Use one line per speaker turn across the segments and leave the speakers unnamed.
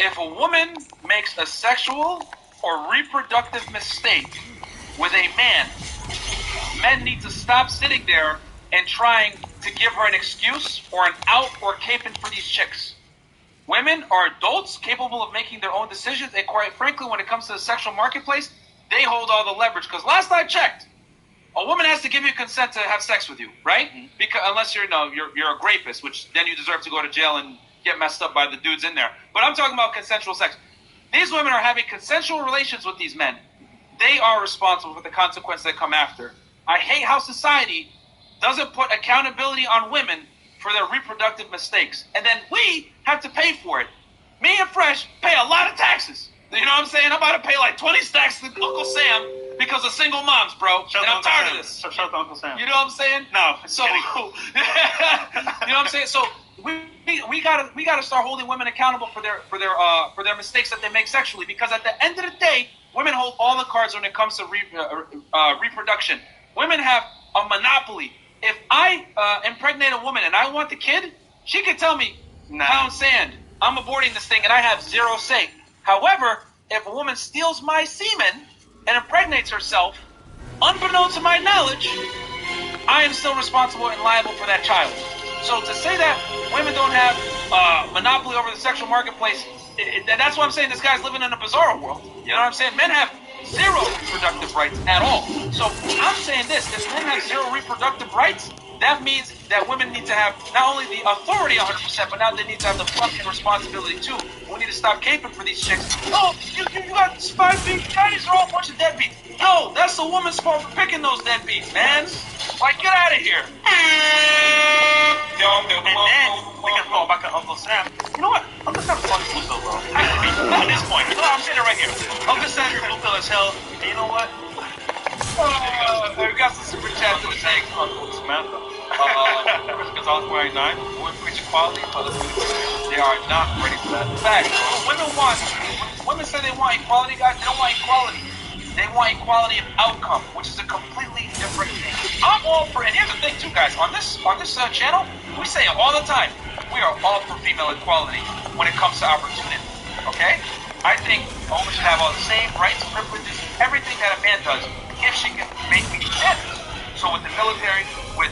If a woman makes a sexual or reproductive mistake with a man, men need to stop sitting there and trying to give her an excuse or an out or caping for these chicks. Women are adults capable of making their own decisions, and quite frankly, when it comes to the sexual marketplace, they hold all the leverage. Because last I checked, a woman has to give you consent to have sex with you, right? Because unless you're a rapist, which then you deserve to go to jail and get messed up by the dudes in there. But I'm talking about consensual sex. These women are having consensual relations with these men. They are responsible for the consequences that come after. I hate how society doesn't put accountability on women for their reproductive mistakes. And then we have to pay for it. Me and Fresh pay a lot of taxes. You know what I'm saying? I'm about to pay like 20 stacks to Uncle Sam because of single moms, bro. And I'm tired of this.
Shout out to Uncle Sam.
You know what I'm saying?
No.
So, you know what I'm saying? So we gotta start holding women accountable for their mistakes that they make sexually, because at the end of the day, women hold all the cards when it comes to reproduction. Women have a monopoly. If I impregnate a woman and I want the kid, she can tell me, pound sand, I'm aborting this thing and I have zero say. However, if a woman steals my semen and impregnates herself, unbeknownst to my knowledge, I am still responsible and liable for that child. So to say that women don't have monopoly over the sexual marketplace, that's why I'm saying this guy's living in a bizarre world. You know what I'm saying? Men have zero reproductive rights at all. So I'm saying this: if men have zero reproductive rights, that means that women need to have not only the authority 100%, but now they need to have the fucking responsibility too. We need to stop caping for these chicks. Oh, you got 5 big Chinese are all a bunch of deadbeats. No, that's the woman's fault for picking those deadbeats, man. Like, get out of here.
And then we can fall back on Uncle Sam. You know what? Uncle Sam's funny blue pill, bro. At this point, you know what? I'm saying it right here. Uncle Sam's blue pill as hell. And you know what?
We got some super chats to the thanks.
Uncle Samantha.
Chris Gonzalez 49. Women preach equality, but they are not ready for that. Fact. Women say they want equality, guys. They don't want equality. They want equality of outcome, which is a completely different thing. I'm all for, and here's the thing too, guys. On this channel, we say it all the time. We are all for female equality when it comes to opportunity. Okay? I think a woman should have all the same rights, privileges, everything that a man does, if she can make me standards. So with the military, with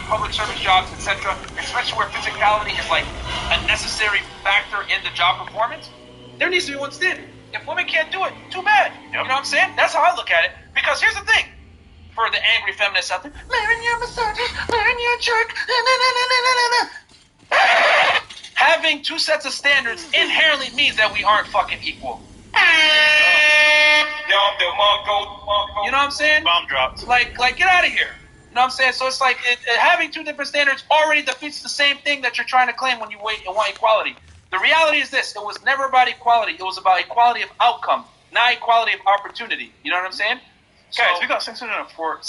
public service jobs, etc., especially where physicality is like a necessary factor in the job performance, there needs to be one standard. If women can't do it, too bad. Yep. You know what I'm saying? That's how I look at it. Because here's the thing. For the angry feminists out there, man, you're a misogynist, man, you're a jerk. Having two sets of standards inherently means that we aren't fucking equal. You know what I'm saying?
Bomb dropped.
Like get out of here. You know what I'm saying? So it's like having two different standards already defeats the same thing that you're trying to claim when you want equality. The reality is this: it was never about equality. It was about equality of outcome, not equality of opportunity. You know what I'm saying?
Guys, we got 604
live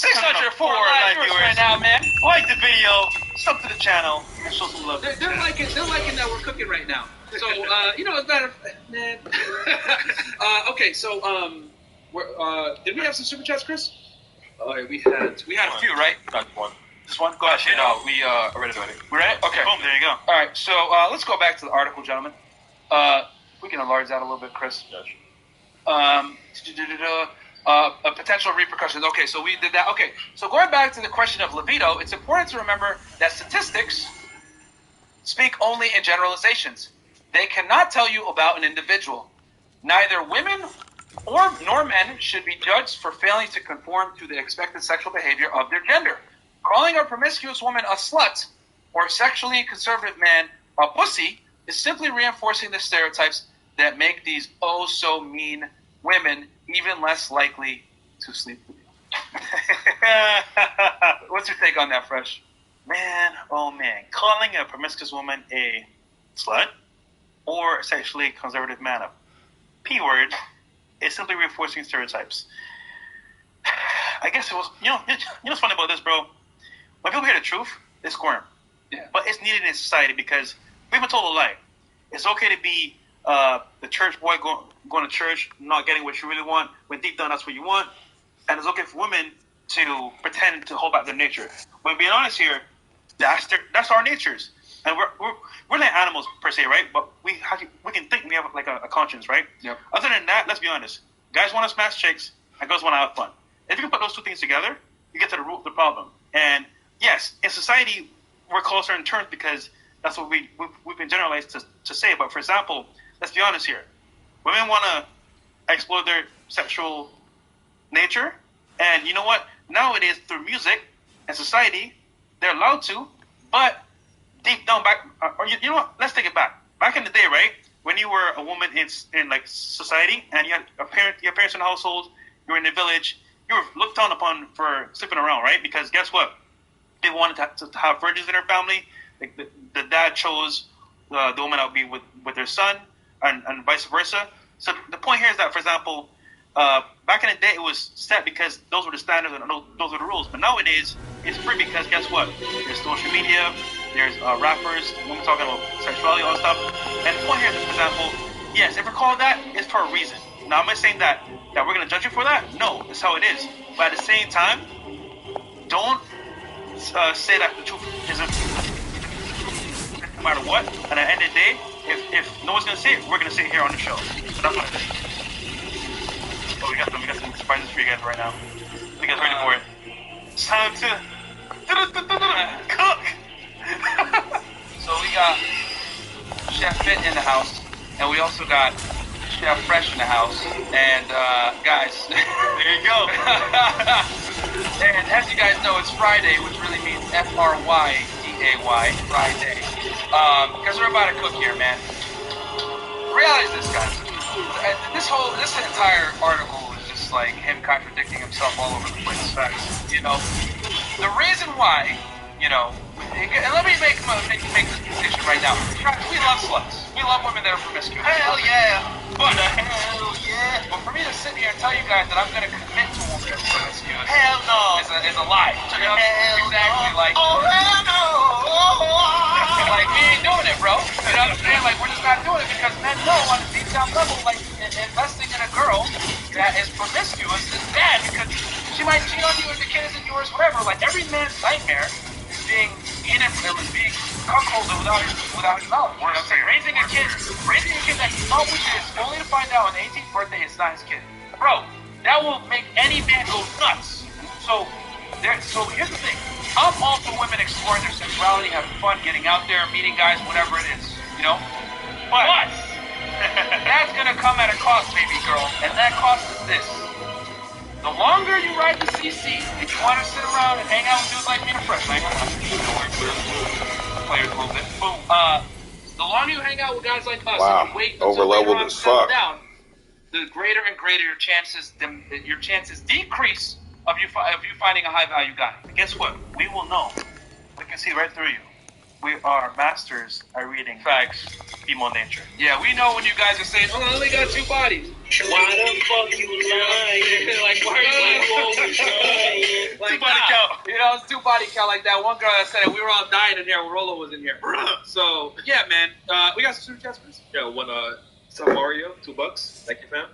viewers right now, man.
Like the video, sub to the channel, and show some love.
They're liking that we're cooking right now. So it's better, man. Okay, so did we have some super chats, Chris? We had a few, right?
Got one.
Just one? Go ahead.
No, we are ready to
We're ready? Okay.
Boom, there you go.
All right, so let's go back to the article, gentlemen. We can enlarge that a little bit, Chris. A potential repercussions. Okay, so we did that. Okay, so going back to the question of libido, it's important to remember that statistics speak only in generalizations. They cannot tell you about an individual. Neither women nor men should be judged for failing to conform to the expected sexual behavior of their gender. Calling a promiscuous woman a slut or a sexually conservative man a pussy is simply reinforcing the stereotypes that make these oh-so-mean women even less likely to sleep with you. What's your take on that, Fresh?
Man, oh man. Calling a promiscuous woman a slut or a sexually conservative man a P-word is simply reinforcing stereotypes. I guess it was, you know what's funny about this, bro? When people hear the truth, they squirm.
Yeah.
But it's needed in society because we've been told a lie. It's okay to be the church boy going to church, not getting what you really want, when deep down that's what you want. And it's okay for women to pretend to hold back their nature. But being honest here, that's our natures. and we're not animals per se, right? But we can think. We have like a conscience, right?
Yep.
Other than that, let's be honest. Guys want to smash chicks, and girls want to have fun. If you can put those two things together, you get to the root of the problem. And yes, in society, we're closer in terms because that's what we've been generalized to say. But for example, let's be honest here. Women want to explore their sexual nature. And you know what? Nowadays, through music and society, they're allowed to. But deep down back, or you know what? Let's take it back. Back in the day, right? When you were a woman in like society and you had your parents in the household, you were in the village, you were looked down upon for sleeping around, right? Because guess what? They wanted to have virgins in their family. Like the dad chose the woman that would be with their son, and vice versa. So the point here is that, for example, back in the day it was set because those were the standards and those were the rules. But nowadays it's free because guess what? There's social media, there's rappers, women talking about sexuality, all that stuff. And the point here is, for example, yes, if we're called that, it's for a reason. Now, am I saying that we're going to judge you for that? No, it's how it is. But at the same time, don't say that the truth isn't no matter what. And at the end of the day, if no one's going to say it, we're going to say it here on the show. So that's what I think. Oh, we got some surprises for you guys right now. You guys ready for it? It's time to cook.
So we got Chef Fit in the house, and we also got Chef Fresh in the house. And guys,
there you go.
and as you guys know, it's Friday, which really means F-R-Y-D-A-Y, Friday. Because we're about to cook here, man. The reality is this, guys. This entire article is just like him contradicting himself all over the place. You know, the reason why, you know, and let me make this distinction right now. We love sluts. We love women that are promiscuous.
Hell yeah.
But for me to sit here and tell you guys that I'm going to commit to a woman that's promiscuous,
hell no,
is a lie. You know, exactly. Like,
oh hell no.
Like, we ain't doing it, bro. You know what I'm saying? Like, we're just not doing it because men know on a deep down level, like, investing in a girl that is promiscuous is bad because she might cheat on you and the kid isn't yours, whatever. Like, every man's nightmare is being being cuckolded without his knowledge. You know what I'm saying? Raising a kid that he thought was his, only to find out on the 18th birthday it's not his kid. Bro, that will make any man go nuts. So here's the thing. I'm all for women exploring their sexuality, having fun, getting out there, meeting guys, whatever it is, you know? But that's gonna come at a cost, baby girl, and that cost is this. The longer you ride the CC, if you want to sit around and hang out with dudes like me and Fresh, like players a little bit, boom. The longer you hang out with guys like us, and you wait until later on to settle down, the greater and greater your chances decrease of you finding a high value guy.
And guess what? We will know. We can see right through you. We are masters at reading
facts,
female nature.
Yeah, we know when you guys are saying, "Oh, I only got 2 bodies."
Why the fuck you lying?
Like, why are you always lying? Like,
2 body count.
You know, it's 2 body count like that. One girl that said it, we were all dying in here when Rolo was in here. So, yeah, man. We got some super chats, please.
Yeah, some Mario, $2. Thank you, fam.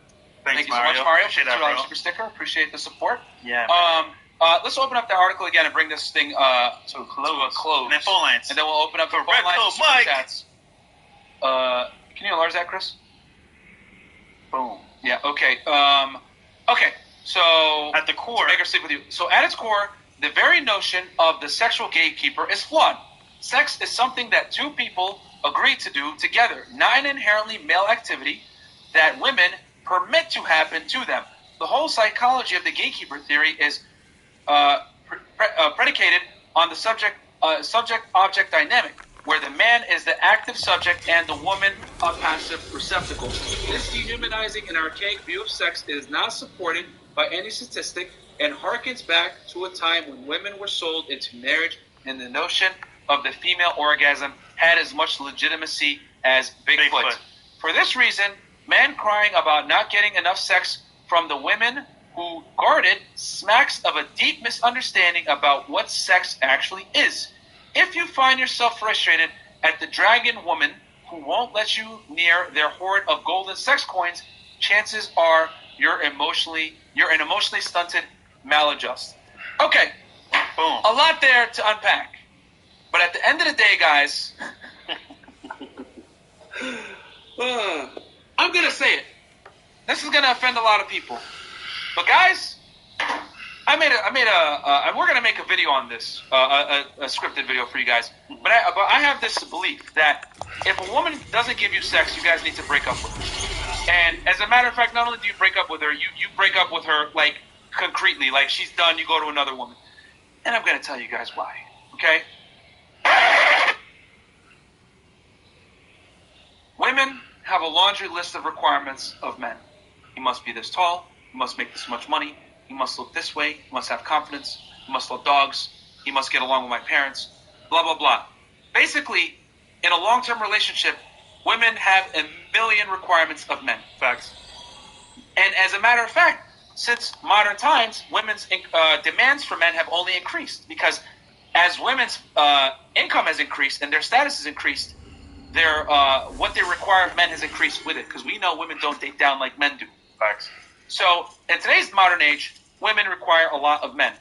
Thank you so much, Mario. Appreciate that, super sticker. Appreciate the support.
Yeah.
Let's open up the article again and bring this thing to a close.
And then phone lines.
And then we'll open up the phone lines and super chats. Can you enlarge that, Chris? Boom. Yeah, okay. Okay, so...
At the core...
Make her sleep with you. So at its core, the very notion of the sexual gatekeeper is flawed. Sex is something that 2 people agree to do together, not an inherently male activity that women permit to happen to them. The whole psychology of the gatekeeper theory is predicated on the subject-object dynamic, where the man is the active subject and the woman a passive receptacle. This dehumanizing and archaic view of sex is not supported by any statistic and harkens back to a time when women were sold into marriage and the notion of the female orgasm had as much legitimacy as Bigfoot. For this reason, men crying about not getting enough sex from the women who guard it smacks of a deep misunderstanding about what sex actually is. If you find yourself frustrated at the dragon woman who won't let you near their hoard of golden sex coins, chances are you're an emotionally stunted maladjust. Okay, boom. A lot there to unpack. But at the end of the day, guys, I'm gonna say it. This is gonna offend a lot of people. But guys, we're gonna make a video on this, a scripted video for you guys. But I have this belief that if a woman doesn't give you sex, you guys need to break up with her. And as a matter of fact, not only do you break up with her, you break up with her like concretely, like she's done, you go to another woman. And I'm gonna tell you guys why. Okay? Women have a laundry list of requirements of men. He must be this tall. He must make this much money. He must look this way. He must have confidence. He must love dogs. He must get along with my parents. Blah, blah, blah. Basically, in a long-term relationship, women have a million requirements of men.
Facts.
And as a matter of fact, since modern times, women's demands for men have only increased. Because as women's income has increased and their status has increased, what they require of men has increased with it, because we know women don't date down like men do.
Facts.
So in today's modern age, women require a lot of men.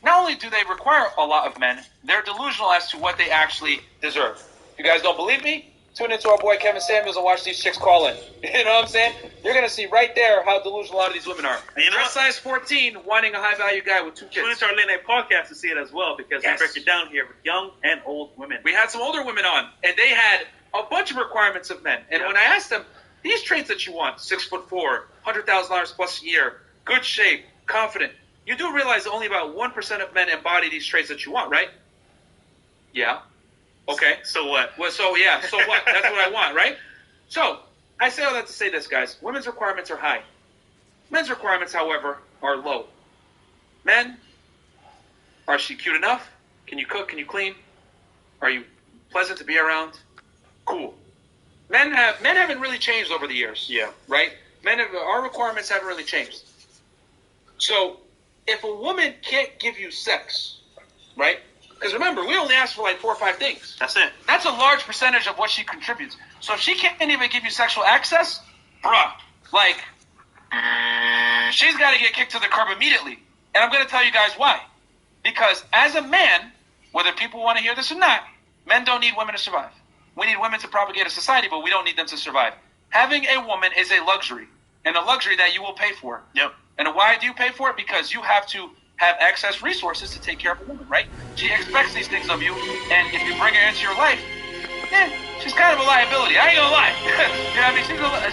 Not only do they require a lot of men, they're delusional as to what they actually deserve. If you guys don't believe me, tune into our boy Kevin Samuels and watch these chicks call in. You know what I'm saying? You're going to see right there how delusional a lot of these women are.
And you know
Dress size 14, wanting a high-value guy with 2 kids.
Tune into our late night podcast to see it as well, because
Yes.
we break it down here with young and old women.
We had some older women on, and they had a bunch of requirements of men. And when I asked them, these traits that you want, 6'4", $100,000 plus a year, good shape, confident, you do realize that only about 1% of men embody these traits that you want, right? Yeah. Okay.
So what?
Well, so what? That's what I want, right? So, I say all that to say this, guys. Women's requirements are high. Men's requirements, however, are low. Men, are she cute enough? Can you cook? Can you clean? Are you pleasant to be around? Cool. Men haven't really changed over the years.
Yeah.
Right? Our requirements haven't really changed. So, if a woman can't give you sex, right? Because remember, we only ask for like 4 or 5 things.
That's it.
That's a large percentage of what she contributes. So if she can't even give you sexual access, bruh, like, she's got to get kicked to the curb immediately. And I'm going to tell you guys why. Because as a man, whether people want to hear this or not, men don't need women to survive. We need women to propagate a society, but we don't need them to survive. Having a woman is a luxury, and a luxury that you will pay for.
Yep.
And why do you pay for it? Because you have to have excess resources to take care of a woman, right? She expects these things of you, and if you bring her into your life, she's kind of a liability. I ain't gonna lie. You know what I mean?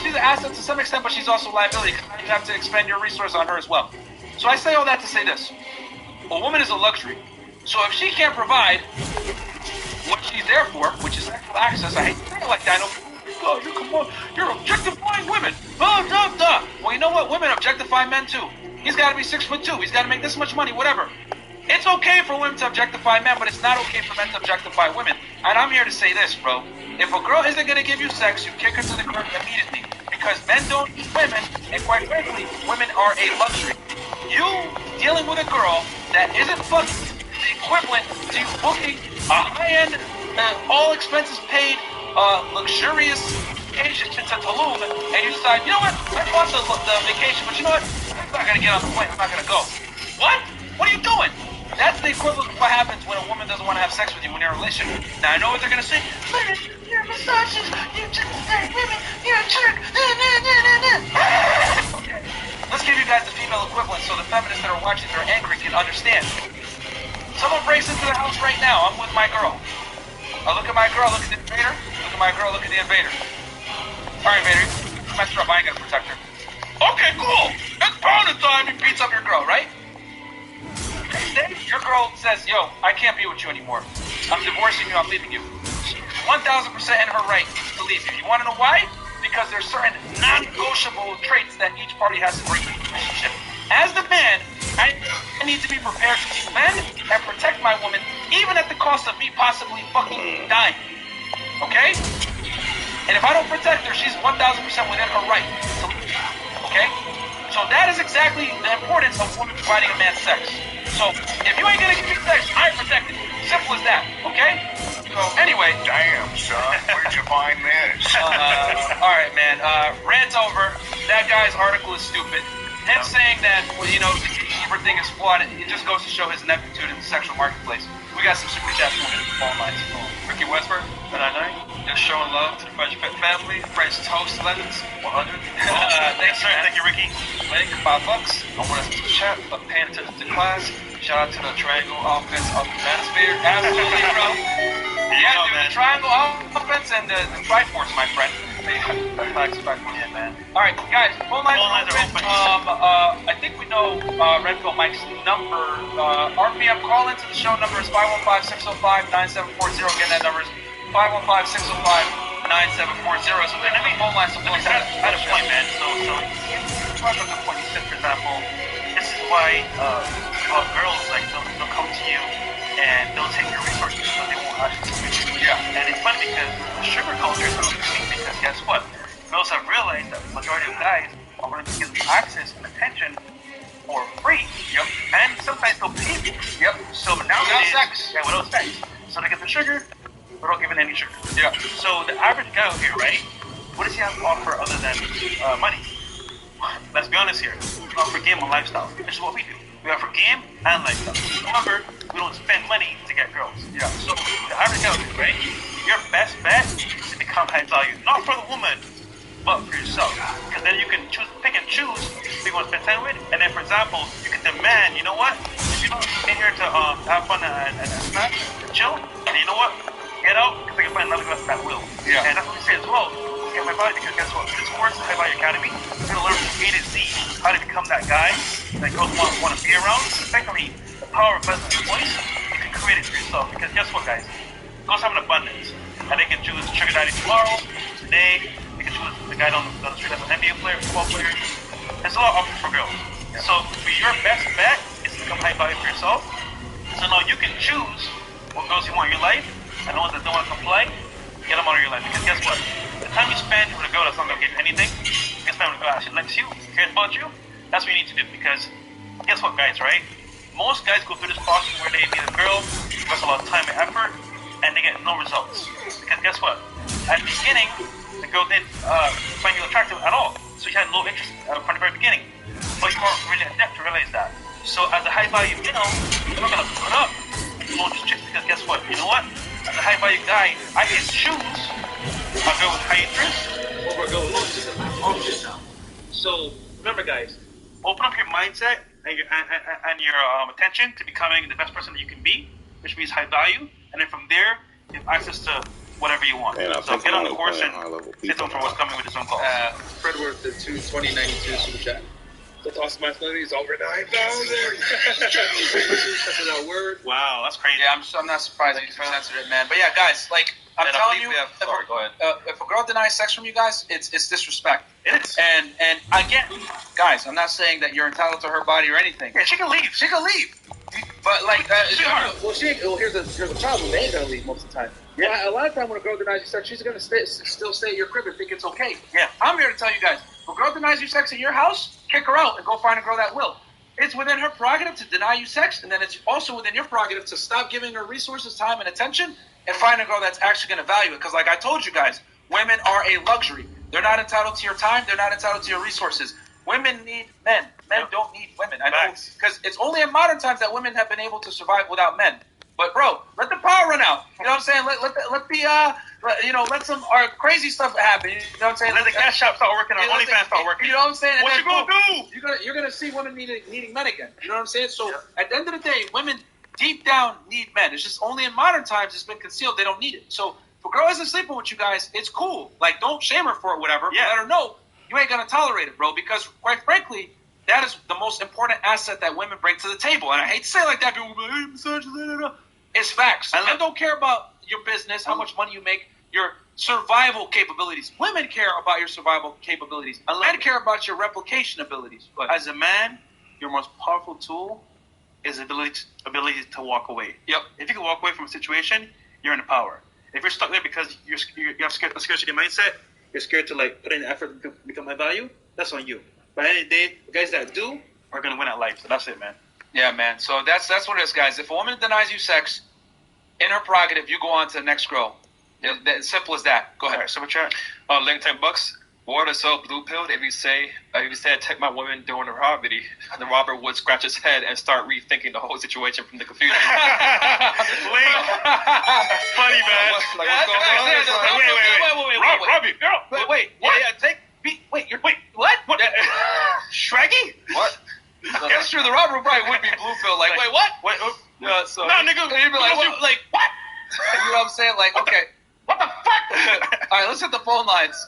She's an asset to some extent, but she's also a liability because you have to expend your resources on her as well. So I say all that to say this. A woman is a luxury. So if she can't provide what she's there for, which is sexual access, I hate to say it like that, I know, oh, you're objectifying women. Oh, duh, duh. Well, you know what? Women objectify men too. He's got to be 6'2". He's got to make this much money, whatever. It's okay for women to objectify men, but it's not okay for men to objectify women. And I'm here to say this, bro. If a girl isn't going to give you sex, you kick her to the curb immediately. Because men don't need women, and quite frankly, women are a luxury. You dealing with a girl that isn't fucking the equivalent to you booking a high-end, all expenses paid, luxurious vacation to Tulum, and you decide, you know what, I want the vacation, but you know what, I'm not going to get on the plane, I'm not going to go. What? What are you doing? That's the equivalent of what happens when a woman doesn't want to have sex with you when you're in a relationship. Now, I know what they're going to say. Women, you're a misogynist, you're just women, you're a jerk. Okay. Let's give you guys the female equivalent so the feminists that are watching that are angry can understand. Someone breaks into the house right now. I'm with my girl. I look at my girl, look at the invader. Look at my girl, look at the invader. All right, invader, you messed her up. I ain't gonna protect her. Okay, cool. It's pounding time. He beats up your girl, right? Next day, your girl says, yo, I can't be with you anymore. I'm divorcing you. I'm leaving you. She's 1,000% in her right to leave you. You want to know why? Because there's certain non-negotiable traits that each party has to bring to the relationship. As the man, I need to be prepared to defend and protect my woman, even at the cost of me possibly fucking dying. Okay? And if I don't protect her, she's 1,000% within her right to leave. Okay? So that is exactly the importance of women providing a man sex. So if you ain't gonna give me sex, I protect it. Simple as that. Okay? So anyway.
Damn, son. Where'd you find this?
All right, man. Rant over. That guy's article is stupid. Him saying that, well, you know, the gatekeeper thing is flawed. It just goes to show his ineptitude in the sexual marketplace.
We got some super chats on the phone lines. Ricky Westbrook, 999.
Just showing love to the French family, French toast legends, 100.
Thanks, sir. Thank you, Ricky.
Link, $5. I want us to chat, but paying attention to class. Shout out to the triangle offense of the manosphere.
Absolutely, bro.
Yeah,
Dude,
man.
the triangle offense and the Triforce, my friend.
Yeah, man.
All right, guys, phone lines
Phone lines
are
are
open.
open.
I think we know Redfield Mike's number. RPM call into the show number is 515-605-9740. Again, that number is 515-605-9740. So then the phone lines are
Let me add a point, man. So you brought up the point. You said, for example, this is why girls like they'll come to you and they'll take your resources, but they won't actually give you.
Yeah.
And it's funny because the sugar culture is really interesting because guess what? Girls have realized that the majority of guys are willing to give them access and attention for free.
Yep.
And sometimes they'll pay you.
Yep.
So now
Without sex.
Yeah, without sex. So they get the sugar without giving any sugar.
Yeah.
So the average guy out here, right? What does he have to offer other than money? Let's be honest here. We offer game and lifestyle. This is what we do. We offer game and lifestyle. However, we don't spend money to get girls.
Yeah.
So the average guy out here, right? Your best bet is to become high value, not for the woman, but for yourself. Because then you can pick and choose who you want to spend time with. And then, for example, you can demand, you know what? If you don't in here to have fun and smash, and chill, and you know what? Get out because I can find another girl that will.
Yeah.
And that's what we say as well. Get my body because guess what? This course, High Value Academy, you're going to learn from A to Z how to become that guy that girls want to be around. Secondly, the power of business voice, you can create it for yourself. Because guess what, guys? Girls have an abundance. And they can choose sugar daddy tomorrow, today. They can choose the guy down the street that's an NBA player, football player. There's a lot of options for girls. Yeah. So for your best bet is to become high value for yourself. So now you can choose what girls you want in your life, and the ones that don't want to come play, get them out of your life. Because guess what? The time you spend with a girl that's not going to get anything, you can spend with a girl that actually likes you, cares about you. That's what you need to do. Because guess what, guys, right? Most guys go through this process where they meet a girl, invest a lot of time and effort, and they get no results. Because guess what? At the beginning, the girl didn't find you attractive at all. So you had no interest from the very beginning. But you weren't really adept to realize that. So as a high value, you're not going to put up on this chick because guess what? You know what? As a high value guy, I can choose a girl with high interest.
Over go. Options now. So remember, guys.
Open up your mindset and your attention to becoming the best person that you can be, which means high value. And then from there, you have access to whatever you want.
Man,
so get on the course and
sit
sit down for what's coming with the Zoom call.
Fred Worth, the 2092 super chat. That's awesome. Masculinity is over 9,000. That's that word.
Wow, that's crazy.
Yeah, I'm not surprised that you censored it, man. But yeah, guys, like I'm telling you, if a girl denies sex from you guys, it's disrespect.
It is.
And again, guys, I'm not saying that you're entitled to her body or anything.
Yeah, she can leave.
She can leave. But like,
Here's the problem. They ain't gonna leave most of the time.
Yeah. A lot of time when a girl denies you sex, she's gonna still stay at your crib and think it's okay.
Yeah.
I'm here to tell you guys, if a girl denies you sex in your house, kick her out and go find a girl that will. It's within her prerogative to deny you sex, and then it's also within your prerogative to stop giving her resources, time, and attention, and find a girl that's actually going to value it. Because like I told you guys, women are a luxury. They're not entitled to your time. They're not entitled to your resources. Women need men. Men don't need women. I know, because it's only in modern times that women have been able to survive without men. But bro, let the power run out. You know what I'm saying? Let some crazy stuff happen. You know what I'm saying?
Let the cash shop start working, or OnlyFans start working.
You know what I'm saying?
What you gonna do?
You're gonna see women needing men again. You know what I'm saying? So at the end of the day, women deep down need men. It's just only in modern times it's been concealed. They don't need it. So if a girl isn't sleeping with you guys, it's cool. Like don't shame her for it, whatever.
Yeah.
But let her know you ain't gonna tolerate it, bro. Because quite frankly, that is the most important asset that women bring to the table. And I hate to say it like that. People be like, hey, misogynist, it's facts. Men don't care about your business, how much money you make, your survival capabilities. Women care about your survival capabilities. Men care about your replication abilities. But
as a man, your most powerful tool is ability to walk away.
Yep.
If you can walk away from a situation, you're in the power. If you're stuck there because you have a scarcity mindset, you're scared to like put in effort to become high value, that's on you. But at the end of the day, the guys that do are gonna win at life. So that's it, man.
Yeah, man. So that's what it is, guys. If a woman denies you sex, in her prerogative, you go on to the next girl. It's simple as that. Go ahead.
All right, super chat.
Link $10. Water so blue pilled. If you say attack my woman during the robbery, the robber would scratch his head and start rethinking the whole situation from the confusion.
Funny, man.
Like, what's going on?
Wait. Wait. What?
Shreggy?
What?
That's true. The robber probably would be blue pill. Like, wait, what?
Wait,
Yeah, so
no, nigga.
He'd be like, what? You know what I'm saying? Like, okay.
What the fuck?
All right, let's hit the phone lines.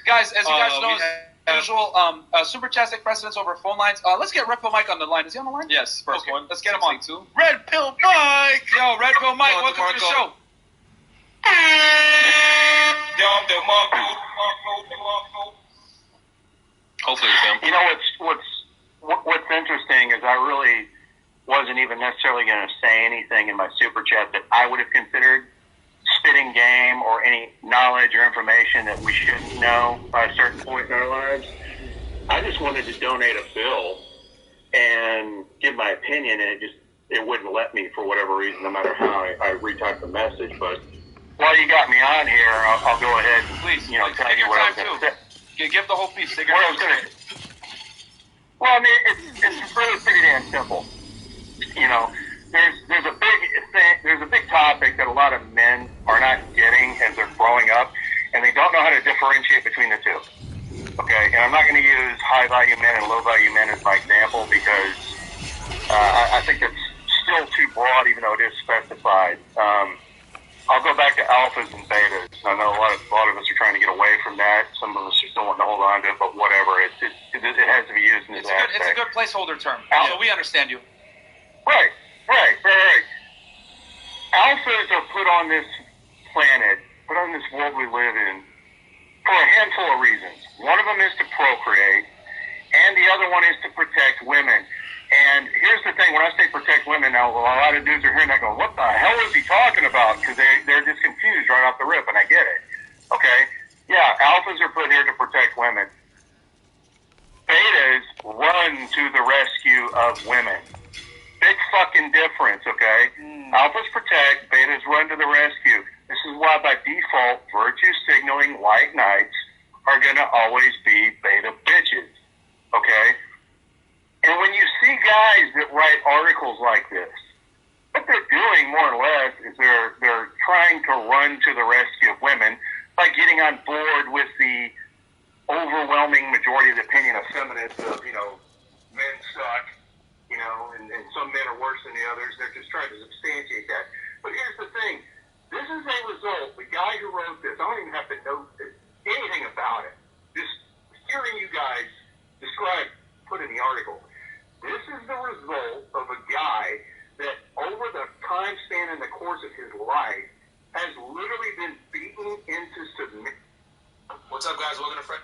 Guys, as you guys know, as usual, Super Chats take precedence over phone lines. Let's get Red Pill Mike on the line. Is he on the line?
Yes, first one.
Let's get him on.
Two.
Red Pill Mike.
Yo, Red Pill Mike,
Yo,
welcome to the show.
Hopefully it's him.
You know what's interesting is I really wasn't even necessarily going to say anything in my super chat that I would have considered spitting game or any knowledge or information that we shouldn't know by a certain point in our lives. I just wanted to donate a bill and give my opinion, and it wouldn't let me for whatever reason, no matter how I retype the message. But while you got me on here, I'll go ahead and
Please,
tell
take
you
your
what I
time
was going to
too.
say.
Give the whole piece. Take your
What I was
time.
going to Well, I mean, it's really pretty damn simple. You know, there's a big topic that a lot of men are not getting as they're growing up, and they don't know how to differentiate between the two. Okay, and I'm not going to use high value men and low value men as my example because I think it's still too broad, even though it is specified. I'll go back to alphas and betas. I know a lot of us are trying to get away from that. Some of us are still wanting to hold on to it, but whatever. It has to be used in this aspect.
It's a good placeholder term. So we understand you.
Right. Alphas are put on this planet, put on this world we live in, for a handful of reasons. One of them is to procreate, and the other one is to protect women. And here's the thing, when I say protect women, now a lot of dudes are hearing that going, what the hell is he talking about? Because they're just confused right off the rip, and I get it. Okay? Yeah, alphas are put here to protect women. Betas run to the rescue of women. Big fucking difference, okay? Alphas protect, betas run to the rescue. This is why by default, virtue signaling white knights are going to always be beta bitches, okay? And when you see guys that write articles like this, what they're doing more or less is they're trying to run to the rescue of women by getting on board with the overwhelming majority of the opinion of feminists of, men suck, and some men are worse than the others. They're just trying to substantiate that. But here's the thing. This is a result. The guy who wrote this, I don't even have to know anything about it. Just hearing you guys put in the article. This is the result of a guy that over the time span in the course of his life has literally been beaten into submission.
What's up, guys? Welcome to Fred.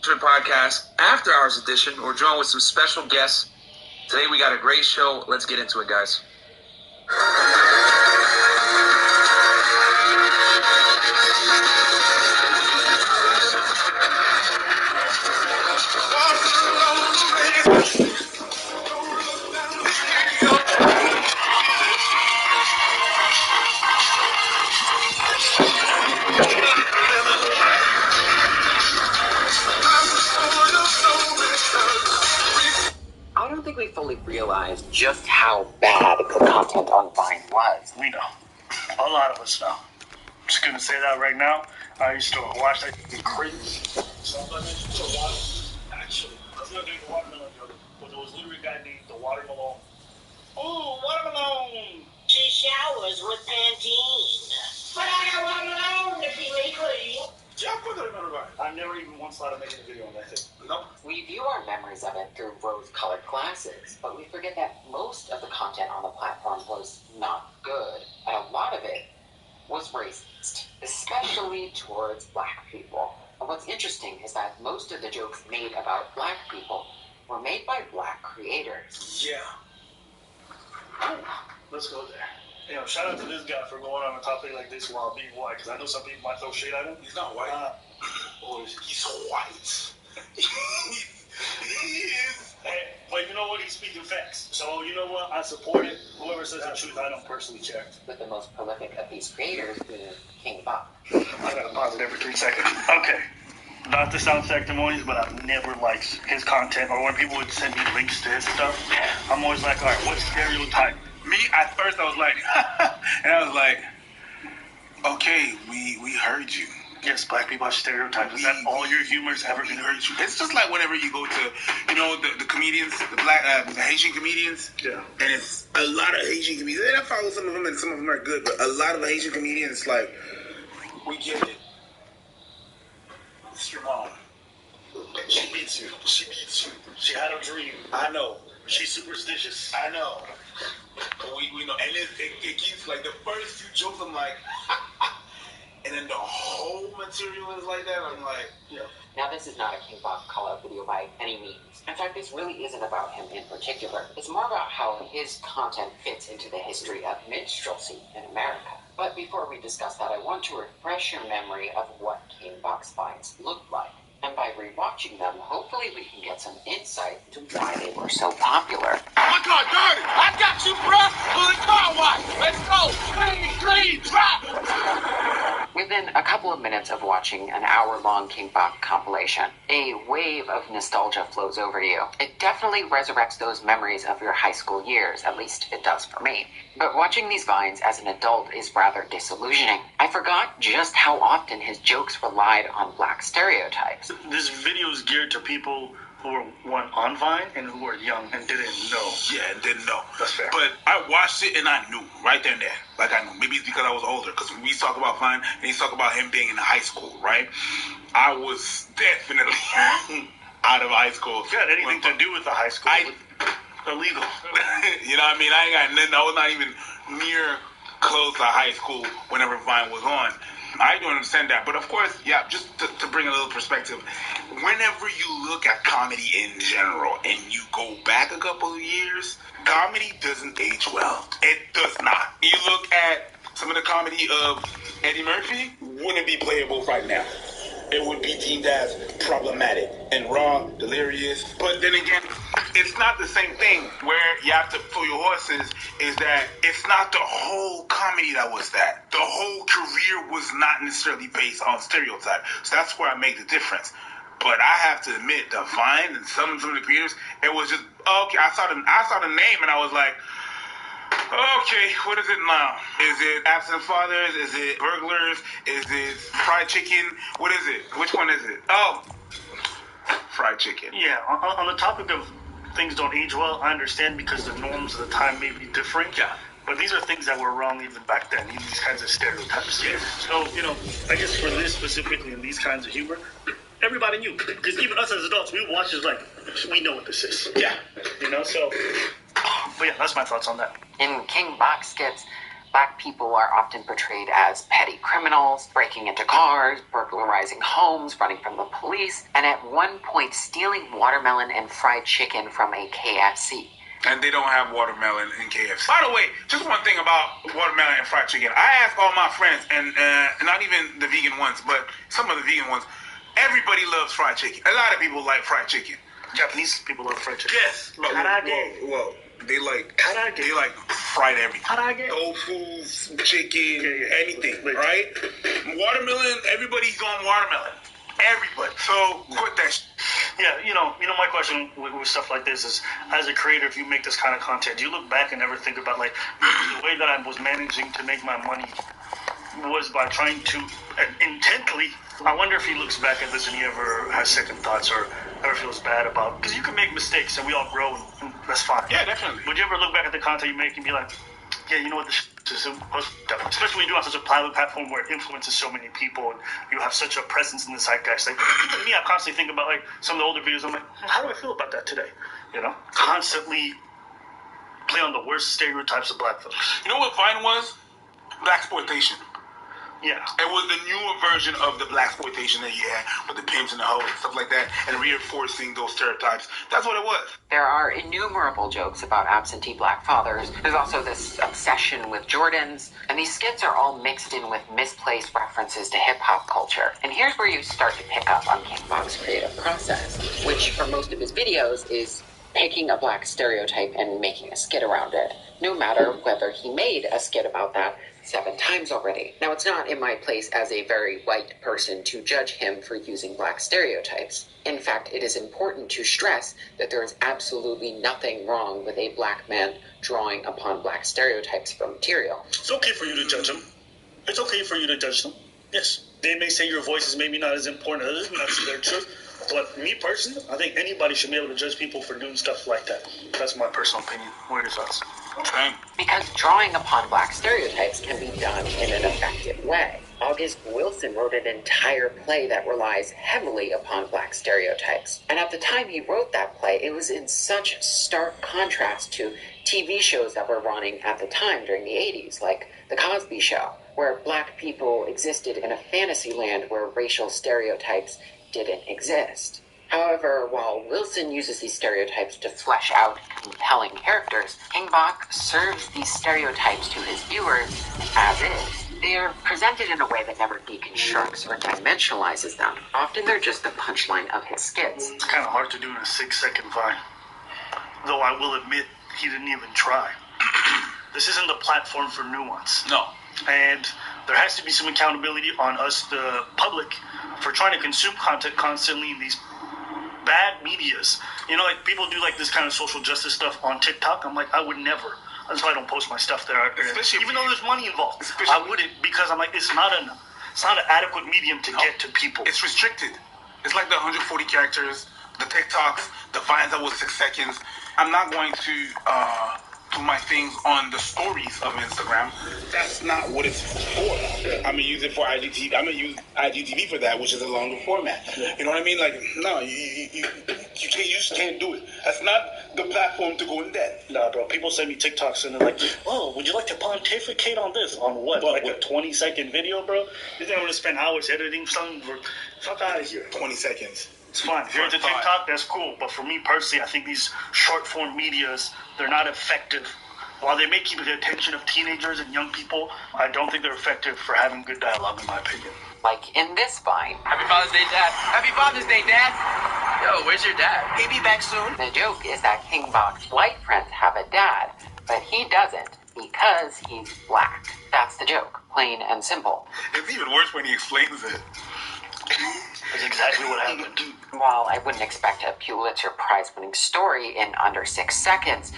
Podcast After Hours Edition. We're joined with some special guests. Today we got a great show. Let's get into it, guys.
I don't think we fully realized just how bad the content on Vine was.
We know. A lot of us know. I'm just gonna say that right now. I used to watch that crazy. Actually, I was gonna do the watermelon joke, but there was literally a guy named the Watermelon. Ooh, watermelon!
She showers with Pantene. But I got watermelon to keep me clean.
I never even once thought of making a video on that thing.
Nope.
We view our memories of it through rose-colored glasses, but we forget that most of the content on the platform was not good, and a lot of it was racist, especially towards black people. And what's interesting is that most of the jokes made about black people were made by black creators.
Yeah.
Let's go there. You know, shout out to this guy for going on a topic like this while being white, because I know some people might throw shade at him.
He's not white. He's white. He is.
Hey, but you know what? He's speaking facts. So, you know what? I support it. Whoever says the truth, I don't personally care.
With the most prolific of these creators being King Bob.
I gotta pause it every 3 seconds. Okay. Not to sound sanctimonious, but I've never liked his content, or when people would send me links to his stuff, I'm always like, all right, what stereotype?
Me, at first I was like, and I was like, okay, we heard you.
Yes, black people have stereotypes. Is that all your humor's ever been?
Heard you. It's just like whenever you go to, you know, the comedians, the Haitian comedians.
Yeah.
And it's a lot of Haitian comedians. And I follow some of them, and some of them are good. But a lot of the Haitian comedians, like, we get it.
It's your mom. She beats you. She beats you. She had a dream. I know. She's superstitious.
I know. We know. And it keeps, like, the first few jokes, I'm like, and then the whole material is like that. I'm like,
yeah.
Now, this is not a King Bob call-out video by any means. In fact, this really isn't about him in particular. It's more about how his content fits into the history of minstrelsy in America. But before we discuss that, I want to refresh your memory of what King Bob's vines looked like. And by rewatching them, hopefully we can get some insight into why they were so popular.
oh my God, dirty! I got you, bruh! Pull the car wash! Let's go! Clean, drop!
Within a couple of minutes of watching an hour-long King Bob compilation, a wave of nostalgia flows over you. It definitely resurrects those memories of your high school years, at least it does for me. But watching these vines as an adult is rather disillusioning. I forgot just how often his jokes relied on black stereotypes.
This video is geared to people who were, one, on Vine and who were young and didn't know.
Yeah, didn't know.
That's fair.
But I watched it and I knew right then and there. Like I knew. Maybe it's because I was older. Because when we talk about Vine and he's talk about him being in high school, right? I was definitely out of high school.
If you had anything to do with the high school, illegal.
You know what I mean? I ain't got nothing. I was not even near close to high school whenever Vine was on. I don't understand that. But of course, yeah, just to bring a little perspective, whenever you look at comedy in general and you go back a couple of years, comedy doesn't age well. It does not. You look at some of the comedy of Eddie Murphy, wouldn't be playable right now. It would be deemed as problematic and raw, delirious. But then again, it's not the same thing. Where you have to pull your horses is that it's not the whole comedy that was that. The whole career was not necessarily based on stereotype. So that's where I make the difference. But I have to admit, the Vine and some of the creators, it was just, okay, I saw the name and I was like, okay, what is it now? Is it absent fathers? Is it burglars? Is it fried chicken? What is it? Which one is it? Oh, fried chicken.
Yeah, on the topic of things don't age well, I understand because the norms of the time may be different.
Yeah.
But these are things that were wrong even back then, these kinds of stereotypes.
Yeah.
So, you know, I guess for this specifically and these kinds of humor, everybody knew. Because even us as adults, we watch it like, we know what this is.
Yeah.
You know, so... But yeah, that's my thoughts on that.
In King Bob skits, Black people are often portrayed as petty criminals, breaking into cars, burglarizing homes, running from the police, and at one point stealing watermelon and fried chicken from a KFC.
And they don't have watermelon in KFC. By the way, just one thing about watermelon and fried chicken. I asked all my friends, and not even the vegan ones, but some of the vegan ones, everybody loves fried chicken. A lot of people like fried chicken.
Japanese people love fried chicken.
Yes. Well, they like fried everything. Tofu, chicken, anything, right? Watermelon, everybody's on watermelon. Everybody. So quit that shit.
Yeah, you know, my question with stuff like this is, as a creator, if you make this kind of content, do you look back and ever think about, like, the way that I was managing to make my money was by trying to intently. I wonder if he looks back at this and he ever has second thoughts or ever feels bad about, because you can make mistakes and we all grow and that's fine.
Yeah, definitely.
Would you ever look back at the content you make and be like, yeah, you know what, this is especially when you do have such a private platform where it influences so many people and you have such a presence in the zeitgeist. Like, for me, I constantly think about, like, some of the older videos. I'm like, how do I feel about that today? You know, constantly play on the worst stereotypes of black folks.
You know what Vine was? Blaxploitation.
Yeah.
It was the newer version of the blaxploitation that you had with the pimps and the hoes and stuff like that, and reinforcing those stereotypes. That's what it was.
There are innumerable jokes about absentee black fathers. There's also this obsession with Jordans, and these skits are all mixed in with misplaced references to hip-hop culture. And here's where you start to pick up on King Bach's creative process, which for most of his videos is picking a black stereotype and making a skit around it, no matter whether he made a skit about that 7 times already. Now, it's not in my place as a very white person to judge him for using black stereotypes. In fact, it is important to stress that there is absolutely nothing wrong with a black man drawing upon black stereotypes for material.
It's okay for you to judge them. It's okay for you to judge them. Yes. They may say your voice is maybe not as important as others, that's their truth. But me personally, I think anybody should be able to judge people for doing stuff like that. That's my personal opinion. What are your thoughts?
Okay.
Because drawing upon black stereotypes can be done in an effective way. August Wilson wrote an entire play that relies heavily upon black stereotypes. And at the time he wrote that play, it was in such stark contrast to TV shows that were running at the time during the 80s, like The Cosby Show, where black people existed in a fantasy land where racial stereotypes didn't exist. However, while Wilson uses these stereotypes to flesh out compelling characters, King Bach serves these stereotypes to his viewers as is. They are presented in a way that never deconstructs or dimensionalizes them. Often they're just the punchline of his skits.
It's kind of hard to do in a 6-second Vine. Though I will admit, he didn't even try. This isn't the platform for nuance.
No.
And there has to be some accountability on us, the public, for trying to consume content constantly in these bad medias. You know, like, people do, like, this kind of social justice stuff on TikTok. I'm like, I would never. That's why I don't post my stuff there. Even though there's money involved. I wouldn't, because I'm like, it's not an adequate medium to get to people.
It's restricted. It's like the 140 characters, the TikToks, the Vines that was 6 seconds. I'm not going to do my things on the stories of Instagram. That's not what it's for. I'm gonna use it for IGTV. I'm gonna use IGTV for that, which is a longer format. You know what I mean? Like, no, you just can't do it. That's not the platform to go in depth.
Nah, bro. People send me TikToks and they're like, "Oh, would you like to pontificate on this? On what? Like a 20-second video, bro? You think I'm gonna spend hours editing something? Fuck out of here.
20 seconds.
It's fine. If you're into TikTok, that's cool. But for me personally, I think these short-form medias, they're not effective. While they may keep the attention of teenagers and young people, I don't think they're effective for having good dialogue, in my opinion.
Like in this Vine.
Happy Father's Day, Dad. Happy Father's Day, Dad. Yo, where's your dad? He'll be back soon.
The joke is that King Bach's white friends have a dad, but he doesn't because he's black. That's the joke, plain and simple.
It's even worse when he explains it.
That's exactly what happened.
While I wouldn't expect a Pulitzer Prize-winning story in under 6 seconds,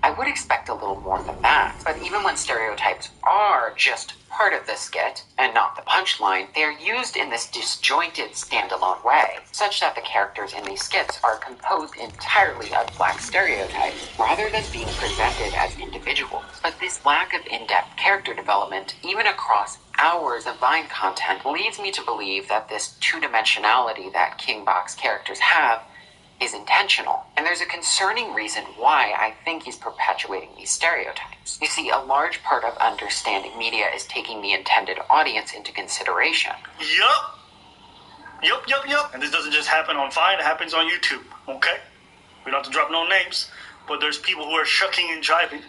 I would expect a little more than that. But even when stereotypes are just part of the skit and not the punchline, they're used in this disjointed standalone way, such that the characters in these skits are composed entirely of black stereotypes, rather than being presented as individuals. But this lack of in-depth character development, even across hours of Vine content, leads me to believe that this two-dimensionality that King Bach's characters have is intentional, and there's a concerning reason why I think he's perpetuating these stereotypes. You see, a large part of understanding media is taking the intended audience into consideration.
Yup. And this doesn't just happen on Vine, it happens on YouTube, okay? We don't have to drop no names, but there's people who are shucking and jiving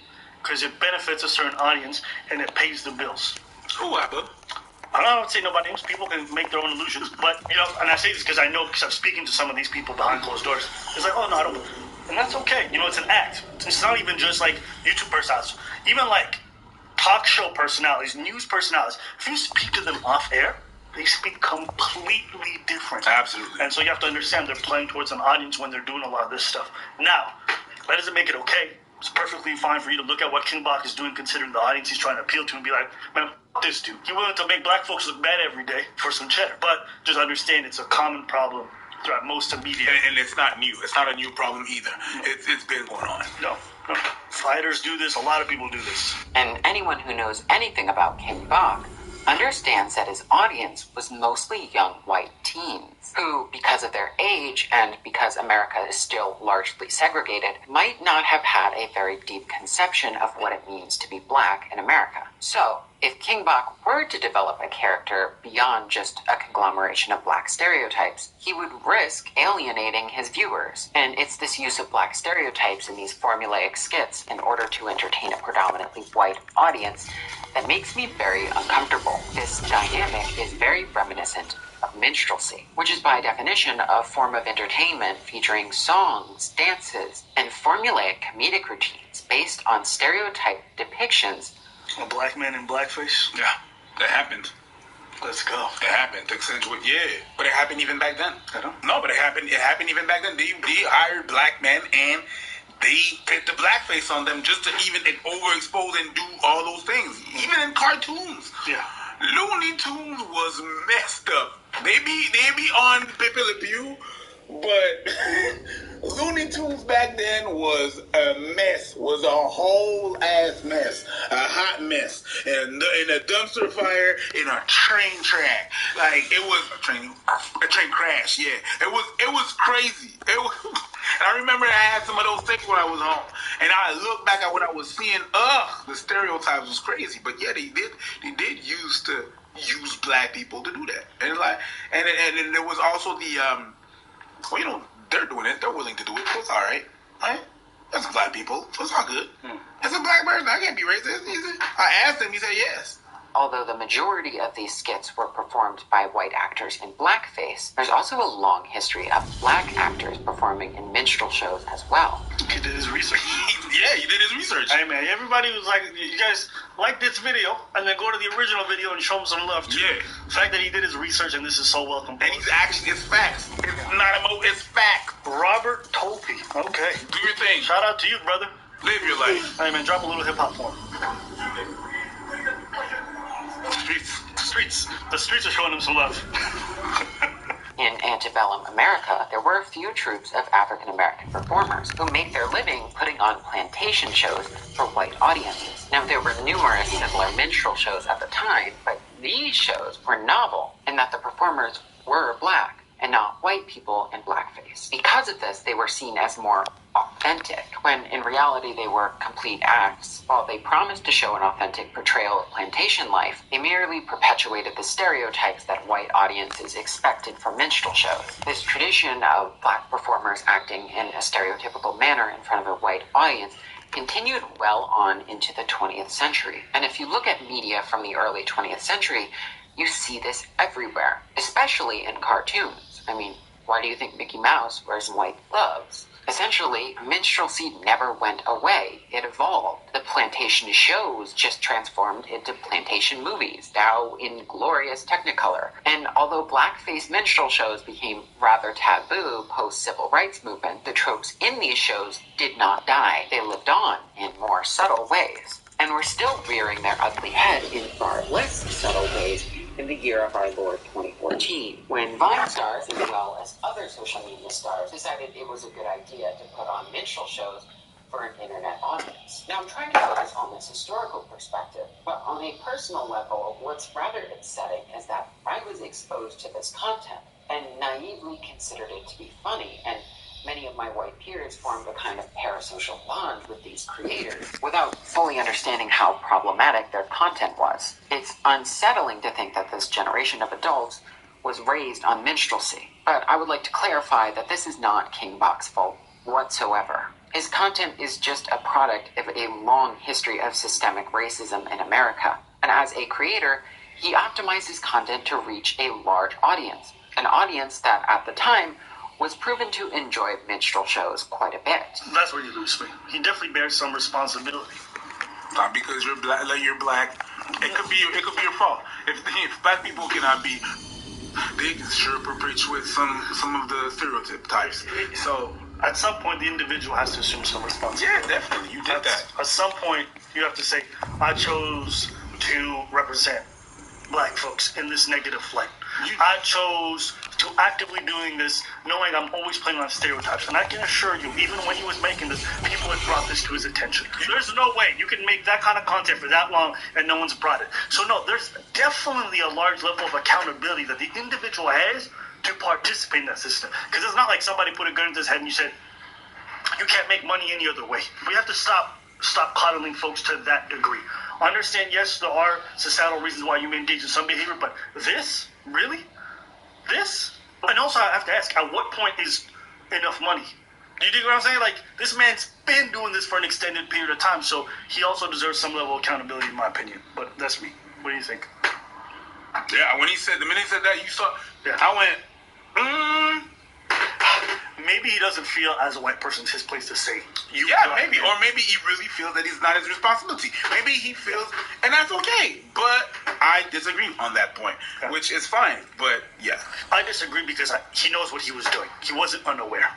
because it benefits a certain audience and it pays the bills.
Who happened?
I don't say nobody names. People can make their own illusions. But, and I say this because I know, because I'm speaking to some of these people behind closed doors. It's like, oh, no, I don't. And that's okay. It's an act. It's not even just like YouTube personalities. Even like talk show personalities, news personalities. If you speak to them off air, they speak completely different.
Absolutely.
And so you have to understand they're playing towards an audience when they're doing a lot of this stuff. Now, that doesn't make it okay. It's perfectly fine for you to look at what King Bach is doing, considering the audience he's trying to appeal to, and be like, man, f*** this dude. He's willing to make black folks look bad every day for some cheddar. But just understand it's a common problem throughout most of media.
And it's not new. It's not a new problem either. It's been going on.
No. Fighters do this. A lot of people do this.
And anyone who knows anything about King Bach understands that his audience was mostly young white teens who, because of their age and because America is still largely segregated, might not have had a very deep conception of what it means to be black in America. So, if King Bach were to develop a character beyond just a conglomeration of black stereotypes, he would risk alienating his viewers. And it's this use of black stereotypes in these formulaic skits in order to entertain a predominantly white audience that makes me very uncomfortable. This dynamic is very reminiscent of minstrelsy, which is by definition a form of entertainment featuring songs, dances, and formulaic comedic routines based on stereotype depictions.
A black man in blackface?
Yeah, that happened.
Let's go.
It happened to accentuate, but it happened even back then. No, but it happened even back then. They hired black men and they put the blackface on them just to even overexpose and do all those things. Even in cartoons.
Yeah.
Looney Tunes was messed up. They be on Pepe Le Pew, but Looney Tunes back then was a mess. Was a whole ass mess. A hot mess. And in a dumpster fire, in a train track. Like, it was a train crash, yeah. It was crazy. And I remember I had some of those things when I was home. And I look back at what I was seeing. The stereotypes was crazy. But yeah, they did use black people to do that. And and there was also the they're doing it. They're willing to do it. So it's all right. Right? That's black people. So it's all good. As a black person, I can't be racist. I asked him. He said yes.
Although the majority of these skits were performed by white actors in blackface, there's also a long history of black actors performing in minstrel shows as well.
He did his research.
Yeah, he did his research.
Hey, man, everybody was like, you guys like this video, and then go to the original video and show him some love, too.
Yeah.
The fact that he did his research, and this is so well composed.
And he's actually, it's facts. It's not it's facts.
Robert Tolpe. Okay.
Do your thing.
Shout out to you, brother.
Live your life.
Hey, man, drop a little hip-hop for him. The streets are showing him some love.
In antebellum America, there were a few troops of African-American performers who made their living putting on plantation shows for white audiences. Now, there were numerous similar minstrel shows at the time, but these shows were novel in that the performers were black and not white people in blackface. Because of this, they were seen as more authentic, when in reality they were complete acts. While they promised to show an authentic portrayal of plantation life, they merely perpetuated the stereotypes that white audiences expected from minstrel shows. This tradition of black performers acting in a stereotypical manner in front of a white audience continued well on into the 20th century. And if you look at media from the early 20th century, you see this everywhere, especially in cartoons. I mean, why do you think Mickey Mouse wears white gloves? Essentially, minstrelsy never went away. It evolved. The plantation shows just transformed into plantation movies, now in glorious Technicolor. And although blackface minstrel shows became rather taboo post-civil rights movement, the tropes in these shows did not die. They lived on in more subtle ways, and were still rearing their ugly head in far less subtle ways in the year of our Lord 2014, when Vine stars, as well as other social media stars, decided it was a good idea to put on minstrel shows for an internet audience. Now, I'm trying to focus on this historical perspective, but on a personal level, what's rather upsetting is that I was exposed to this content and naively considered it to be funny, and Many of my white peers formed a kind of parasocial bond with these creators without fully understanding how problematic their content was. It's unsettling to think that this generation of adults was raised on minstrelsy. But I would like to clarify that this is not King Bach's fault whatsoever. His content is just a product of a long history of systemic racism in America. And as a creator, he optimized his content to reach a large audience. An audience that, at the time, was proven to enjoy minstrel shows quite a bit.
That's where you lose me. He definitely bears some responsibility.
Not because you're black. Like you're black. It could be your fault. If black people cannot be, they can sure perpetuate some of the stereotype types. So
at some point, the individual has to assume some responsibility.
Yeah, definitely. You did that.
At some point, you have to say, I chose to represent black folks in this negative light. I chose to actively doing this, knowing I'm always playing on stereotypes. And I can assure you, even when he was making this, people had brought this to his attention. There's no way you can make that kind of content for that long and no one's brought it. So no, there's definitely a large level of accountability that the individual has to participate in that system. Because it's not like somebody put a gun to his head and you said, you can't make money any other way. We have to stop coddling folks to that degree. Understand, yes, there are societal reasons why you may engage in some behavior, but this? Really? This? And also, I have to ask, at what point is enough money? Do you dig what I'm saying? Like, this man's been doing this for an extended period of time, so he also deserves some level of accountability, in my opinion. But that's me. What do you think?
Yeah, the minute he said that, you saw, yeah. I went,
Maybe he doesn't feel, as a white person, it's his place to say.
Maybe. Or maybe he really feels that it's not his responsibility. Maybe he feels, and that's okay. But I disagree on that point, which is fine. But, yeah.
I disagree because he knows what he was doing. He wasn't unaware.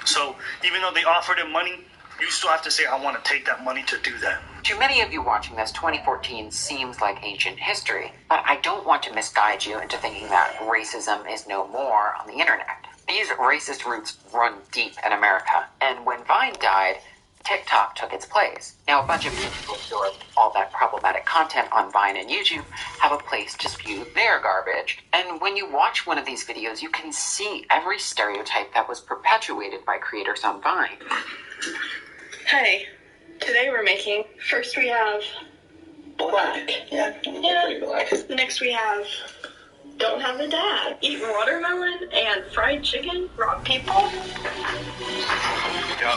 So, even though they offered him money, you still have to say, I want to take that money to do that.
To many of you watching this, 2014 seems like ancient history. But I don't want to misguide you into thinking that racism is no more on the internet. These racist roots run deep in America, and when Vine died, TikTok took its place. Now, a bunch of people who absorb all that problematic content on Vine and YouTube have a place to spew their garbage. And when you watch one of these videos, you can see every stereotype that was perpetuated by creators on Vine.
Hey, today we're making, first we have black. Yeah, pretty black. Next we have don't have a dad, eat watermelon and fried chicken, rob people.
That's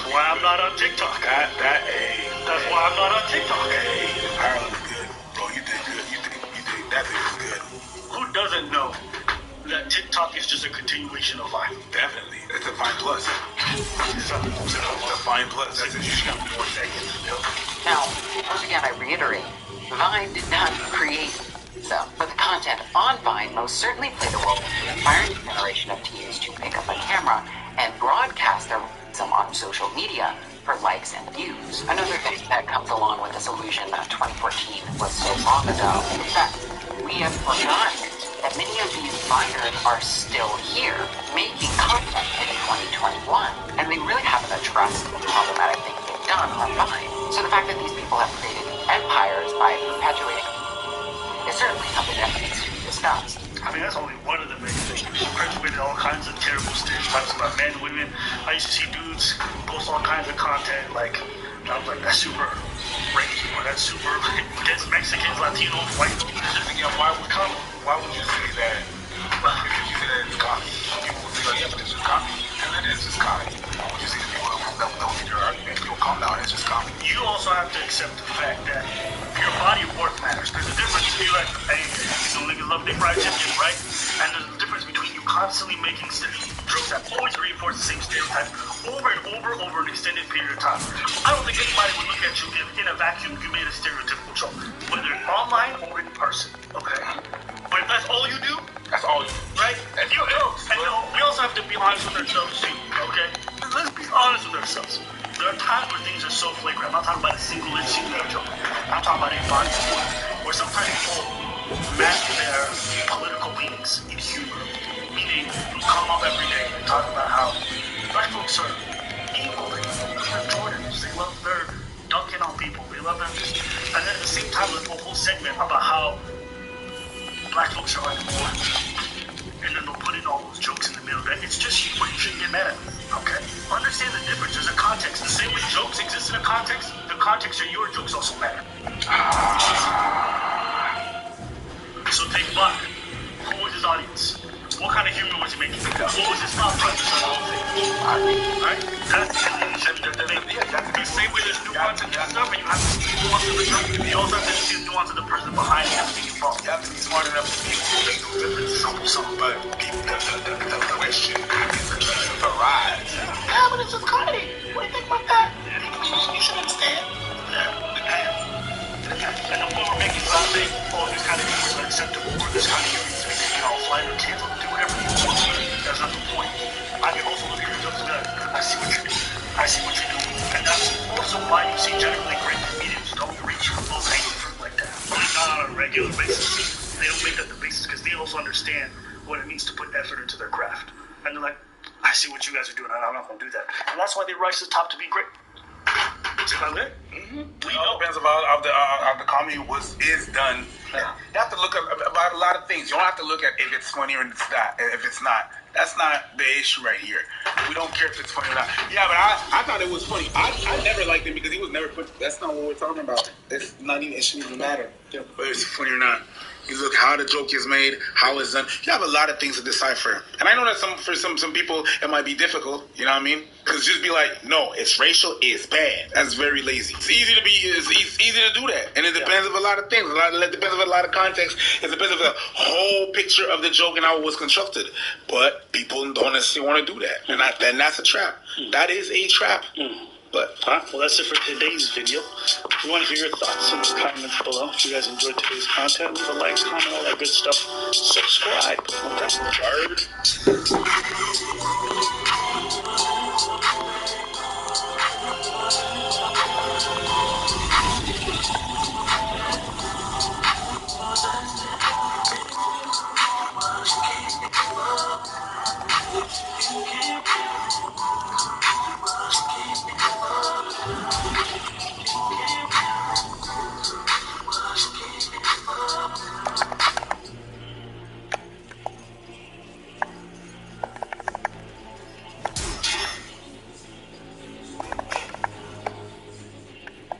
why I'm not on TikTok.
That's
why I'm not on TikTok.
Hey, Ireland is good. Bro, you did good. You did that thing is good.
Who doesn't know that TikTok is just a continuation of Vine?
Definitely. It's a Vine Plus. It's a Vine Plus. That's it. You got more seconds.
Now, once again, I reiterate, Vine did not create them, but the content on Vine most certainly played a role in inspiring a generation of teens to pick up a camera and broadcast their racism on social media for likes and views. Another thing that comes along with this illusion that 2014 was so long ago is that we have forgotten that many of these Viners are still here, making content in 2021, and they really haven't addressed the problematic things they've done on Vine. So the fact that these people have created empires by perpetuating is certainly something that needs to be discussed.
I mean, that's only one of the big things. Perpetuated all kinds of terrible stereotypes about men, women. I used to see dudes post all kinds of content like, I was like, that's super racist, or that's super against Mexicans, Latinos, white people.
Yeah, why would you say that? Because you say that it's cocky. People will say, oh, yeah, but it's just cocky. And then it's just cocky. Why would you say to people that don't get your argument? You'll calm down, it's just cocky.
You also have to accept the fact that your body of work matters. There's a difference between like, hey, niggas love their fried chicken, right? And there's a difference between you constantly making jokes that always reinforce the same stereotype over and over an extended period of time. I don't think anybody would look at you if in a vacuum you made a stereotypical joke, whether online or in person, okay? But if that's all you do,
that's all you do.
Right? And we also have to be honest with ourselves too, okay? Let's be honest with ourselves. There are times where things are so flagrant. I'm not talking about a single joke. I'm talking about a body of work where sometimes people mask their political leanings in humor. Meaning, you come up every day and talk about how black folks are evil. They love their Jordans. They love their dunking on people. They love their this. And then at the same time, there's a whole segment about how black folks are unimportant. And then they'll put in all those jokes in the middle that it's just you, but you shouldn't get mad at me. Okay? understand the difference. There's a context. The same way jokes exist in a context, the context of your jokes also matter. So take Black. Who was his audience? What kind of humor was he making? What was his thought process on the whole thing? Right? That's the same way there's nuance in that stuff, and you have to see the nuance of the joke. You also have to see the nuance of the person behind everything you follow. You have to be smart enough to see make no difference to something. But the question arise. Yeah, but it's just comedy. What do you think about that? You should understand. And the point we're making is not saying, oh, this kind of humor is unacceptable, or this kind of humor is going to be all flying with kids, or do whatever you want. That's not the point. I can also look at your jokes and be like, I see what you're doing. I see what you're doing. And that's also why you see generally great comedians don't reach for those hanging fruit like that. Not on a regular basis. They don't make that the basis because they also understand what it means to put effort into their craft. And they're like, I see what you guys are doing, and I'm not going to do that. And that's why they rise to the top to be great.
Mm-hmm. We know depends about the comedy is done. Yeah. You have to look at about a lot of things. You don't have to look at if it's funny or it's not. If it's not, that's not the issue right here. We don't care if it's funny or not. Yeah, but I thought it was funny. I never liked him because he was never put. That's not what we're talking about. It's not even. It shouldn't even matter whether it's funny or not. You look how the joke is made, how it's done. You have a lot of things to decipher. And I know that for some people it might be difficult, you know what I mean? Because just be like, no, it's racial, it's bad. That's very lazy. It's easy to do that. And it depends of a lot of things. It depends of a lot of context. It depends of the whole picture of the joke and how it was constructed. But people don't necessarily want to do that. And that's a trap. That is a trap. But,
well, that's it for today's video. We want to hear your thoughts in the comments below. If you guys enjoyed today's content, leave a like, comment, all that good stuff. Subscribe.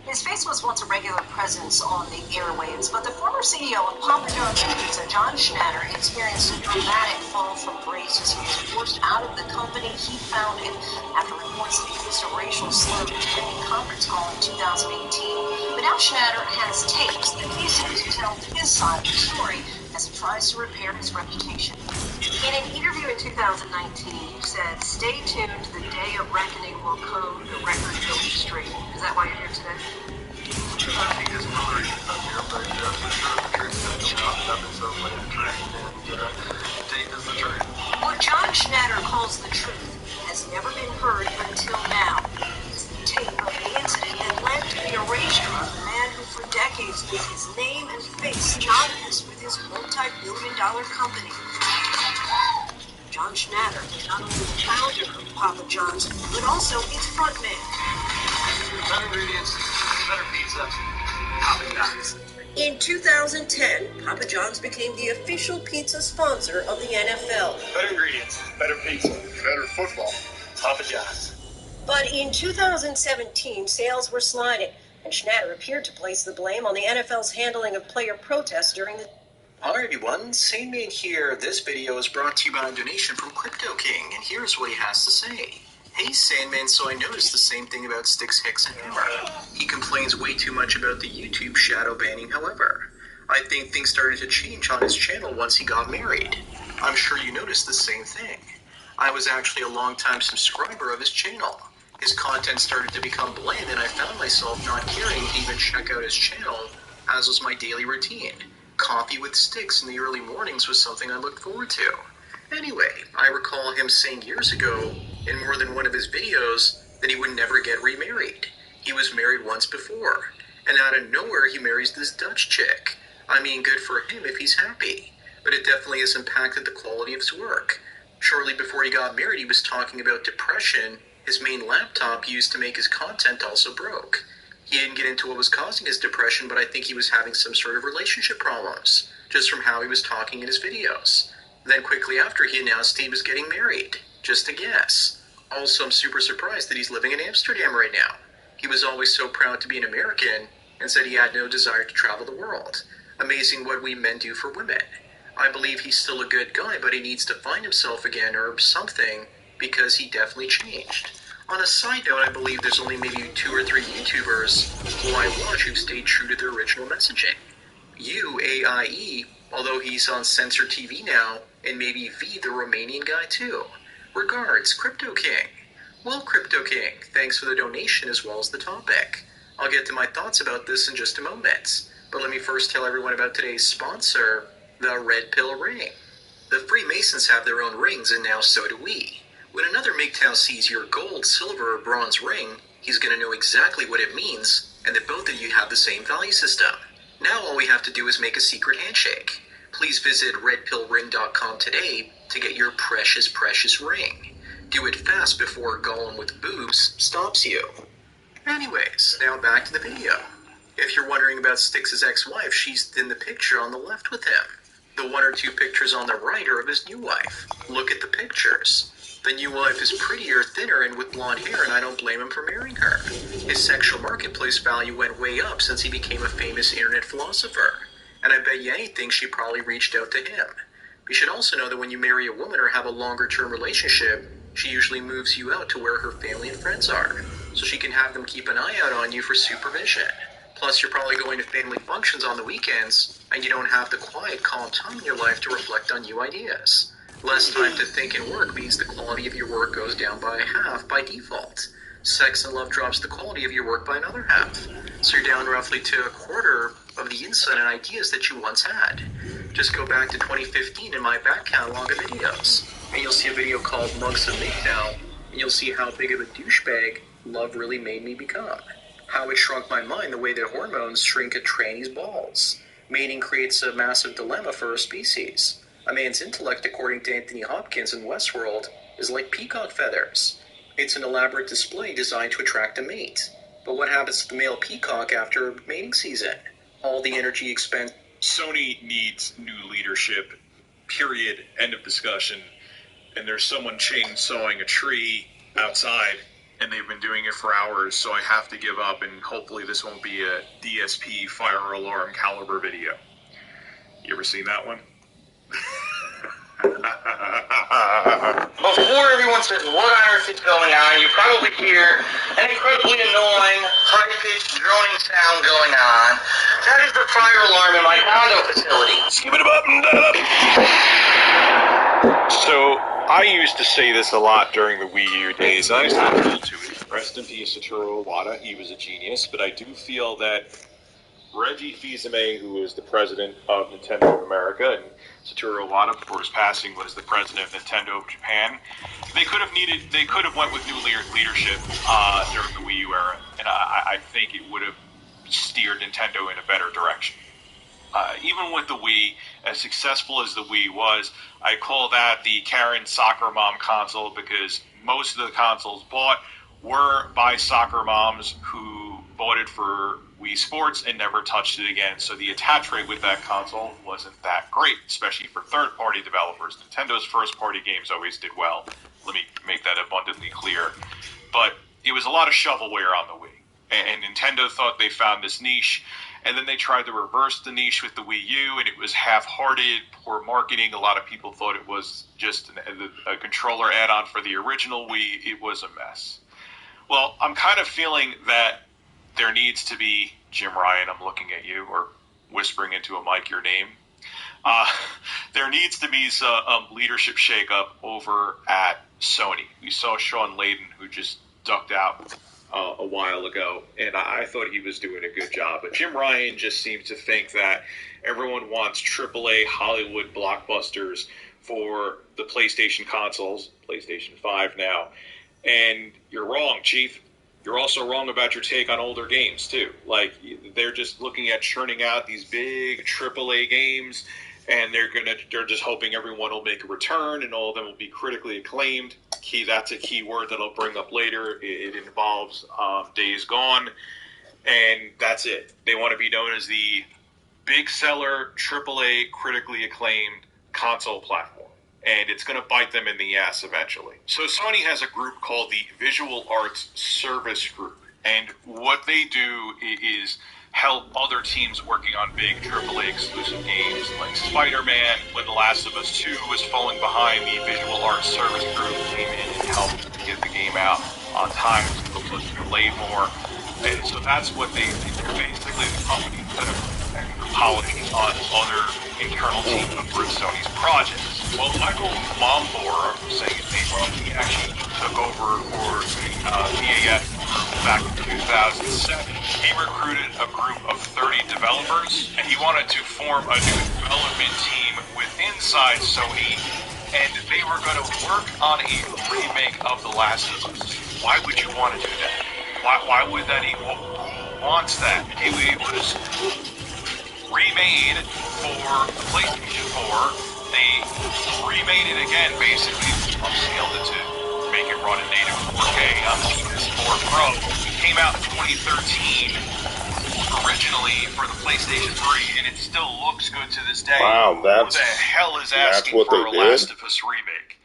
His face was once a regular presence on the airwaves, but the former CEO of Papa John's Pizza, John Schnatter, experienced a dramatic fall from grace as he was forced out of the company he founded after reports that he used a racial slur during a conference call in 2018. But now Schnatter has tapes that he says tell his side of the story as he tries to repair his reputation. In an interview in 2019, you said, "Stay tuned, the day of reckoning will come, the record will be straight." Is that why you're here today?
I think it's really up here, but for sure the truth is going to come out. Nothing so late the truth, and the tape is the truth.
What John Schnatter calls the truth has never been heard until now. It's the tape of the incident that led to the erasure of the man who for decades made his name and face synonymous with his multi-billion-dollar company. John Schnatter is not only the founder of Papa John's, but also its frontman.
Better ingredients, better pizza, Papa John's.
In 2010, Papa John's became the official pizza sponsor of the NFL.
Better ingredients, better pizza, better football, Papa John's.
But in 2017, sales were sliding, and Schnatter appeared to place the blame on the NFL's handling of player protests during the...
Hi everyone, Sandman here. This video is brought to you by a donation from Crypto King, and here's what he has to say. Hey Sandman, so I noticed the same thing about Styx, Hicks, and Hammer. He complains way too much about the YouTube shadow banning, however. I think things started to change on his channel once he got married. I'm sure you noticed the same thing. I was actually a long-time subscriber of his channel. His content started to become bland, and I found myself not caring to even check out his channel, as was my daily routine. Coffee with Styx in the early mornings was something I looked forward to. Anyway, I recall him saying years ago, in more than one of his videos, that he would never get remarried. He was married once before, and out of nowhere he marries this Dutch chick. I mean, good for him if he's happy, but it definitely has impacted the quality of his work. Shortly before he got married, he was talking about depression. His main laptop he used to make his content also broke. He didn't get into what was causing his depression, but I think he was having some sort of relationship problems, just from how he was talking in his videos. Then quickly after, he announced he was getting married. Just a guess. Also, I'm super surprised that he's living in Amsterdam right now. He was always so proud to be an American and said he had no desire to travel the world. Amazing what we men do for women. I believe he's still a good guy, but he needs to find himself again or something because he definitely changed. On a side note, I believe there's only maybe 2 or 3 YouTubers who I watch who've stayed true to their original messaging. UAIE, although he's on Censor TV now, and maybe V, the Romanian guy too. Regards, Crypto King. Well, Crypto King, thanks for the donation as well as the topic. I'll get to my thoughts about this in just a moment, but let me first tell everyone about today's sponsor, the Red Pill Ring. The Freemasons have their own rings, and now so do we. When another MGTOW sees your gold, silver, or bronze ring, he's going to know exactly what it means, and that both of you have the same value system. Now all we have to do is make a secret handshake. Please visit redpillring.com today to get your precious, precious ring. Do it fast before a golem with boobs stops you. Anyways, now back to the video. If you're wondering about Styx's ex-wife, she's in the picture on the left with him. The 1 or 2 pictures on the right are of his new wife. Look at the pictures. The new wife is prettier, thinner, and with blonde hair, and I don't blame him for marrying her. His sexual marketplace value went way up since he became a famous internet philosopher. And I bet you anything she probably reached out to him. You should also know that when you marry a woman or have a longer-term relationship, she usually moves you out to where her family and friends are, so she can have them keep an eye out on you for supervision. Plus, you're probably going to family functions on the weekends, and you don't have the quiet, calm time in your life to reflect on new ideas. Less time to think and work means the quality of your work goes down by half by default. Sex and love drops the quality of your work by another half. So you're down roughly to a quarter of the insight and ideas that you once had. Just go back to 2015 in my back catalog of videos, and you'll see a video called Monks of MGTOW, and you'll see how big of a douchebag love really made me become. How it shrunk my mind the way that hormones shrink a tranny's balls. Mating creates a massive dilemma for a species. A man's intellect, according to Anthony Hopkins in Westworld, is like peacock feathers. It's an elaborate display designed to attract a mate. But what happens to the male peacock after mating season? All the energy expended.
Sony needs new leadership, period, end of discussion. And there's someone chainsawing a tree outside, and they've been doing it for hours, so I have to give up, and hopefully this won't be a DSP fire alarm caliber video. You ever seen that one?
Before everyone says what on earth is going on, you probably hear an incredibly annoying, high-pitched, droning sound going on. That is the fire alarm in my condo facility.
Skip it up and down. So, I used to say this a lot during the Wii U days. I still hold to it. Rest in peace, Satoru Iwata. He was a genius, but I do feel that Reggie Fils-Aimé, who was the president of Nintendo of America, and Satoru Iwata, before his passing, was the president of Nintendo of Japan. They could have went with new leadership during the Wii U era, and I think it would have steered Nintendo in a better direction. Even with the Wii, as successful as the Wii was, I call that the Karen Soccer Mom console because most of the consoles bought were by soccer moms who bought it for Wii Sports and never touched it again. So the attach rate with that console wasn't that great, especially for third-party developers. Nintendo's first-party games always did well. Let me make that abundantly clear. But it was a lot of shovelware on the Wii. And Nintendo thought they found this niche, and then they tried to reverse the niche with the Wii U, and it was half-hearted, poor marketing. A lot of people thought it was just a controller add-on for the original Wii. It was a mess. Well, I'm kind of feeling that there needs to be, Jim Ryan, I'm looking at you, or whispering into a mic your name. There needs to be some leadership shakeup over at Sony. We saw Sean Layden, who just ducked out a while ago, and I thought he was doing a good job. But Jim Ryan just seems to think that everyone wants AAA Hollywood blockbusters for the PlayStation consoles, PlayStation 5 now. And you're wrong, Chief. You're also wrong about your take on older games, too. Like, they're just looking at churning out these big AAA games, and they're just hoping everyone will make a return, and all of them will be critically acclaimed. That's a key word that I'll bring up later. It involves Days Gone, and that's it. They want to be known as the big seller, AAA, critically acclaimed console platform. and it's going to bite them in the ass eventually. So Sony has a group called the Visual Arts Service Group, and what they do is help other teams working on big AAA exclusive games like Spider-Man. When The Last of Us 2 was falling behind, the Visual Arts Service Group came in and helped get the game out on time. It was delayed more. And so that's what they do. Basically, the company kind of polishing on other internal teams of Sony's projects. Well, Michael Mombor, saying his name wrong, he actually took over for VAS back in 2007. He recruited a group of 30 developers, and he wanted to form a new development team with inside Sony, and they were going to work on a remake of The Last of Us. Why would you want to do that? Why would that even? Who wants that? It was remade for the PlayStation 4. They remade it again, basically upscaled it to make it run in native 4K on the PS4 Pro. It came out in 2013 originally for the PlayStation 3, and it still looks good to this day.
Wow,
who the hell is asking for a Last of Us remake?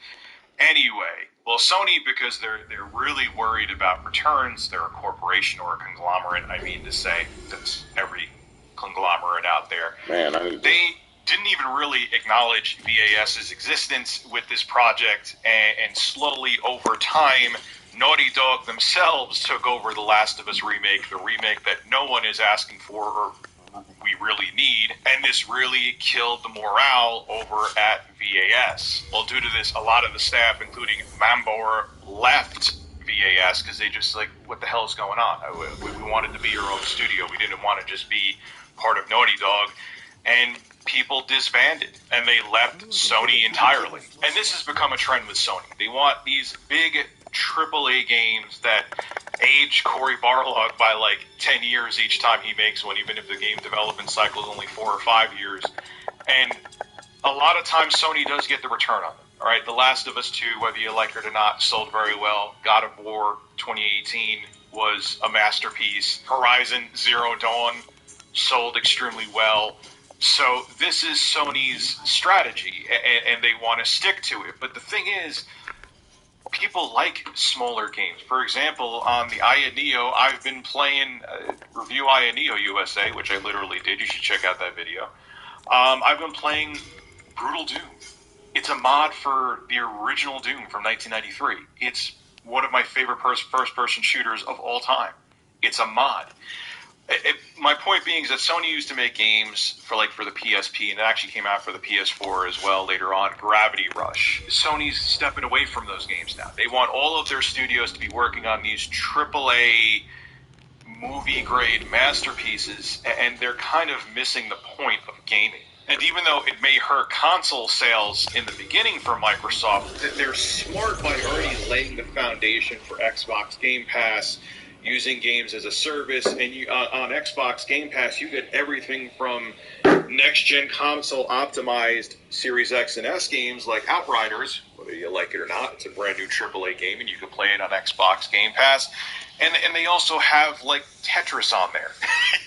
Anyway, well, Sony, because they're really worried about returns, they're a corporation or a conglomerate, I mean to say, that's every conglomerate out there. They didn't even really acknowledge VAS's existence with this project, and slowly over time, Naughty Dog themselves took over the Last of Us remake, the remake that no one is asking for or we really need, and this really killed the morale over at VAS. Well, due to this, a lot of the staff, including Mambor, left VAS because they just like, what the hell is going on? We wanted to be our own studio. We didn't want to just be part of Naughty Dog. And people disbanded, and they left Sony entirely. And this has become a trend with Sony. They want these big AAA games that age Cory Barlog by like 10 years each time he makes one, even if the game development cycle is only 4 or 5 years. And a lot of times Sony does get the return on them. All right, The Last of Us 2, whether you like it or not, sold very well. God of War 2018 was a masterpiece. Horizon Zero Dawn sold extremely well. So this is Sony's strategy, and they want to stick to it. But the thing is, people like smaller games. For example, on the Aya Neo, I've been playing Review Aya Neo USA, which I literally did. You should check out that video. I've been playing Brutal Doom. It's a mod for the original Doom from 1993. It's one of my favorite first-person shooters of all time. It's a mod. My point being is that Sony used to make games for the PSP, and it actually came out for the PS4 as well later on, Gravity Rush. Sony's stepping away from those games now. They want all of their studios to be working on these AAA movie-grade masterpieces, and they're kind of missing the point of gaming. And even though it may hurt console sales in the beginning for Microsoft, they're smart by already laying the foundation for Xbox Game Pass, using games as a service, and on Xbox Game Pass, you get everything from next-gen console optimized Series X and S games like Outriders, whether you like it or not. It's a brand new AAA game, and you can play it on Xbox Game Pass. And they also have like Tetris on there.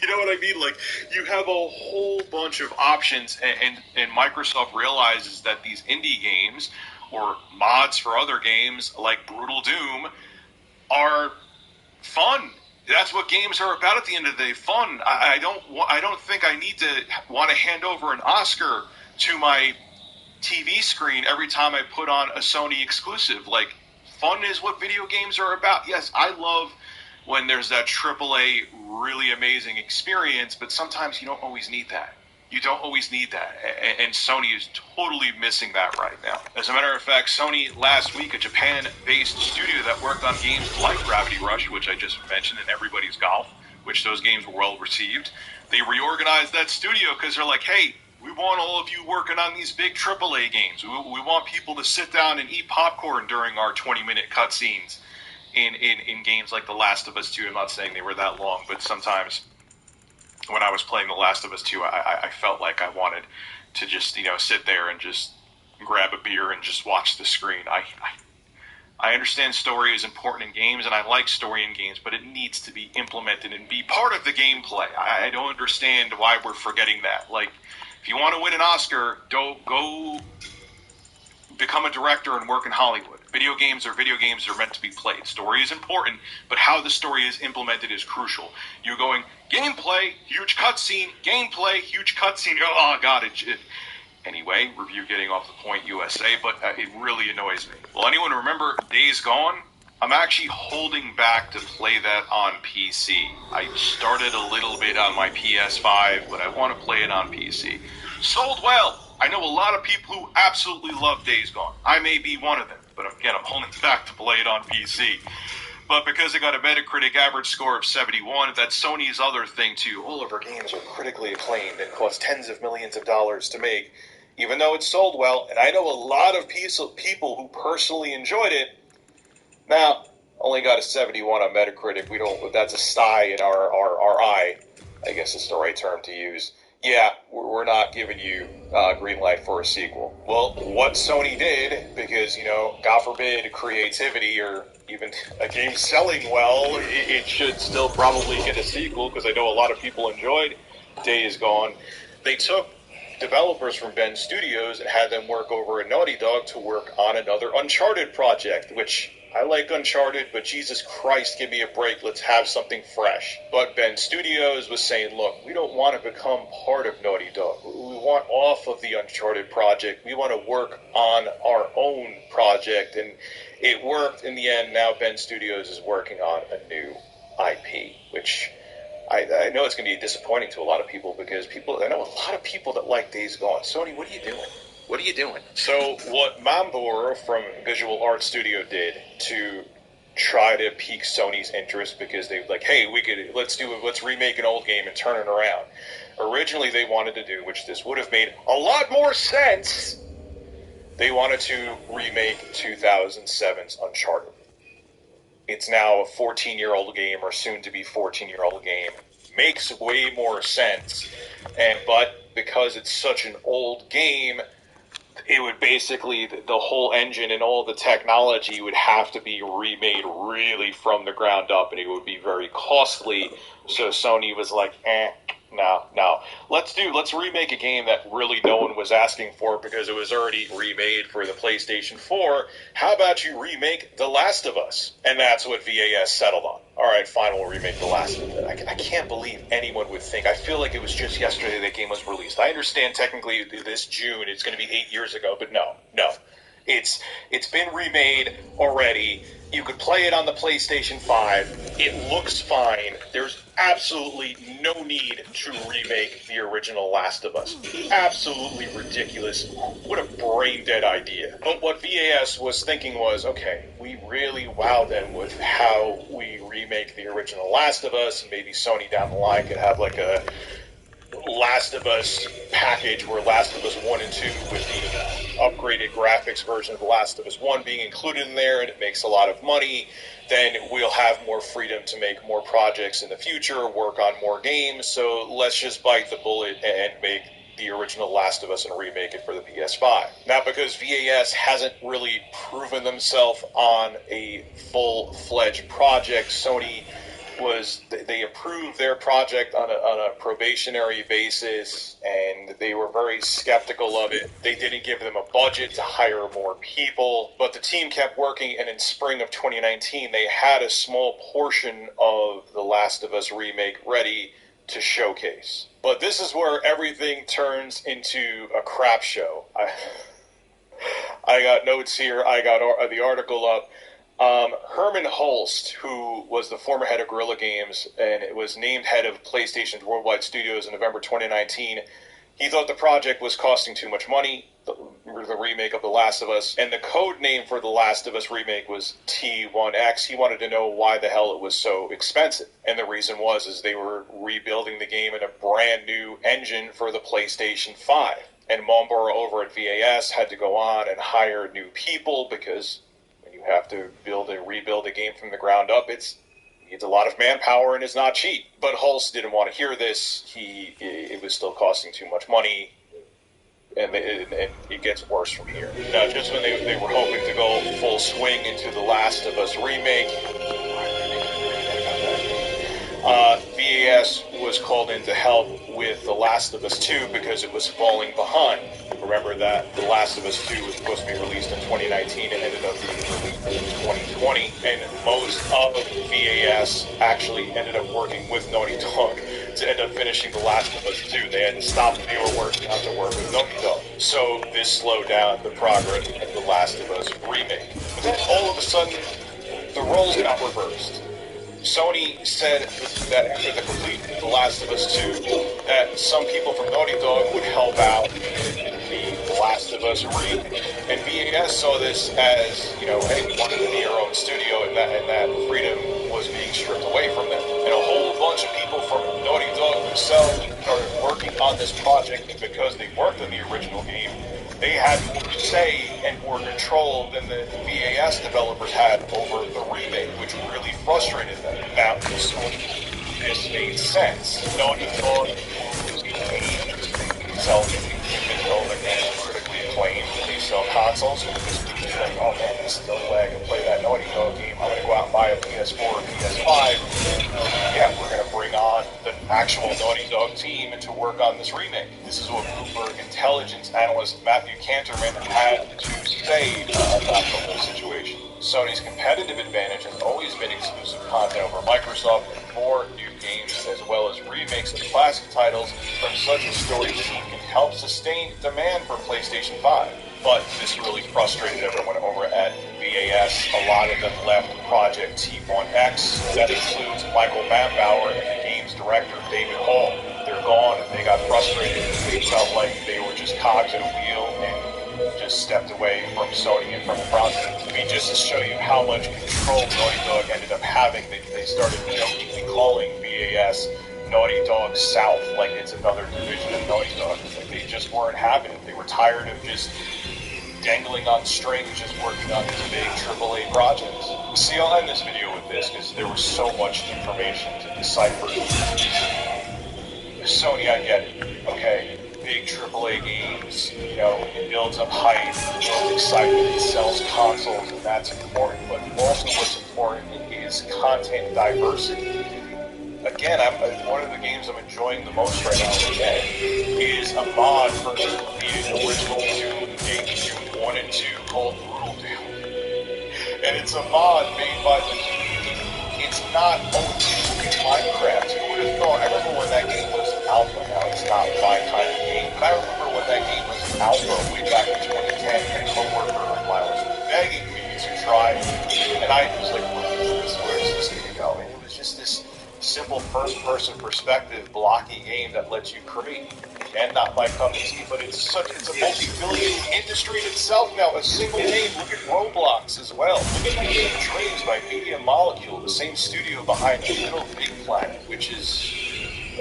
You know what I mean? Like, you have a whole bunch of options, and Microsoft realizes that these indie games or mods for other games like Brutal Doom are fun. That's what games are about at the end of the day. Fun. I don't think I need to want to hand over an Oscar to my TV screen every time I put on a Sony exclusive. Like, fun is what video games are about. Yes, I love when there's that AAA really amazing experience, but sometimes you don't always need that. You don't always need that, and Sony is totally missing that right now. As a matter of fact, Sony last week, a Japan-based studio that worked on games like Gravity Rush, which I just mentioned, and Everybody's Golf, which those games were well received, they reorganized that studio because they're like, hey, we want all of you working on these big AAA games. We want people to sit down and eat popcorn during our 20-minute cutscenes in games like The Last of Us 2. I'm not saying they were that long, but sometimes when I was playing The Last of Us 2, I felt like I wanted to just, sit there and just grab a beer and just watch the screen. I understand story is important in games, and I like story in games, but it needs to be implemented and be part of the gameplay. I don't understand why we're forgetting that. Like, if you want to win an Oscar, go become a director and work in Hollywood. Video games are meant to be played. Story is important, but how the story is implemented is crucial. You're going, gameplay, huge cutscene, gameplay, huge cutscene. Oh, God, Anyway, review getting off the point, USA, but it really annoys me. Will anyone remember Days Gone? I'm actually holding back to play that on PC. I started a little bit on my PS5, but I want to play it on PC. Sold well. I know a lot of people who absolutely love Days Gone. I may be one of them, but again, I'm holding back to play it on PC. But because it got a Metacritic average score of 71, that's Sony's other thing too. All of our games are critically acclaimed and cost tens of millions of dollars to make. Even though it sold well, and I know a lot of people who personally enjoyed it, now, only got a 71 on Metacritic. That's a sty in our eye, I guess is the right term to use. Yeah, we're not giving you green light for a sequel. Well, what Sony did, because, God forbid, creativity or even a game selling well, it should still probably get a sequel, because I know a lot of people enjoyed Days Gone. They took developers from Bend Studios and had them work over at Naughty Dog to work on another Uncharted project, which I like Uncharted, but Jesus Christ, give me a break. Let's have something fresh. But Bend Studios was saying, look, we don't want to become part of Naughty Dog. We want off of the Uncharted project. We want to work on our own project. And it worked in the end. Now Bend Studios is working on a new IP, which I know it's going to be disappointing to a lot of people, because I know a lot of people that like Days Gone. Sony, what are you doing? What are you doing? So what Mambor from Visual Art Studio did to try to pique Sony's interest, because they were like, hey, let's remake an old game and turn it around. Originally they wanted to do, which this would have made a lot more sense, they wanted to remake 2007's Uncharted. It's now a 14-year-old game, or soon-to-be 14-year-old game. Makes way more sense. But because it's such an old game, it would basically, the whole engine and all the technology would have to be remade really from the ground up, and it would be very costly. So Sony was like, no. Let's remake a game that really no one was asking for, because it was already remade for the PlayStation 4. How about you remake The Last of Us? And that's what VAS settled on. All right, fine, we'll remake The Last of Us. I can't believe anyone would think. I feel like it was just yesterday that game was released. I understand technically this June it's going to be 8 years ago, but no. It's been remade already. You could play it on the PlayStation 5. It looks fine. There's absolutely no need to remake the original Last of Us. Absolutely ridiculous. What a brain-dead idea. But what VAS was thinking was, okay, we really wowed them with how we remake the original Last of Us, and maybe Sony down the line could have like a Last of Us package where Last of Us 1 and 2 with the upgraded graphics version of The Last of Us 1 being included in there, and it makes a lot of money. Then we'll have more freedom to make more projects in the future, work on more games, so let's just bite the bullet and make the original Last of Us and remake it for the PS5. Now, because VAS hasn't really proven themselves on a full-fledged project, Sony they approved their project on a probationary basis, and they were very skeptical of it. They didn't give them a budget to hire more people, but the team kept working, and in spring of 2019, they had a small portion of The Last of Us remake ready to showcase. But this is where everything turns into a crap show. I got notes here. I got the article up. Herman Holst, who was the former head of Guerrilla Games and was named head of PlayStation's Worldwide Studios in November 2019, he thought the project was costing too much money, the remake of The Last of Us, and the code name for The Last of Us remake was T1X. He wanted to know why the hell it was so expensive, and the reason was they were rebuilding the game in a brand new engine for the PlayStation 5, and Mombora over at VAS had to go on and hire new people, because have to rebuild a game from the ground up. It needs a lot of manpower and is not cheap. But Hulse didn't want to hear this. It was still costing too much money, and it gets worse from here. Now, just when they were hoping to go full swing into The Last of Us remake, VAS was was called in to help with The Last of Us 2 because it was falling behind. Remember that The Last of Us 2 was supposed to be released in 2019 and ended up being released in 2020, and most of VAS actually ended up working with Naughty Dog to end up finishing The Last of Us 2. They had to stop what they were working on to work with Naughty Dog. So this slowed down the progress of The Last of Us remake. But then all of a sudden, the roles got reversed. Sony said that after the completion of The Last of Us 2, that some people from Naughty Dog would help out in the Last of Us remake. And VAS saw this as, you know, hey, we wanted to be our own studio, and that freedom was being stripped away from them. And a whole bunch of people from Naughty Dog themselves started working on this project, and because they worked on the original game, they had more say and more control than the VAS developers had over the remake, which really frustrated them. Now, this made sense. Naughty Dog sells even though the game is critically acclaimed, they sell consoles, because people think, oh man, this is the only way I can play that Naughty Dog game. I'm going to go out and buy a PS4 or PS5. Yeah, we're going to bring on the actual Naughty Dog team to work on this remake. This is what Bloomberg intelligence analyst Matthew Canterman had to say about the whole situation. Sony's competitive advantage has always been exclusive content over Microsoft and more new games, as well as remakes of classic titles from such a story team can help sustain demand for PlayStation 5. But this really frustrated everyone over at VAS. A lot of them left Project T1X. That includes Michael Manbauer and the game's director, David Hall. They're gone, and they got frustrated. They felt like they were just cogs in a wheel and just stepped away from Sony and from the process. I mean, just to show you how much control Naughty Dog ended up having, they started jokingly calling VAS Naughty Dog South, like it's another division of Naughty Dog. Like they just weren't having it. They were tired of just dangling on strings, just working on these big AAA projects. See, I'll end this video with this because there was so much information to decipher. Sony, I get it. Okay, big AAA games, you know, it builds up hype, it builds excitement, it sells consoles, and that's important. But also what's important is content diversity. Again, one of the games I'm enjoying the most right now again is a mod for the original Doom games, Doom 1 and 2, called Brutal Doom. And it's a mod made by the community. It's not only Minecraft. Who would have thought? I remember when that game was alpha. Now, it's not my kind of game, but I remember when that game was alpha way back in 2010, and a coworker of mine was begging me to try it. And I was like, where is this going to go? And it was just this simple first-person perspective blocky game that lets you create. And not my cup of tea, but it's a multi-billion industry in itself now. A single game. Look at Roblox as well. Look at Dreams by Media Molecule, the same studio behind Little Big Planet, which is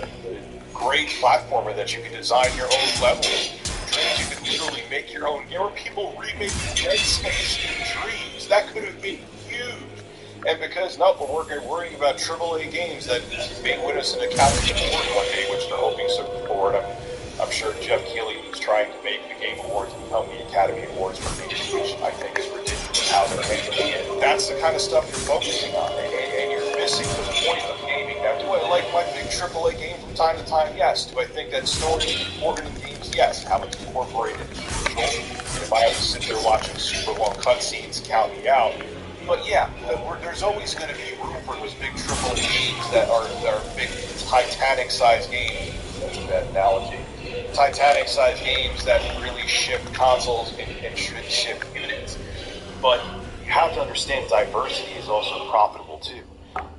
a great platformer that you can design your own levels. Dreams, you can literally make your own. There were people remaking Dead Space in Dreams. That could have been huge. And because, nope, we're worrying about AAA games that may win us an Academy Award one day, which they're hoping to forward. I'm sure Jeff Keighley was trying to make the Game Awards become the Academy Awards for games, which I think is ridiculous how they're handling it. That's the kind of stuff you're focusing on, and you're missing the point of gaming. Now, do I like my big AAA game from time to time? Yes. Do I think that story is important in games? Yes. How it's incorporated is crucial. If I have to sit there watching super long cutscenes, count me out. But yeah, there's always going to be room for those big AAA games that are big Titanic-sized games. That's a bad analogy. Titanic-sized games that really shift consoles and should shift units. But you have to understand diversity is also profitable too.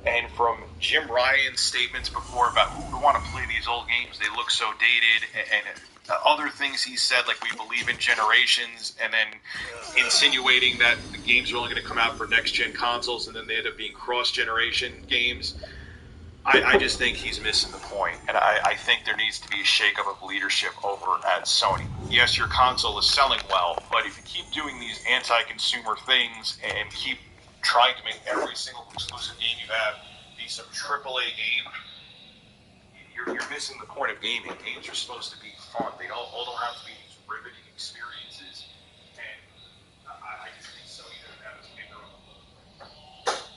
And from Jim Ryan's statements before about who want to play these old games, they look so dated, and other things he said, like we believe in generations, and then insinuating that the games are only going to come out for next-gen consoles, and then they end up being cross-generation games. I just think he's missing the point, and I think there needs to be a shakeup of leadership over at Sony. Yes, your console is selling well, but if you keep doing these anti-consumer things and keep trying to make every single exclusive game you have be some AAA game, you're missing the point of gaming. Games are supposed to be fun. They all don't have to be these riveting experiences, and I just think Sony doesn't have its finger on the pulse.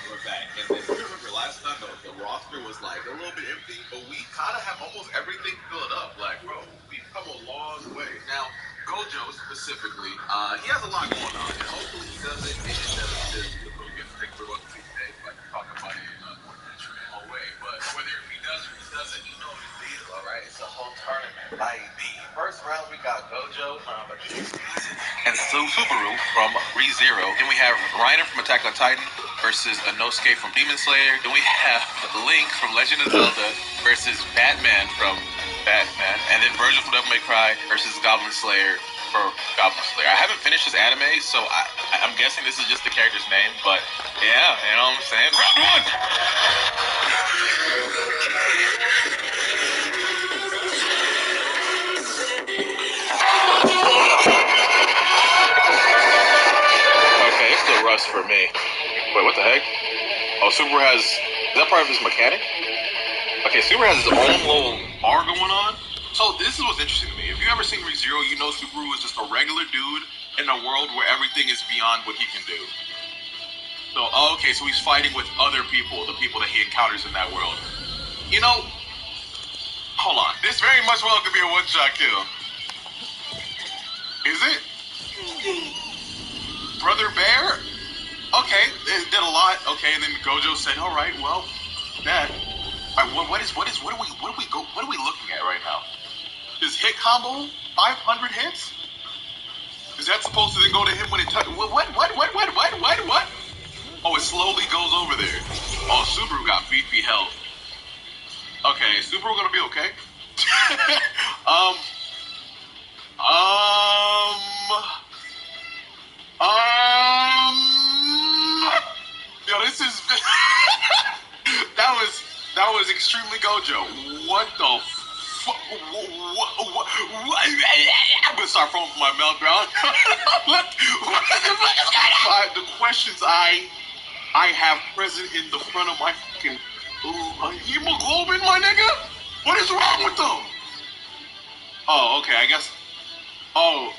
we're back. And then you remember last time the roster was like a little bit empty, but we kind of have almost everything filled up. Like, bro, we've come a long way. Now, Gojo specifically, he has a lot going on, and hopefully he doesn't get into the Mugen thing we're going to see today, like we talked about it in the whole way. But whether he does or he doesn't, you know what it is, all right? It's a whole tournament. Like, the first round, we got Gojo and Subaru from ReZero. Then we have Reiner from Attack on Titan versus Inosuke from Demon Slayer. Then we have Link from Legend of Zelda versus Batman from Batman. And then Virgil from Devil May Cry versus Goblin Slayer for Goblin Slayer. I haven't finished this anime, so I'm guessing this is just the character's name, but yeah, you know what I'm saying? Round one! Okay, it's still Rust for me. Wait, what the heck? Oh, Super has... Is that part of his mechanic? Okay, Super has his own little bar going on. So this is what's interesting to me. If you've ever seen ReZero, you know Subaru is just a regular dude in a world where everything is beyond what he can do. So, okay, so he's fighting with other people, the people that he encounters in that world. You know, hold on. This very much well could be a one-shot kill. Is it? Brother Bear? Okay, it did a lot. Okay, and then Gojo said, "All right, well, that. What are we looking at right now? His hit combo, 500 hits? Is that supposed to then go to him when it touches? What? Oh, it slowly goes over there. Oh, Subaru got beefy health. Okay, is Subaru gonna be okay? Yo, this is that was extremely Gojo. What the fuck? I'm gonna start foaming from my mouth, bro. What the fuck is going on? The questions I have present in the front of my fucking hemoglobin, my nigga. What is wrong with them? Oh, okay, I guess. Oh,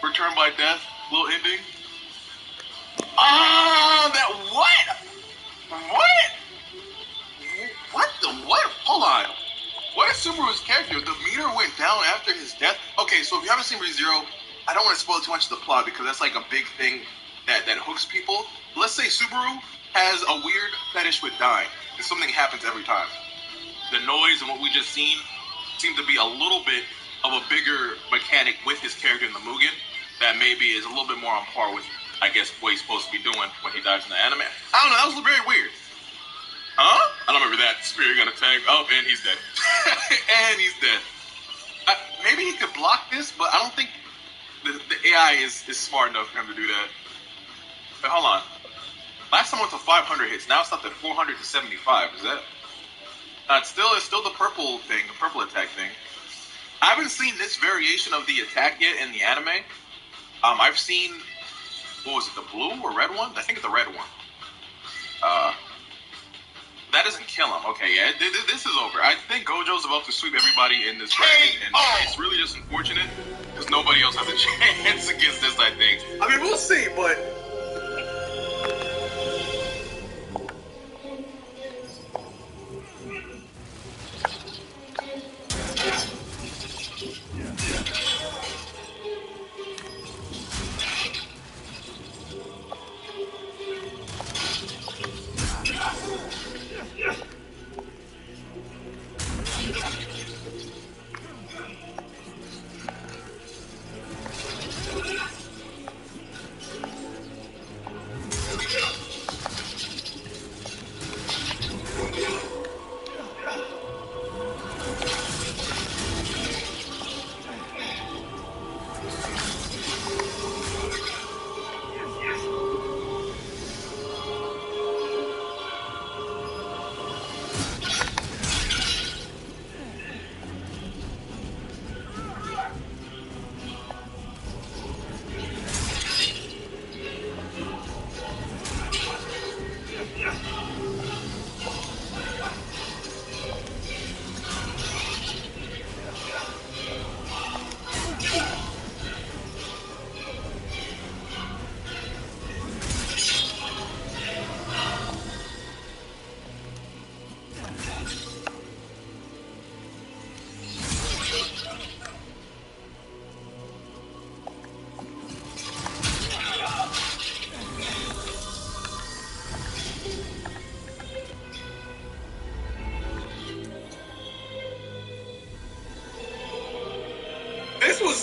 return by death, little ending. Ah, that what? What the what? Hold on. What is Subaru's character? The meter went down after his death? Okay, so if you haven't seen ReZero, I don't want to spoil too much of the plot because that's like a big thing that hooks people. Let's say Subaru has a weird fetish with dying, and something happens every time. The noise and what we just seen seem to be a little bit of a bigger mechanic with his character in the Mugen that maybe is a little bit more on par with, I guess, what he's supposed to be doing when he dies in the anime. I don't know, that was very weird. Huh? I don't remember that. Spirit got attacked. Oh, and he's dead. And he's dead. Maybe he could block this, but I don't think the AI is smart enough for him to do that. But hold on. Last time I went to 500 hits. Now it's up to 400 to 75. Is that? It's still the purple thing, the purple attack thing. I haven't seen this variation of the attack yet in the anime. I've seen, what was it, the blue or red one? I think it's the red one. That doesn't kill him. Okay, yeah, this is over. I think Gojo's about to sweep everybody in this bracket, and it's really just unfortunate because nobody else has a chance against this, I think. I mean, we'll see, but...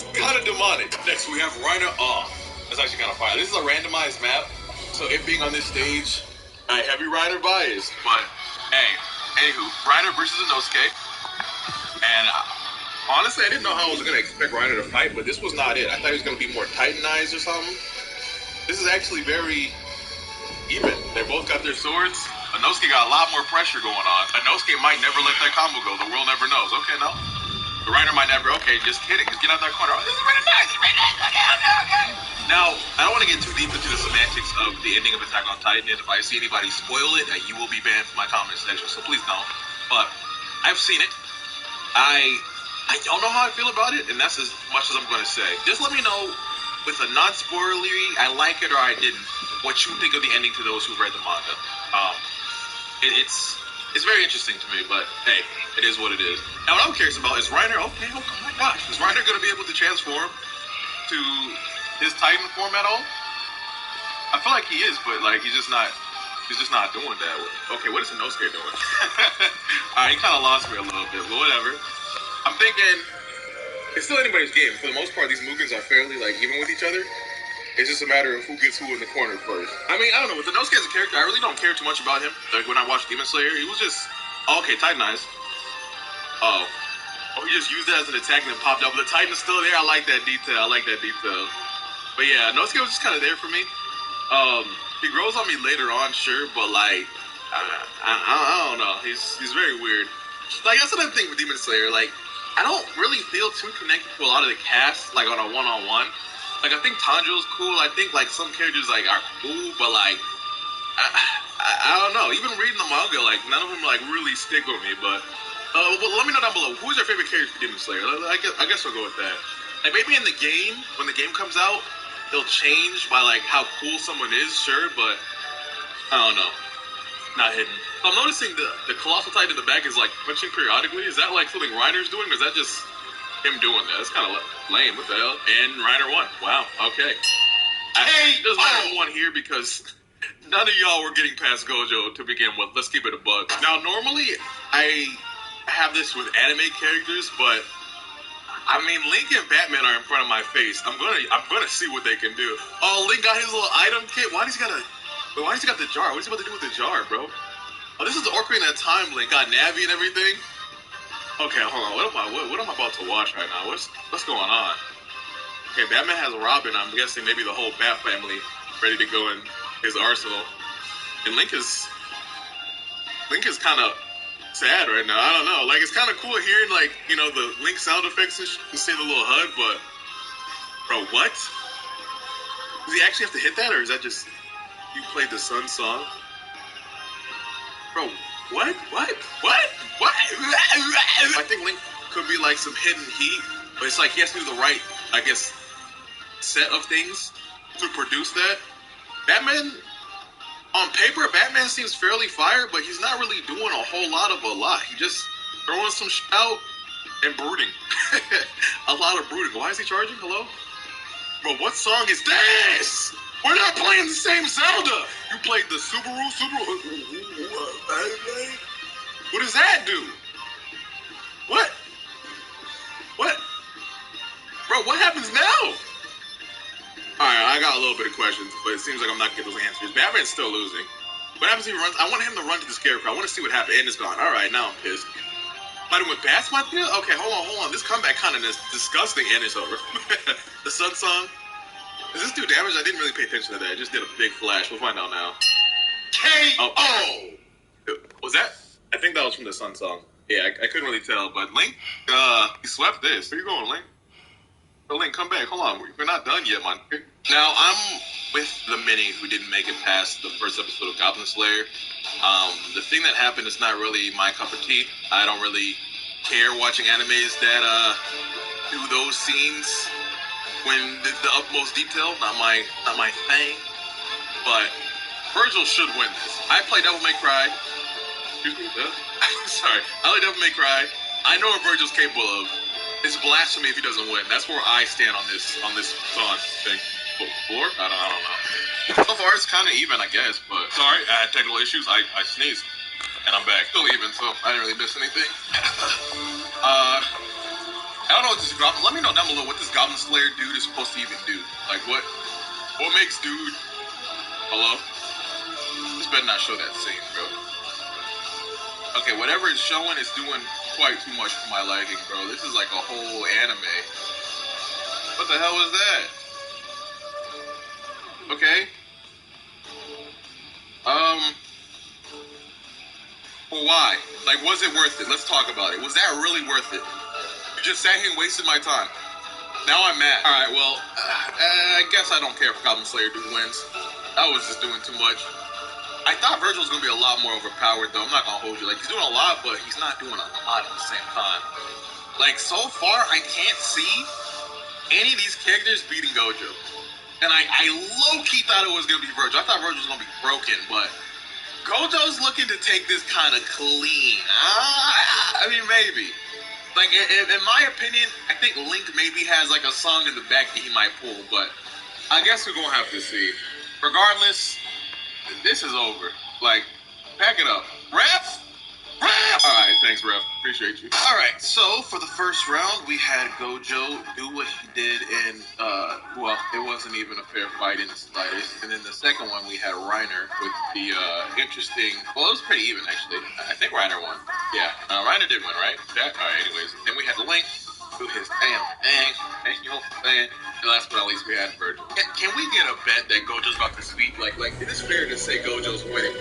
was kind of demonic. Next, we have Reiner off. That's actually kind of fire. This is a randomized map, so it being on this stage, I have heavy Reiner bias.
But, hey, anywho, Reiner versus Inosuke.
And honestly, I didn't know how I was going to expect Reiner to fight, but this was not it. I thought he was going to be more titanized or something. This is actually very even. They both got their swords.
Inosuke got a lot more pressure going on. Inosuke might never let that combo go. The world never knows. Okay, no. The Reiner might never. Okay, just kidding. Just get out that corner. Oh, this is really nice. This is really nice. Okay.
Now, I don't want to get too deep into the semantics of the ending of Attack on Titan, and if I see anybody spoil it, you will be banned from my comment section, so please don't. But I've seen it. I don't know how I feel about it, and that's as much as I'm going to say. Just let me know, with a non-spoilery, I like it or I didn't, what you think of the ending to those who've read the manga. It's very interesting to me, but hey, it is what it is. Now, what I'm curious about is Reiner. Okay, oh my gosh, is Reiner going to be able to transform to his Titan form at all?
I feel like he is, but like he's just not doing that.
Okay, what is Inosuke doing?
Alright, he kind of lost me a little bit, but whatever.
I'm thinking it's still anybody's game. For the most part, these Mugans are fairly like even with each other. It's just a matter of who gets who in the corner first. I mean, I don't know. With Inosuke as a character, I really don't care too much about him. Like when I watched Demon Slayer, he was just okay, Titanized. Oh, he just used that as an attack and then popped up. But the Titan's still there. I like that detail. But yeah, Inosuke was just kind of there for me. He grows on me later on, sure, but like I don't know. He's very weird. Like that's another thing with Demon Slayer. Like I don't really feel too connected to a lot of the cast, like on a one-on-one. Like I think Tanjiro's cool. I think like some characters like are cool, but like I don't know. Even reading the manga, like none of them like really stick with me. But let me know down below. Who's your favorite character for Demon Slayer? I guess I'll go with that. Like maybe in the game, when the game comes out, it'll change by like how cool someone is, sure, but I don't know. Not hidden. So I'm noticing the Colossal Titan in the back is like punching periodically. Is that like something Reiner's doing, or is that just him doing that? It's kind of lame. What the hell? And Reiner won. Wow. Okay. There's Reiner won here because none of y'all were getting past Gojo to begin with. Let's keep it a buck. Now, normally I have this with anime characters, but I mean, Link and Batman are in front of my face. I'm gonna see what they can do. Oh, Link got his little item kit. Why does he got the jar? What is he about to do with the jar, bro? Oh, this is the Ocarina of Time Link. Got Navi and everything. Okay, hold on. What am I about to watch right now? What's going on? Okay, Batman has Robin. I'm guessing maybe the whole Bat family ready to go in his arsenal. And Link is kind of sad right now. I don't know. Like, it's kind of cool hearing, like, you know, the Link sound effects and say the little hug, but bro, what? Does he actually have to hit that, or is that just you played the Sun song? Bro, what? I think Link could be like some hidden heat, but it's like he has to do the right, I guess, set of things to produce that. Batman, on paper, Batman seems fairly fire, but he's not really doing a whole lot. He just throwing some shit out and brooding. A lot of brooding. Why is he charging? Hello? Bro, what song is this? We're not playing the same Zelda. You played the Subaru. What does that do? What? Bro, what happens now? Alright, I got a little bit of questions, but it seems like I'm not getting those answers. Batman's still losing. What happens if he runs? I want him to run to the Scarecrow. I want to see what happens. And it's gone. Alright, now I'm pissed. Fighting with bats, my deal? Okay, hold on. This comeback kind of is disgusting, and it's over. The Sun song. Does this do damage? I didn't really pay attention to that. It just did a big flash. We'll find out now.
K.O.
Was that? I think that was from the Sun song. Yeah, I couldn't really tell, but Link, he swept this. Where you going, Link? Oh, Link, come back. Hold on. We're not done yet, man. Now, I'm with the many who didn't make it past the first episode of Goblin Slayer. The thing that happened is not really my cup of tea. I don't really care watching animes that do those scenes when the utmost detail. Not my thing. But Virgil should win this. I play Devil May Cry. Excuse me? Sorry. I play Devil May Cry. I know what Virgil's capable of. It's blasphemy if he doesn't win. That's where I stand on this song thing. Floor? I don't know. So far, it's kind of even, I guess. But sorry, I had technical issues. I sneezed, and I'm back. Still even, so I didn't really miss anything. I don't know what this Goblin... Let me know down below what this Goblin Slayer dude is supposed to even do. Like, what makes dude... Hello? This better not show that scene, bro. Okay, whatever it's showing is doing quite too much for my liking, bro. This is like a whole anime. What the hell was that? Okay. Well, why? Like, was it worth it? Let's talk about it. Was that really worth it? You just sat here and wasted my time. Now I'm mad. Alright, well, I guess I don't care if Goblin Slayer dude wins. I was just doing too much. I thought Virgil was going to be a lot more overpowered, though. I'm not going to hold you. Like, he's doing a lot, but he's not doing a lot at the same time. Like, so far, I can't see any of these characters beating Gojo. And I low-key thought it was going to be Virgil. I thought Virgil was going to be broken, but Gojo's looking to take this kind of clean. I mean, maybe. Like, in my opinion, I think Link maybe has, like, a song in the back that he might pull, but I guess we're going to have to see. Regardless, this is over. Like, pack it up. Ref! Alright, thanks, Ref. Appreciate you. Alright, so for the first round, we had Gojo do what he did in, well, it wasn't even a fair fight in the slightest. And then the second one, we had Reiner with the, interesting, well, it was pretty even, actually. I think Reiner won. Yeah, Reiner did win, right? Yeah, alright, anyways. Then we had Link do his damn thing, and you know what I'm saying? And last but not least, we had Virgil. Can we get a bet that Gojo's about to sweep? Like, it is fair to say Gojo's winning.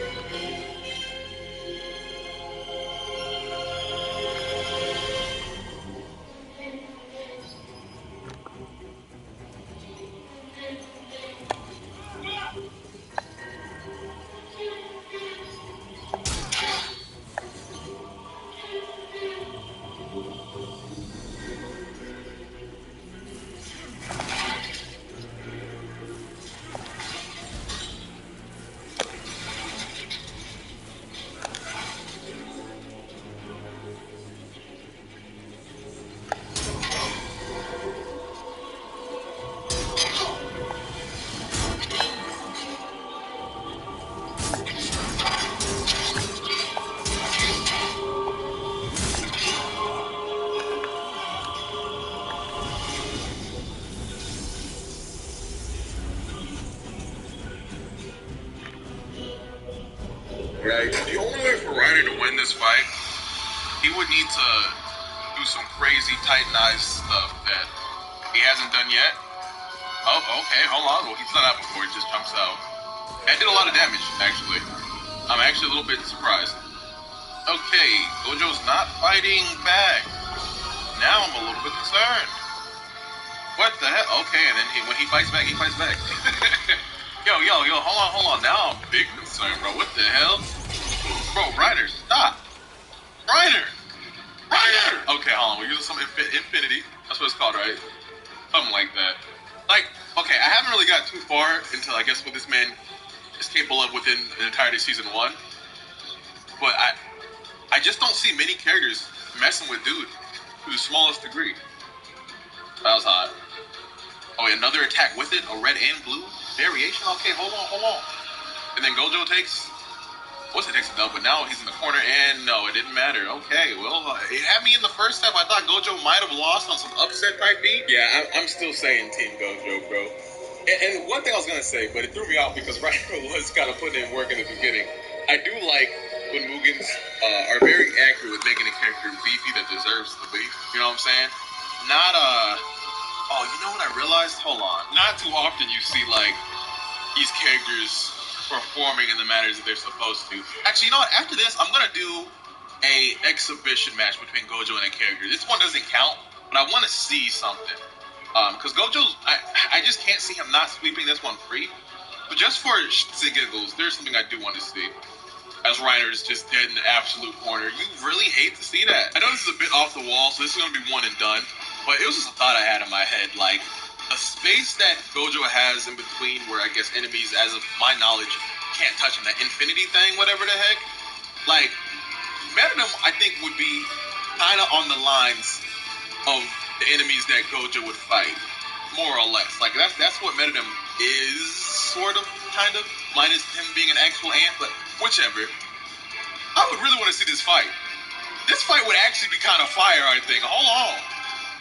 Right. The only way for Reiner to win this fight, he would need to do some crazy Titanized stuff that he hasn't done yet. Oh, okay, hold on. Well, he's done that before. He just jumps out. That did a lot of damage, actually. I'm actually a little bit surprised. Okay, Gojo's not fighting back. Now I'm a little bit concerned. What the hell? Okay, and then when he fights back, he fights back. Yo, hold on. Now I'm big concerned, bro. What the hell? Bro, Reiner, stop. Reiner! Okay, hold on. We're using some infinity. That's what it's called, right? Something like that. Like, okay, I haven't really got too far into, I guess, what this man is capable of within the entirety of Season 1. But I just don't see many characters messing with dude to the smallest degree. That was hot. Oh, another attack with it? A red and blue variation? Okay, hold on. And then Gojo takes... What's it takes a dub, but now he's in the corner, and no, it didn't matter. Okay, well, it had me in the first step. I thought Gojo might have lost on some upset type beat. Yeah, I'm still saying Team Gojo, bro. And one thing I was going to say, but it threw me off because Reiner was kind of putting in work in the beginning. I do like when Mugans are very accurate with making a character beefy that deserves to be. You know what I'm saying? Not, oh, you know what I realized? Hold on. Not too often you see, like, these characters performing in the manners that they're supposed to. Actually, you know what? After this, I'm going to do a exhibition match between Gojo and a character. This one doesn't count, but I want to see something. Because Gojo's, I just can't see him not sweeping this one free. But just for shits and giggles, there's something I do want to see. As Reiner is just dead in the absolute corner. You really hate to see that. I know this is a bit off the wall, so this is going to be one and done. But it was just a thought I had in my head. Like, a space that Gojo has in between where I guess enemies, as of my knowledge, can't touch him. That infinity thing, whatever the heck. Like, Metadom, I think, would be kind of on the lines of the enemies that Gojo would fight. More or less. Like, that's what Metadom is, sort of, kind of. Minus him being an actual ant, but whichever. I would really want to see this fight. This fight would actually be kind of fire, I think. Hold on.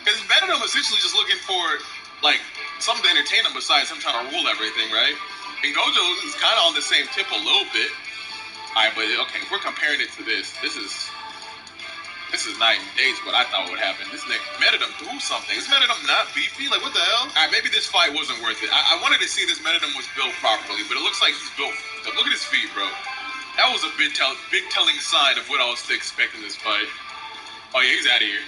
Because Venom essentially just looking for, like, something to entertain him besides him trying to rule everything, right? And Gojo is kind of on the same tip a little bit. Alright, but okay, if we're comparing it to this is night and day to what I thought would happen. This nigga Metadom do something. Is Metadom not beefy? Like, what the hell? Alright, maybe this fight wasn't worth it. I wanted to see this Metadom was built properly, but it looks like he's built. Look at his feet, bro. That was a big telling sign of what I was to expect in this fight. Oh yeah, he's out of here.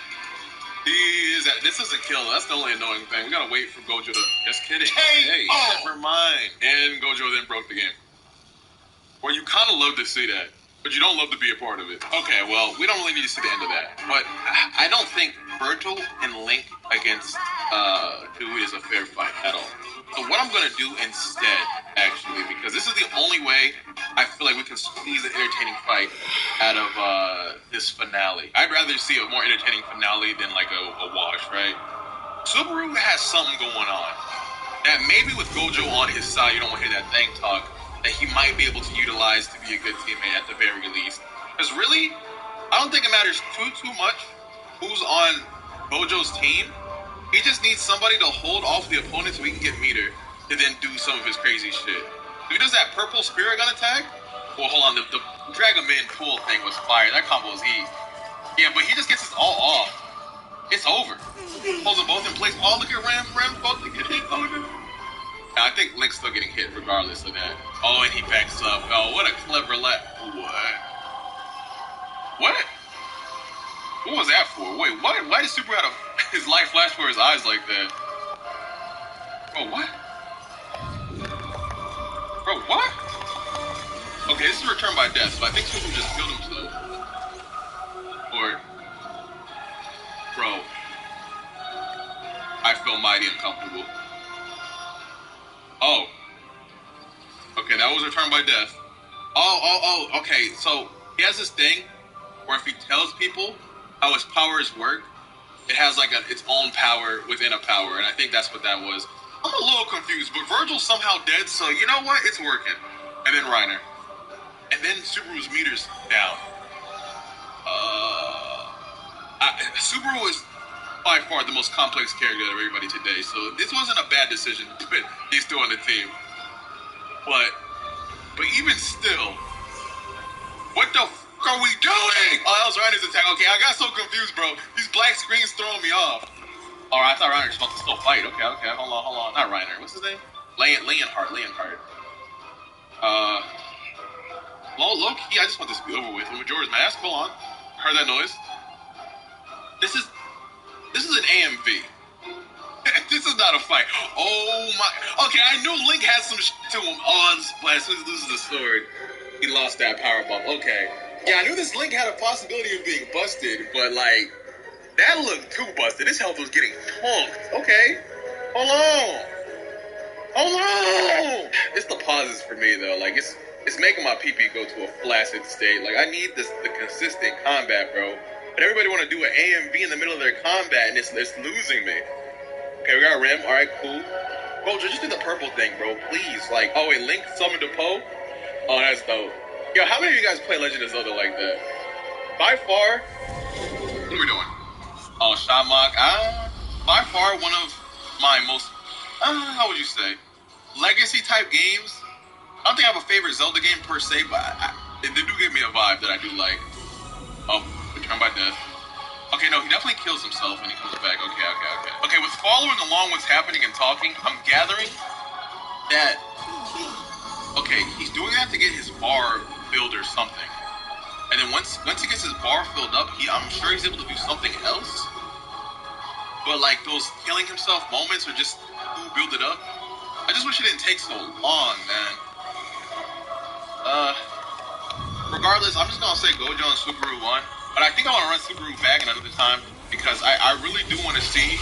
This doesn't kill. That's the only annoying thing. We gotta wait for Gojo to. Just kidding. Hey, never mind. And Gojo then broke the game. Well, you kind of love to see that, but you don't love to be a part of it. Okay, well, we don't really need to see the end of that. But I don't think Virgil and Link against Dude is a fair fight at all. So what I'm gonna do instead, actually, because this is the only way I feel like we can squeeze an entertaining fight out of this finale. I'd rather see a more entertaining finale than like a wash, right? Subaru has something going on that maybe with Gojo on his side, you don't want to hear that thing talk, that he might be able to utilize to be a good teammate at the very least. Because really, I don't think it matters too much who's on Gojo's team. He just needs somebody to hold off the opponent so he can get meter to then do some of his crazy shit. If he does that purple spirit gun attack, well, hold on, the Dragon Man pool thing was fire. That combo was easy. Yeah, but he just gets us all off. It's over. Holds them both in place. Oh, look at Ram both to get hit. I think Link's still getting hit regardless of that. Oh, and he backs up. Oh, what a clever What? What was that for? Wait, what? Why did Super have his light flash before his eyes like that? Bro, what? Bro, what? Okay, this is Return by Death, so I think Super just killed himself. Or... Bro. I feel mighty uncomfortable. Oh. Okay, that was Return by Death. Oh, okay, so he has this thing where if he tells people how his powers work, it has like its own power within a power, and I think that's what that was. I'm a little confused, but Virgil's somehow dead, so you know what? It's working. And then Reiner. And then Subaru's meter's down. Subaru is by far the most complex character of everybody today, so this wasn't a bad decision, but he's still on the team. But even still, what the fuck are we doing? Oh, that was Reiner's attack. Okay, I got so confused, bro. These black screens throwing me off. Alright, I thought Reiner was supposed to still fight. Okay, hold on. Not Reiner. What's his name? Leonhardt. Low key, I just want this to be over with. Majora's Mask, hold on. Heard that noise? This is an AMV. This is not a fight. Oh my. Okay, I knew Link had some shit to him. Oh, as soon as he loses the sword, he lost that power bump. Okay. Yeah, I knew this Link had a possibility of being busted, but like, that looked too busted. His health was getting punked. Okay. Hold on. It's the pauses for me though. Like it's making my PP go to a flaccid state. Like I need the consistent combat, bro. But everybody want to do an AMV in the middle of their combat, and it's losing me. Okay, we got Rim. All right, cool. Gojo, just do the purple thing, bro. Please. Like, oh, wait, Link summoned a Poe? Oh, that's dope. Yo, how many of you guys play Legend of Zelda like that? By far, what are we doing? Oh, Shamrock. By far, one of my most, how would you say, legacy-type games. I don't think I have a favorite Zelda game per se, but they do give me a vibe that I do like. Oh, Return by Death. Okay, no, he definitely kills himself when he comes back. Okay. Okay, with following along what's happening and talking, I'm gathering that, okay, he's doing that to get his bar filled or something. And then once he gets his bar filled up, I'm sure he's able to do something else. But like those killing himself moments are just who build it up. I just wish it didn't take so long, man. Regardless, I'm just gonna say Gojo and Subaru won. But I think I want to run Subaru back another time because I really do want to see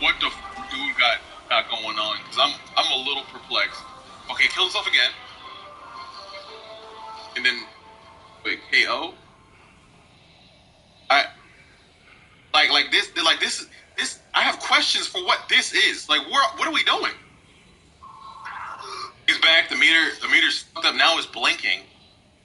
what the dude got going on because I'm a little perplexed. Okay, kill himself again, and then wait, KO. This. I have questions for what this is. Like, what are we doing? He's back. The meter's fucked up now. Is blinking.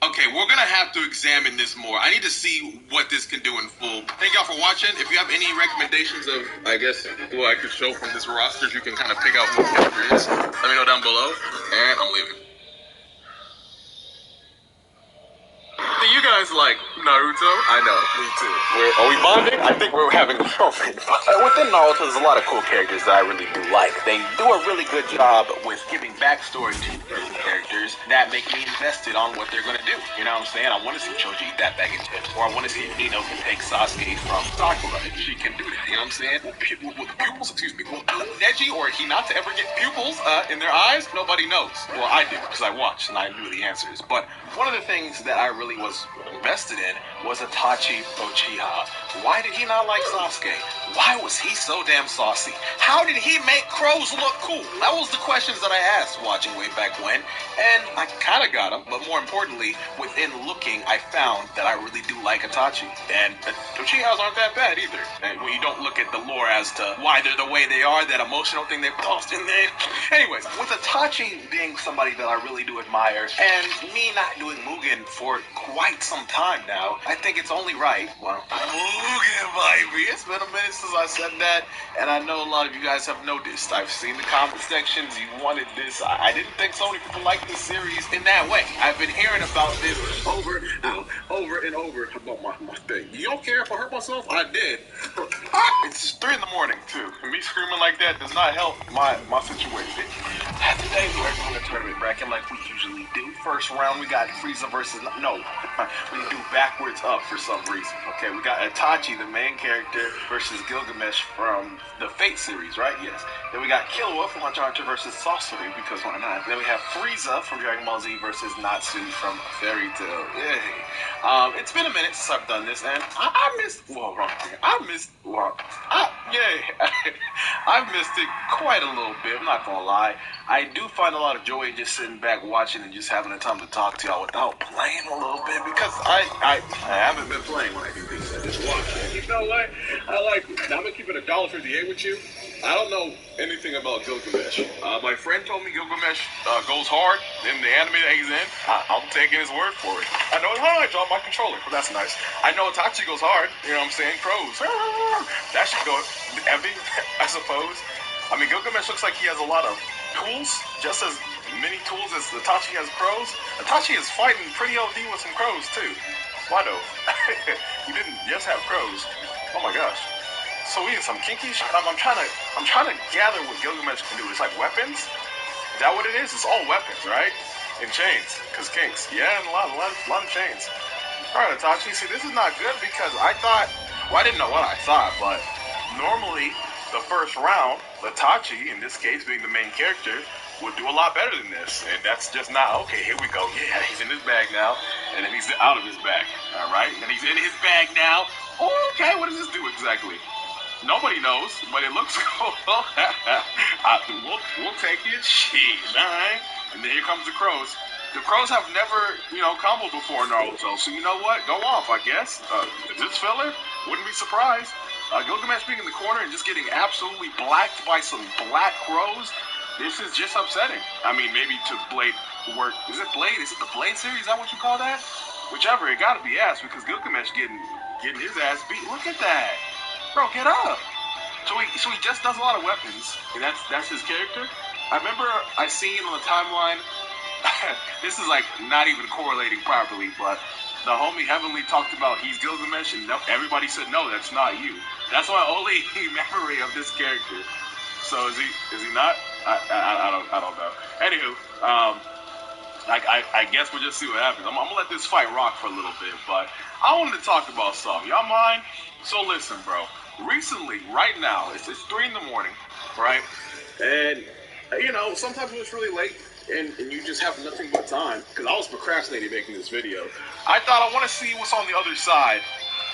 Okay, we're gonna have to examine this more. I need to see what this can do in full. Thank y'all for watching. If you have any recommendations of, I guess, who I could show from this roster, you can kind of pick out who the character is. Let me know down below, and I'm leaving. Do you guys like Naruto? I know, me too.
Are we bonding? I think we're having a moment.
Within Naruto, there's a lot of cool characters that I really do like. They do a really good job with giving backstory to certain characters that make me invested on what they're going to do. You know what I'm saying? I want to see Choji eat that bag of chips. Or I want to see Ino can take Sasuke from Sakura. She can do that. You know what I'm saying?
Will the pupils, excuse me, will Neji or Hinata ever get pupils in their eyes? Nobody knows. Well, I do, because I watched and I knew the answers. But
one of the things that I really was invested in was Itachi Uchiha. Why did he not like Sasuke? Why was he so damn saucy? How did he make crows look cool? That was the questions that I asked watching way back when, and I kind of got them, but more importantly, within looking, I found that I really do like Itachi. And Uchihas aren't that bad either. And when you don't look at the lore as to why they're the way they are, that emotional thing they tossed in there. Anyways, with Itachi being somebody that I really do admire, and me not doing Mugen for quite some time now, I think it's only right. Well,
Mugen, baby. It's been a minute since I said that, and I know a lot of you guys have noticed. I've seen the comment sections. You wanted this. I didn't think so many people like this series in that way. I've been hearing about this over and over about my thing. You don't care if I hurt myself? I did. It's 3 in the morning, too. And me screaming like that does not help my situation.
Today we are doing a tournament bracket like we usually do. First round we got Frieza versus we do backwards up for some reason. Okay, we got Itachi, the main character, versus Gilgamesh from the Fate series, right? Yes. Then we got Killua from Hunter x Hunter versus Sorcery, because why not? Then we have Frieza from Dragon Ball Z versus Natsu from Fairy Tail. Yay. It's been a minute since I've done this, and I missed it quite a little bit, I'm not gonna lie. I do find a lot of joy in just sitting back watching and just having the time to talk to y'all without playing a little bit, because I haven't been playing when I do these. I just watch.
You know what? I'm gonna keep it $1.58 with you. I don't know anything about Gilgamesh. My friend told me Gilgamesh goes hard in the anime that he's in. I'm taking his word for it. I know I dropped my controller, but that's nice. I know Itachi goes hard. You know what I'm saying? Crows. That should go heavy, I suppose. I mean, Gilgamesh looks like he has a lot of tools, just as many tools as Itachi has crows. Itachi is fighting pretty OD with some crows, too. Why though? He didn't just have crows. Oh my gosh. So we in some kinky shit. I'm trying to gather what Gilgamesh can do. It's like weapons. Is that what it is? It's all weapons, right? And chains, cause kinks. Yeah, and a lot of chains. All right, Itachi. See, this is not good because I didn't know what I thought, but normally the first round, Itachi, in this case being the main character, would do a lot better than this, and that's just not okay. Here we go. Yeah, he's in his bag now, and then he's out of his bag. All right, and he's in his bag now. Oh, okay. What does this do exactly? Nobody knows, but it looks cool. We'll take it. Shit, alright. And then here comes the crows. The crows have never, comboed before Naruto, so you know what? Go off, I guess. Is this filler? Wouldn't be surprised. Gilgamesh being in the corner and just getting absolutely blacked by some black crows. This is just upsetting. I mean, maybe to Blade work. Is it Blade? Is it the Blade series? Is that what you call that? Whichever, it gotta be ass because Gilgamesh getting his ass beat. Look at that. Bro, get up! So he just does a lot of weapons, and that's his character. I remember I seen on the timeline. This is like not even correlating properly, but the homie Heavenly talked about he's Gilgamesh, and everybody said no, that's not you. That's my only memory of this character. So is he not? I don't know. Anywho, I guess we'll just see what happens. I'm gonna let this fight rock for a little bit, but I wanted to talk about something. Y'all mind? So listen, bro. Recently, right now, it's 3 in the morning, right? And, sometimes when it's really late and you just have nothing but time, because I was procrastinating making this video, I thought I want to see what's on the other side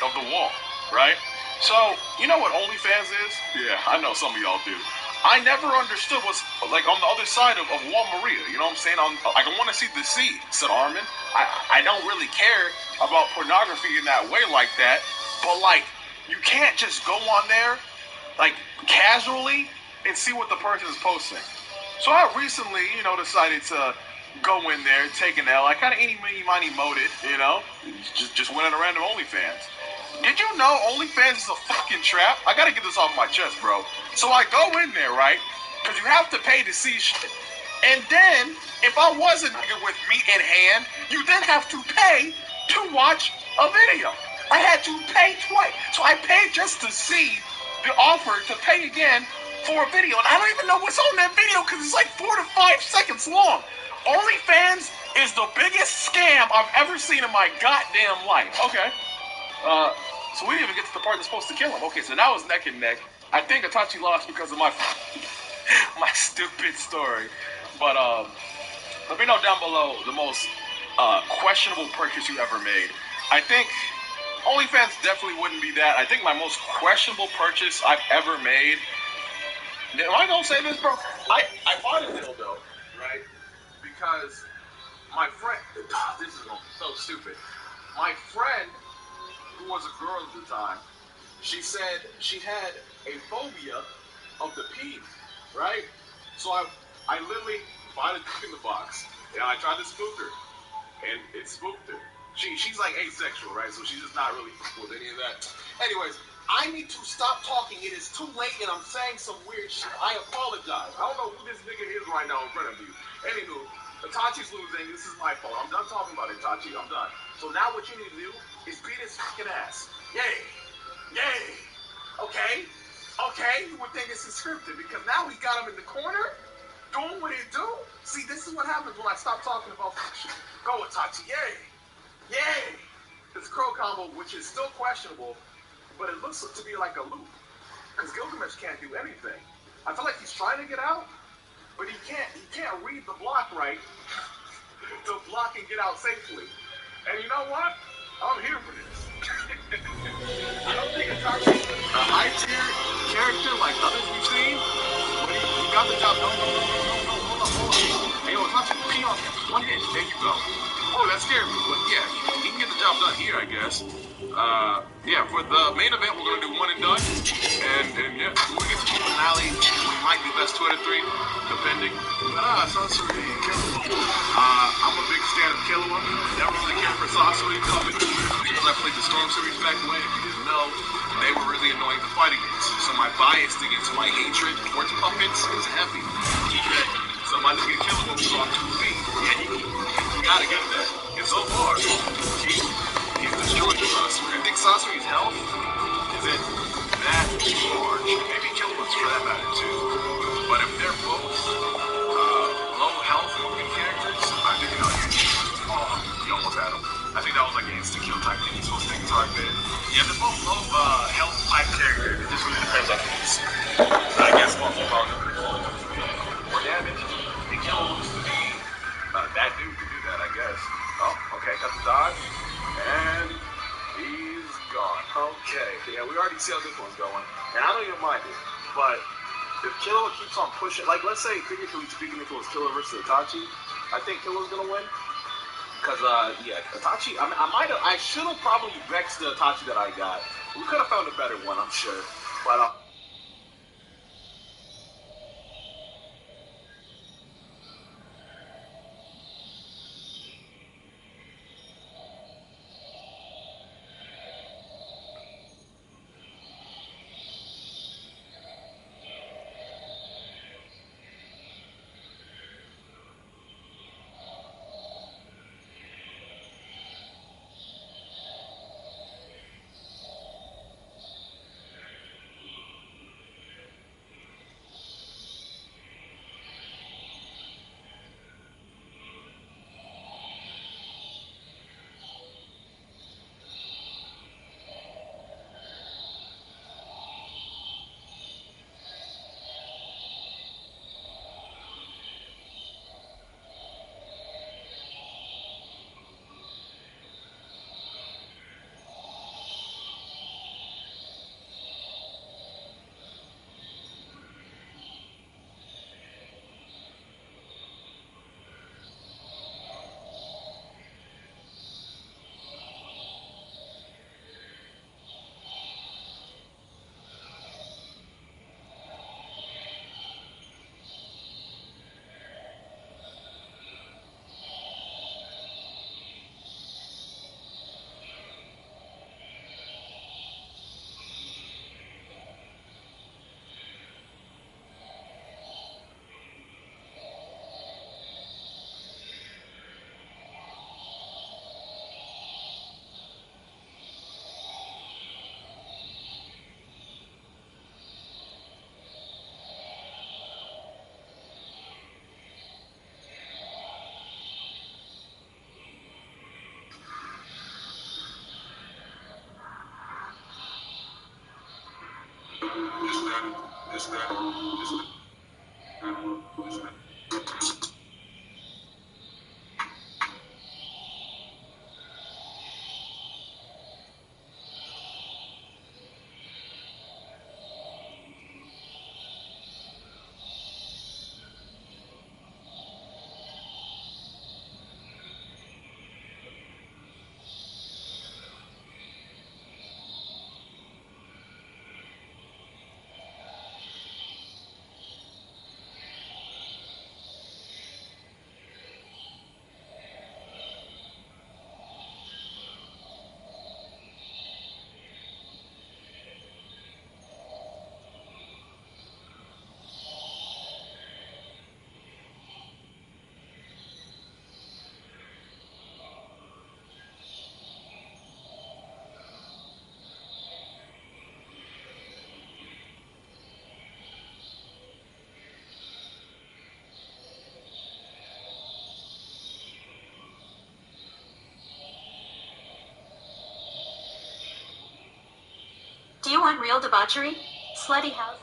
of the wall, right? So, you know what OnlyFans is? Yeah, I know some of y'all do. I never understood what's, like, on the other side of Wall Maria, you know what I'm saying? I want to see the sea, said Armin. I don't really care about pornography in that way like that, but, like, you can't just go on there, like, casually and see what the person is posting. So I recently, decided to
go in there, take an L. I kind of eeny, meeny, miny, moted, you know, just went on a random OnlyFans. Did you know OnlyFans is a fucking trap? I gotta get this off my chest, bro. So I go in there, right? Because you have to pay to see shit. And then, if I was a nigga with meat in hand, you then have to pay to watch a video. I had to pay twice. So I paid just to see the offer to pay again for a video. And I don't even know what's on that video because it's like 4 to 5 seconds long. OnlyFans is the biggest scam I've ever seen in my goddamn life. Okay. So we didn't even get to the part that's supposed to kill him. Okay, so now it's neck and neck. I think Itachi lost because of my my stupid story. But let me know down below the most questionable purchase you ever made. I think OnlyFans definitely wouldn't be that. I think my most questionable purchase I've ever made. Am I gonna say this, bro? I bought a dildo, right? Because my friend, this is gonna be so stupid. My friend, who was a girl at the time, she said she had a phobia of the pee, right? So I literally bought a dick in the box, and I tried to spook her, and it spooked her. She's like asexual, right? So she's just not really with any of that. Anyways, I need to stop talking. It is too late, and I'm saying some weird shit. I apologize. I don't know who this nigga is right now in front of you. Anywho, Itachi's losing. This is my fault. I'm done talking about Itachi. I'm done. So now what you need to do is beat his fucking ass. Yay! Yay! Okay? Okay? You would think this is scripted because now we got him in the corner doing what he do. See, this is what happens when I stop talking about shit. Go, Itachi. Yay! Yay! This crow combo, which is still questionable, but it looks to be like a loop. Because Gilgamesh can't do anything. I feel like he's trying to get out, but he can't read the block right to block and get out safely. And you know what? I'm here for this. I don't think Itachi's a high-tier character like others we've seen, but he got the job done. No, hold on. Hey, yo, Itachi, pee on him. One hit. There you go. Oh, that scared me. But yeah, he can get the job done here, I guess. Yeah, for the main event, we're going to do one and done. And yeah, when we get to the finale, we might do best 2 out of 3, depending. But, Sasori, I'm a big fan of Killua. Never really cared for Sasori because I played the Storm series back when. If you didn't know, they were really annoying to fight against. So my bias against my hatred towards puppets is heavy. Okay? So my nigga Killua was on 2 feet. Yeah, you gotta get that. And so far, he's destroyed the Sasori. I think Sasori's health isn't that large. Maybe Killua's for that matter too. But if they're both low health moving characters, I think he almost had him. I think that was like an instant kill type thing. He's supposed to take his heart bit. Yeah, they're both low health type characters. It just really depends on who's. I guess one more power more damage. And Killua looks to be that dude to do that, I guess. Oh, okay, got the dodge. And he's gone. Okay. Yeah, we already see how this one's going. And I don't even mind it. But if Killua keeps on pushing, like let's say figuratively speaking, if it was Killua versus Itachi, I think Killua's gonna win. Cause yeah, Itachi, I should have probably vexed the Itachi that I got. We could have found a better one, I'm sure. But
Do you want real debauchery? Slutty house?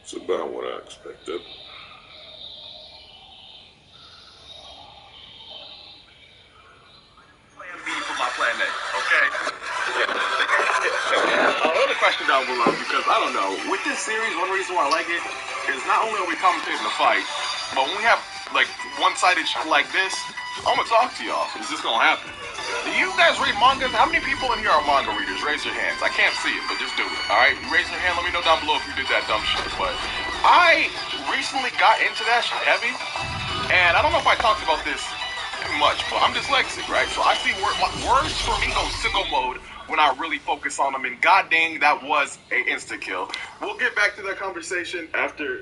It's about what I expected.
For my planet, okay? Another question down below, because I don't know, with this series, one reason why I like it is not only are we commentating the fight, but when we have like one-sided shit like this, I'm gonna talk to y'all. Is this gonna happen? Do you guys read manga? How many people in here are manga readers? Raise your hands. I can't see it, but just do it. All right, you raise your hand. Let me know down below if you did that dumb shit. But I recently got into that shit heavy, and I don't know if I talked about this too much, but I'm dyslexic, right? So I see words for me go sicko mode when I really focus on them, and god dang, that was a insta-kill. We'll get back to that conversation after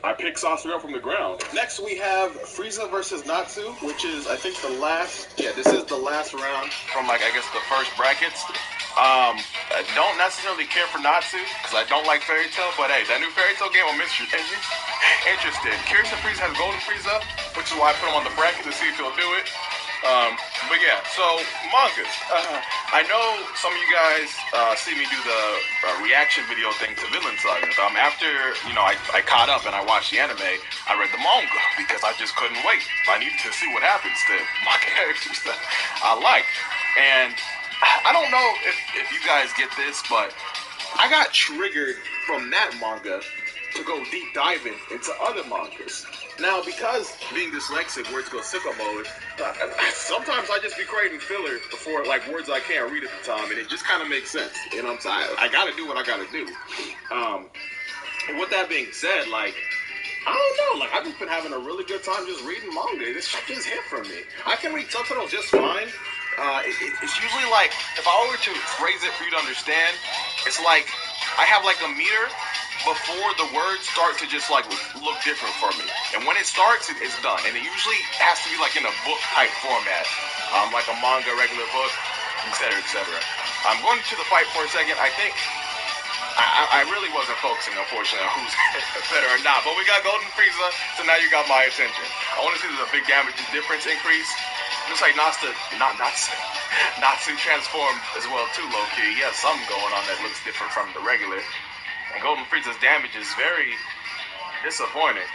I pick Sasori up from the ground. Next, we have Frieza versus Natsu, which is, I think, the last, this is the last round from, like, I guess the first brackets. I don't necessarily care for Natsu, because I don't like Fairy Tail, but hey, that new Fairy Tail game, I'm interested. Curious if Frieza has Golden Frieza, which is why I put him on the bracket to see if he'll do it. But yeah, so mangas. I know some of you guys see me do the reaction video thing to Villain Saga. After, I caught up and I watched the anime, I read the manga because I just couldn't wait. I needed to see what happens to my characters that I like. And I don't know if you guys get this, but I got triggered from that manga to go deep diving into other mangas. Now, because being dyslexic, words go sicko mode, sometimes I just be creating filler for like words I can't read at the time, and it just kind of makes sense. You know what I'm saying? I gotta do what I gotta do. And with that being said, like, I don't know, like, I've just been having a really good time just reading manga. This shit just hit from me. I can read subtitles just fine. It's usually like, if I were to phrase it for you to understand, it's like, I have like a meter before the words start to just like look different for me. And when it starts, it's done. And it usually has to be like in a book type format, like a manga, regular book, etc., etc. I'm going to the fight for a second. I think I really wasn't focusing, unfortunately, on who's better or not. But we got Golden Frieza, so now you got my attention. I want to see there's a big damage difference increase. Looks like Natsu transformed as well too, low-key. He has something going on that looks different from the regular. And Golden Frieza's damage is very disappointing.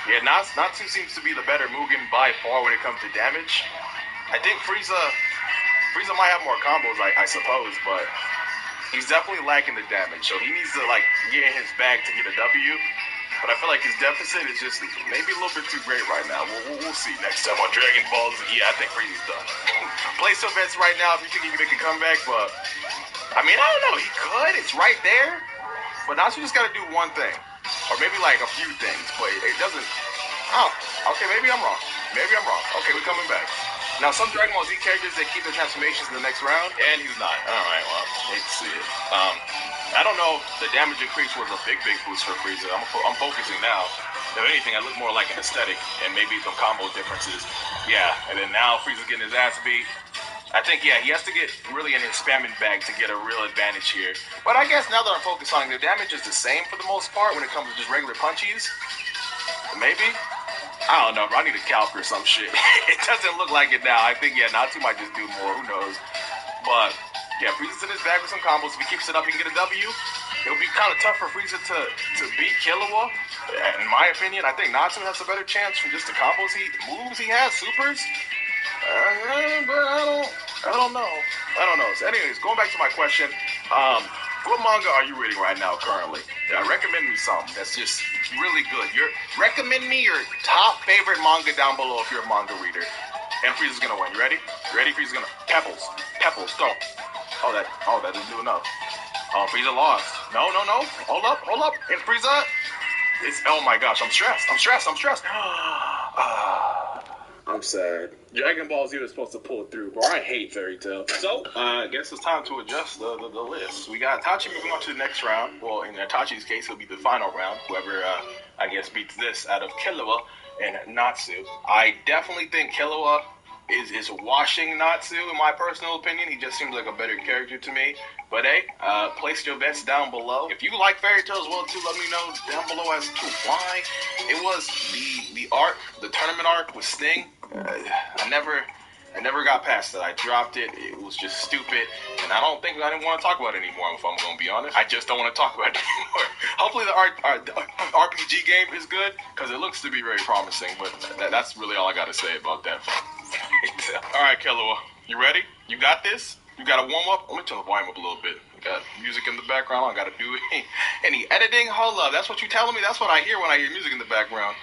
Yeah, Natsu seems to be the better Mugen by far when it comes to damage. I think Frieza might have more combos, I suppose, but he's definitely lacking the damage. So he needs to like get in his bag to get a W. But I feel like his deficit is just maybe a little bit too great right now. We'll see next time on Dragon Ball Z. Yeah, I think Frieza's done. Place your bets right now if you think he can make a comeback, but I mean, I don't know. He could. It's right there. But Natsu just got to do one thing. Or maybe like a few things. But it doesn't. Oh, okay, maybe I'm wrong. Maybe I'm wrong. Okay, we're coming back. Now, some Dragon Ball Z characters, they keep their transformations in the next round, and he's not. All right, well, hate to see it. I don't know if the damage increase was a big boost for Frieza. I'm focusing now. If anything, I look more like an aesthetic and maybe some combo differences. Yeah, and then now Frieza's getting his ass beat. I think, yeah, he has to get really in his spamming bag to get a real advantage here. But I guess now that I'm focused on it, the damage is the same for the most part when it comes to just regular punchies. Maybe? I don't know, bro. I need a calc or some shit. It doesn't look like it now. I think, yeah, Natsu might just do more. Who knows? But, yeah, Frieza's in his bag with some combos. If he keeps it up, he can get a W. It'll be kind of tough for Frieza to beat Killua. In my opinion, I think Natsu has a better chance from just the combos moves he has, supers. But I don't know. So anyways, going back to my question, what manga are you reading right now currently? Recommend me something that's just really good. Recommend me your top favorite manga down below if you're a manga reader. And Frieza's gonna win. You ready? Frieza's gonna Pebbles, go. Oh, that didn't do enough. Oh, Frieza lost. No. Hold up. And Frieza, oh my gosh, I'm stressed.
I'm sad. Dragon Ball Z was supposed to pull through, bro. I hate Fairy Tail. So, I guess it's time to adjust the list. We got Itachi moving on to the next round. Well, in Itachi's case, it'll be the final round. Whoever, I guess, beats this out of Killua and Natsu. I definitely think Killua is washing Natsu, in my personal opinion. He just seems like a better character to me. But hey, place your bets down below. If you like Fairy Tail as well too, let me know down below as to why. It was the arc, the tournament arc with Sting. I never got past it. I dropped it. It was just stupid, and I didn't want to talk about it anymore. If I'm going to be honest, I just don't want to talk about it anymore. Hopefully the RPG game is good because it looks to be very promising. But that's really all I got to say about that. All right, Killua, you ready? You got this? You got to warm up? Let me turn the volume up a little bit. Got music in the background. I got to do any editing. Hold up. That's what you telling me? That's what I hear when I hear music in the background.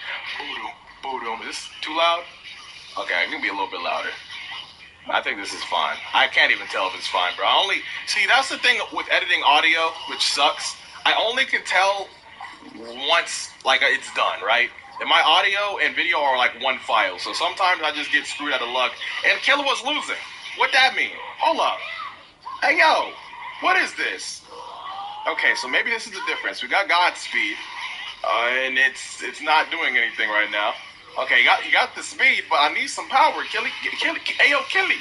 Boom. Is this too loud? Okay, it can be a little bit louder. I think this is fine. I can't even tell if it's fine, bro. See, that's the thing with editing audio, which sucks. I only can tell once, like, it's done, right? And my audio and video are like one file, so sometimes I just get screwed out of luck. And Killua's losing. What that mean? Hold up. Hey, yo, what is this? Okay, so maybe this is the difference. We got Godspeed, and it's not doing anything right now. Okay, you got the speed, but I need some power. Killy. Hey, yo, Killy.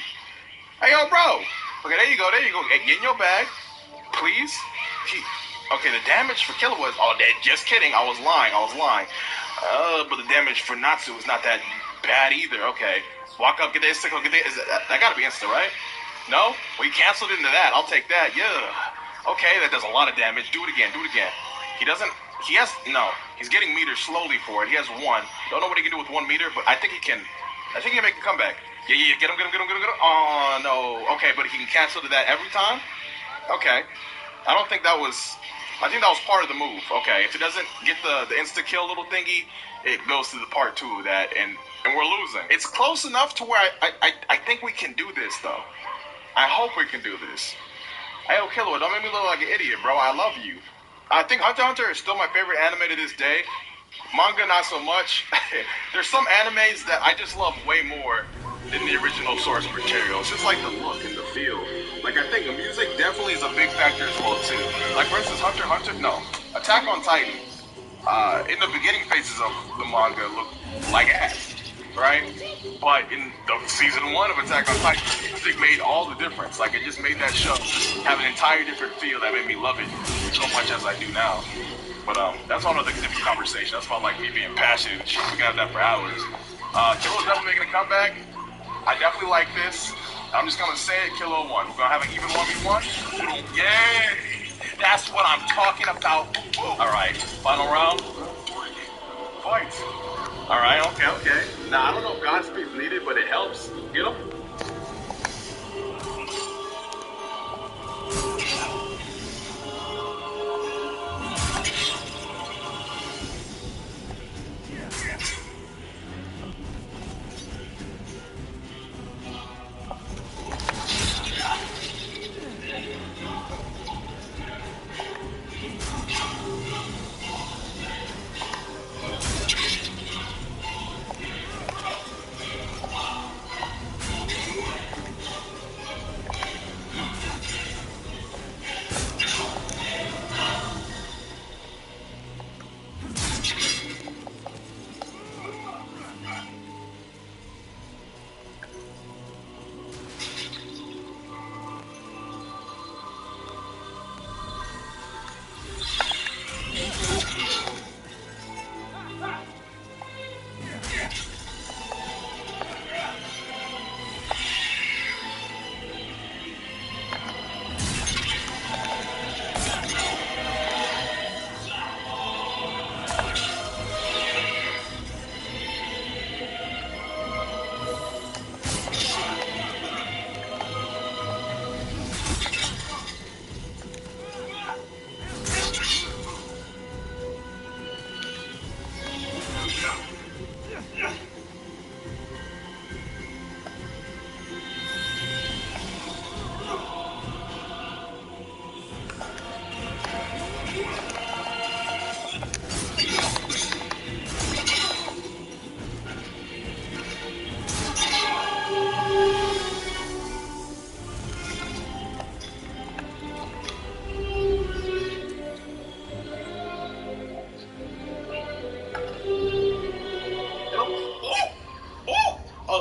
Hey, yo, bro. Okay, there you go. Hey, get in your bag, please. Okay, the damage for Killua was... Oh, just kidding. I was lying. But the damage for Natsu is not that bad either. Okay. Walk up, get the instant. That gotta be instant, right? No? Well, you canceled into that. I'll take that. Yeah. Okay, that does a lot of damage. Do it again. He's getting meters slowly for it. He has one. Don't know what he can do with 1 meter, but I think he can make a comeback. Yeah. Get him. Oh, no. Okay, but he can cancel to that every time? Okay. I think that was part of the move. Okay, if it doesn't get the insta-kill little thingy, it goes to the part 2 of that, and we're losing. It's close enough to where I think we can do this, though. I hope we can do this. Hey, yo, Killua, don't make me look like an idiot, bro. I love you. I think Hunter x Hunter is still my favorite anime to this day. Manga, not so much. There's some animes that I just love way more than the original source material. It's just like the look and the feel. Like, I think the music definitely is a big factor as well, too. Like, for instance, Attack on Titan. In the beginning phases of the manga looked like ass, right? But in the season 1 of Attack on Titan, the music made all the difference. Like, it just made that show have an entire different feel that made me love it so much as I do now. But that's all another different conversation. That's about, like, me being passionate. We can have that for hours. Killua's definitely making a comeback. I definitely like this. I'm just gonna say it, Killua won. We're gonna have an even 1v1. Yay! That's what I'm talking about. Alright, final round. Fight. Alright, okay. Now, I don't know if Godspeed's needed, but it helps. Get him.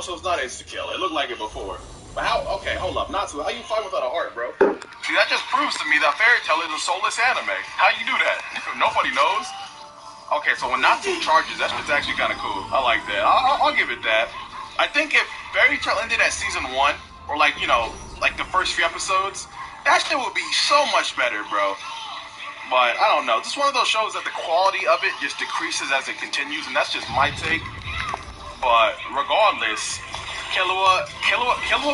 Oh, so it's not insta-kill. It looked like it before. But how? Okay, hold up. Natsu, how you fight without a heart, bro?
See, that just proves to me that Fairy Tail is a soulless anime. How you do that? Nobody knows. Okay, so when Natsu charges, that shit's actually kind of cool. I like that. I'll give it that. I think if Fairy Tail ended at season 1, or like, you know, like the first few episodes, that shit would be so much better, bro. But I don't know. This is one of those shows that the quality of it just decreases as it continues, and that's just my take. But regardless, Killua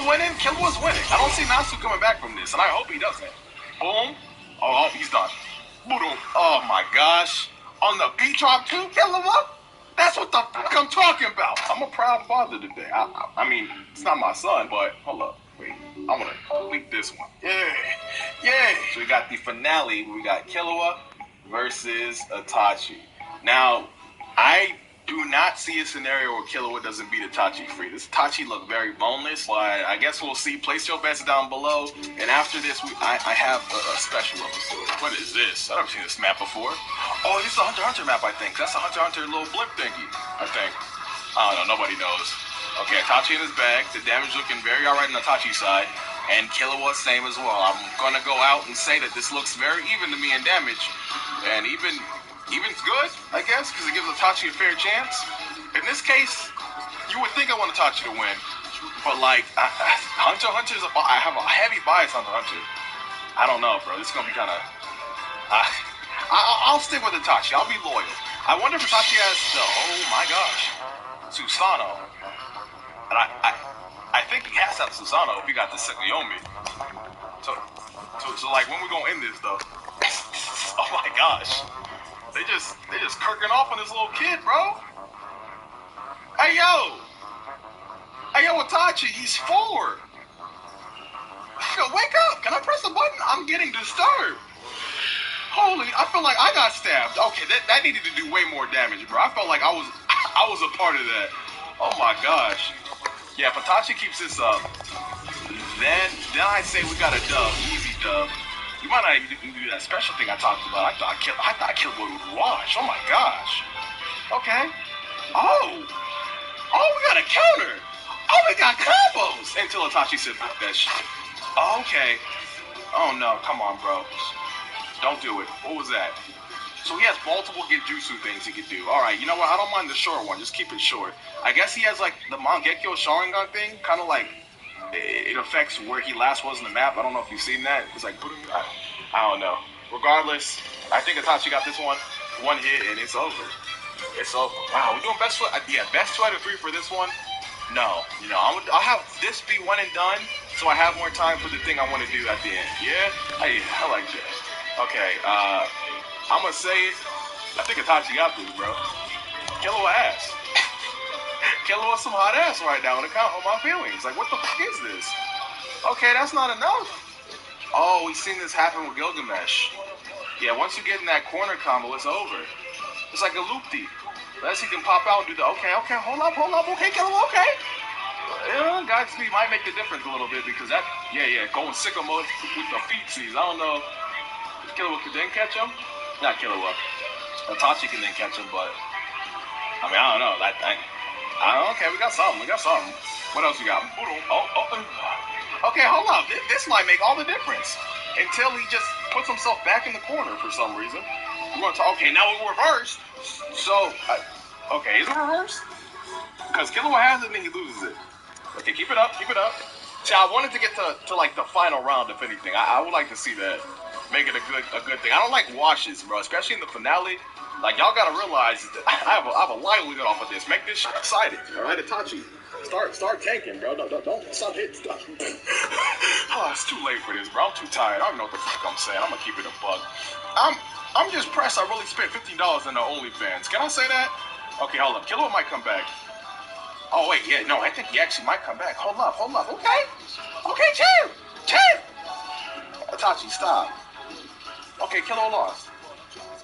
winning? Killua's winning. I don't see Natsu coming back from this, and I hope he doesn't. Boom. Oh, he's done. Boom. Oh my gosh. On the beat drop too, Killua? That's what the fuck I'm talking about. I'm a proud father today. I mean, it's not my son, but hold up. Wait, I want to complete this one. Yeah. So we got the finale. We got Killua versus Itachi. Now, I do not see a scenario where Killua doesn't beat Itachi free. This Itachi looked very boneless, but I guess we'll see. Place your bets down below. And after this, I have a special episode. What is this? I've never seen this map before. Oh, this is a Hunter x Hunter map, I think. That's a Hunter x Hunter little blip thingy, I think. I don't know. Nobody knows. Okay, Itachi in his bag. The damage looking very alright on Itachi's side. And Killua, same as well. I'm going to go out and say that this looks very even to me in damage. And even's good, I guess, because it gives Itachi a fair chance. In this case, you would think I want Itachi to win. But, like, Hunter x Hunter I have a heavy bias on Hunter. I don't know, bro. This is going to be kind of... I'll stick with Itachi. I'll be loyal. I wonder if Itachi has the... Oh, my gosh. Susanoo. And I think he has to have Susanoo if he got the Tsukuyomi. So like, when we gonna end this, though? Oh, my gosh. They just kirking off on this little kid, bro. Hey, yo, Itachi, he's 4. Yo, wake up. Can I press the button? I'm getting disturbed. Holy, I feel like I got stabbed. Okay, that needed to do way more damage, bro. I felt like I was a part of that. Oh, my gosh. Yeah, if Itachi keeps this up, then I'd say we got a dub, easy dub. We might not even do that special thing I talked about. I thought Killua would wash. Oh my gosh. Okay. Oh, we got a counter. Oh, we got combos. Until Itachi said, fuck that shit. Okay. Oh no, come on, bro. Don't do it. What was that? So he has multiple Genjutsu things he could do. Alright, you know what? I don't mind the short one. Just keep it short. I guess he has like the Mangekyo Sharingan thing. Kind of like it affects where he last was in the map. I don't know if you've seen that. It's like, I don't know. Regardless, I think Itachi got this one hit and it's over. It's over. Wow, we're doing best 2 out of 3 for this one. No, you know, I'll have this be one and done, so I have more time for the thing I want to do at the end. Yeah, I like that. Okay, I'm gonna say it. I think Itachi got this, bro. Killua ass. Killua some hot ass right now on account of my feelings. Like, what the fuck is this? Okay, that's not enough. Oh, we've seen this happen with Gilgamesh. Yeah, once you get in that corner combo, it's over. It's like a loopty. Unless he can pop out and do the, okay, hold up, okay, Killua, okay. Godspeed might make the difference a little bit because that, going sicko mode with the feetsies. I don't know if Killua could then catch him. Not Killua. Itachi can then catch him, but I mean, I don't know. Okay, we got something. What else we got? Okay, hold up. This might make all the difference until he just puts himself back in the corner for some reason. We're going to okay, now we reverse. So, okay, is it reverse? Because Killua has it and he loses it. Okay, keep it up. See, I wanted to get to like the final round, if anything. I would like to see that. Make it a good thing. I don't like washes, bro, especially in the finale. Like, y'all gotta realize that I have a livelihood off of this. Make this shit exciting, all right, Itachi? Start tanking, bro. Don't stop hitting stuff. Oh, it's too late for this, bro. I'm too tired. I don't know what the fuck I'm saying. I'm gonna keep it a buck. I'm just pressed. I really spent $15 on the OnlyFans. Can I say that? Okay, hold up. Killua might come back. Oh wait, yeah, no, I think he actually might come back. Hold up. Okay, chill. Itachi, stop. Okay, Killua lost.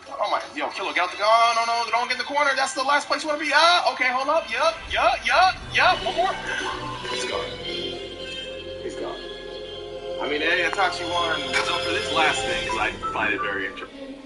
Oh my, yo, Killua, get out the gun. Oh, no, don't get in the corner. That's the last place you want to be. Okay, hold up. Yup. One more. He's gone. I mean, hey, Itachi won. So for this last thing, because I find it very interesting.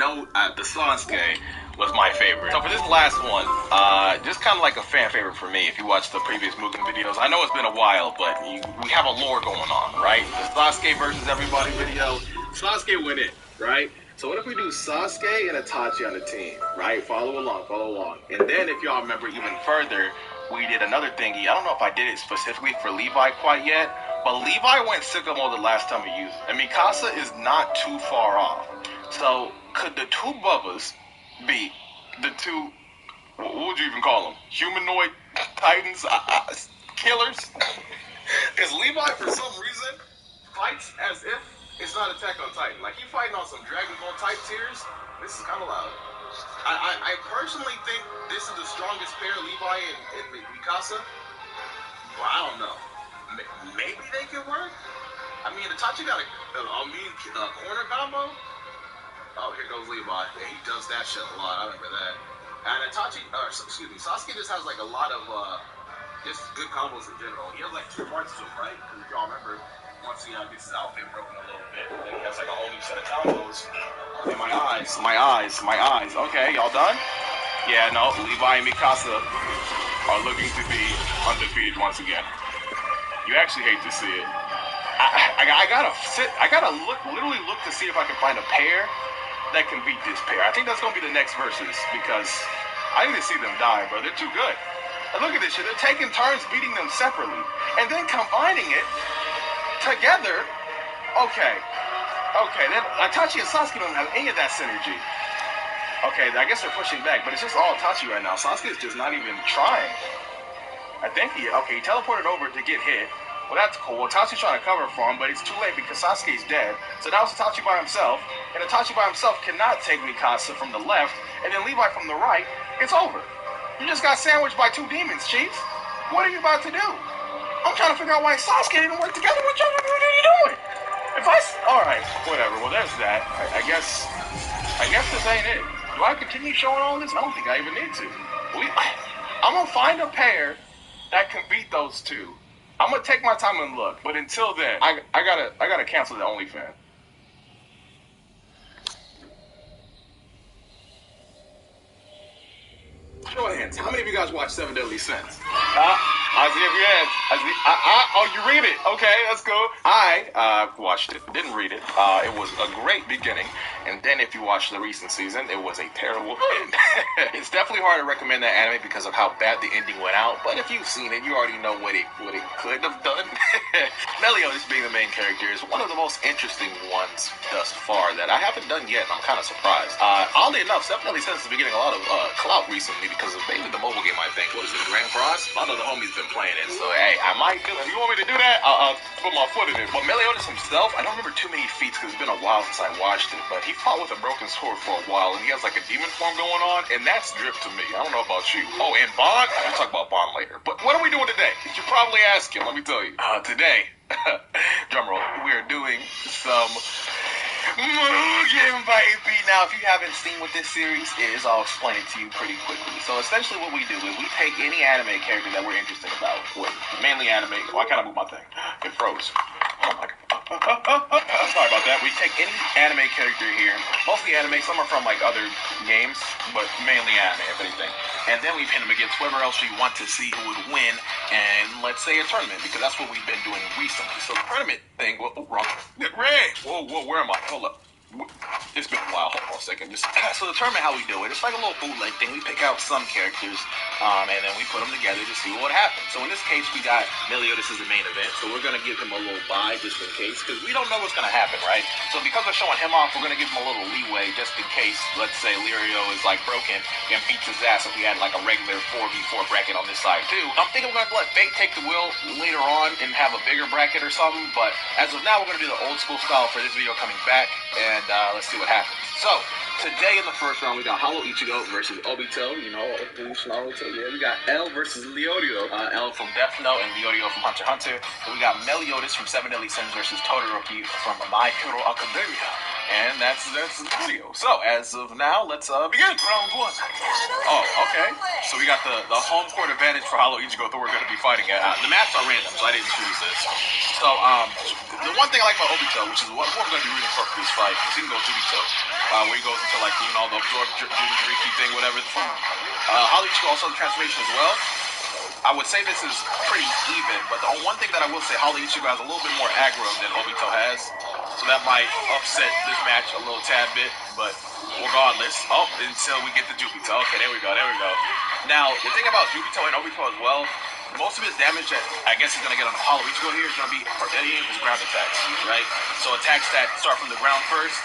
know the Sasuke was my favorite. So for this last one, just kind of like a fan favorite for me. If you watch the previous Mugen videos, I know it's been a while, but we have a lore going on, right? The Sasuke versus everybody video, Sasuke went in, right? So what if we do Sasuke and Itachi on the team, right? Follow along. And then if y'all remember even further, we did another thingy. I don't know if I did it specifically for Levi quite yet, but Levi went sicko mode the last time we used it. And Mikasa is not too far off. So could the two Bubbas be the two, what would you even call them? Humanoid titans? Killers? Because Levi, for some reason, fights as if it's not Attack on Titan. Like, he fighting on some Dragon Ball type tiers. This is kind of loud. I personally think this is the strongest pair, Levi and Mikasa. Well, I don't know. Maybe they could work. I mean, Itachi got a mean corner combo. Oh, here goes Levi. Yeah, he does that shit a lot. I remember that. And Sasuke just has like a lot of just good combos in general. He has like 2 parts to him, right? Because if y'all remember, once he gets his outfit broken a little bit, then he has like a whole new set of combos. Okay, my eyes. Okay, y'all done? Yeah, no, Levi and Mikasa are looking to be undefeated once again. You actually hate to see it. I gotta literally look to see if I can find a pair that can beat this pair. I think that's gonna be the next versus, because I need to see them die, bro. They're too good. And look at this shit. They're taking turns beating them separately and then combining it together. Okay. Then Itachi and Sasuke don't have any of that synergy. Okay, I guess they're pushing back, but it's just all Itachi right now. Sasuke is just not even trying. I think he teleported over to get hit. Well, that's cool. Itachi's trying to cover for him, but it's too late because Sasuke's dead. So now it's Itachi by himself, and Itachi by himself cannot take Mikasa from the left, and then Levi from the right. It's over. You just got sandwiched by 2 demons, Chief. What are you about to do? I'm trying to figure out why Sasuke didn't work together with you. What are you doing? Alright, whatever. Well, there's that. I guess this ain't it. Do I continue showing all this? I don't think I even need to. I'm gonna find a pair that can beat those 2. I'm gonna take my time and look, but until then, I gotta cancel the OnlyFans. Show of hands. How many of you guys watch 7 Deadly Sins? I see if you had. Oh, you read it. Okay, that's cool. I watched it. Didn't read it. It was a great beginning. And then if you watch the recent season, it was a terrible end. It's definitely hard to recommend that anime because of how bad the ending went out. But if you've seen it, you already know what it could have done. Meliodas being the main character is one of the most interesting ones thus far that I haven't done yet, and I'm kind of surprised. Oddly enough, 7 Deadly Sins has been getting a lot of clout recently because of maybe the mobile game, I think. What is it, Grand Cross? A lot of the homies been playing it, so hey, I might do it. If you want me to do that, I'll put my foot in it. But Meliodas himself, I don't remember too many feats because it's been a while since I watched it, but he fought with a broken sword for a while, and he has like a demon form going on, and that's drip to me. I don't know about you. Oh, and Bond? I'll talk about Bond later. But what are we doing today? You should probably ask him, let me tell you. Today, drumroll, we are doing some Mugen, baby. Now, if you haven't seen what this series is, I'll explain it to you pretty quickly. So essentially what we do is we take any anime character that we're interested about, mainly anime. Oh, I kind of moved my thing. It froze. Oh my God. Sorry about that. We take any anime character here, mostly anime, some are from like other games, but mainly anime, if anything. And then we pin them against whoever else we want to see who would win, and let's say a tournament, because that's what we've been doing recently. So the tournament thing, wrong. Ray! Whoa, where am I? Hold up. It's been a while. Hold on a second. So the tournament, how we do it, it's like a little bootleg thing. We pick out some characters, and then we put them together to see what happens. So in this case, we got Meliodas as the main event, so we're going to give him a little bye just in case, because we don't know what's going to happen, right? So because we're showing him off, we're going to give him a little leeway just in case, let's say, Lirio is like broken and beats his ass if we had like a regular 4v4 bracket on this side too. I'm thinking we're going to let Fate take the wheel later on and have a bigger bracket or something, but as of now, we're going to do the old school style for this video coming back, and let's see what happens. So, today in the first round, we got Hollow Ichigo versus Obito. You know, Naruto. Yeah, we got L versus Leorio. L from Death Note and Leorio from Hunter x Hunter. And we got Meliodas from 7 Deadly Sins versus Todoroki from My Hero Academia. And that's the video. So, as of now, let's begin. Round 1. Oh, okay. So we got the home court advantage for Hollow Ichigo that we're going to be fighting at. The maps are random, so I didn't choose this. So, the one thing I like about Obito, which is what we're going to be rooting for this fight, is he can go Jubito, where he goes into like doing all the absorb Jinchuriki thing, whatever. Holly Ichigo also has transformation as well. I would say this is pretty even, but the one thing that I will say, Holly Ichigo has a little bit more aggro than Obito has, so that might upset this match a little tad bit, but regardless, until we get to Jubito. Okay, there we go. Now, the thing about Jubito and Obito as well, most of his damage that I guess he's going to get on Hollow Ichigo here is going to be for any of his ground attacks, right? So attacks that start from the ground first,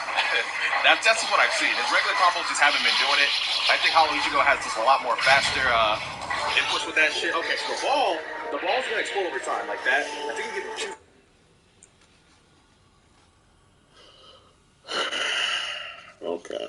that's just what I've seen. His regular combos just haven't been doing it. I think Hollow Ichigo has just a lot more faster inputs with that shit. Okay, so the ball's going to explode over time like that. I think we can choose.
Okay.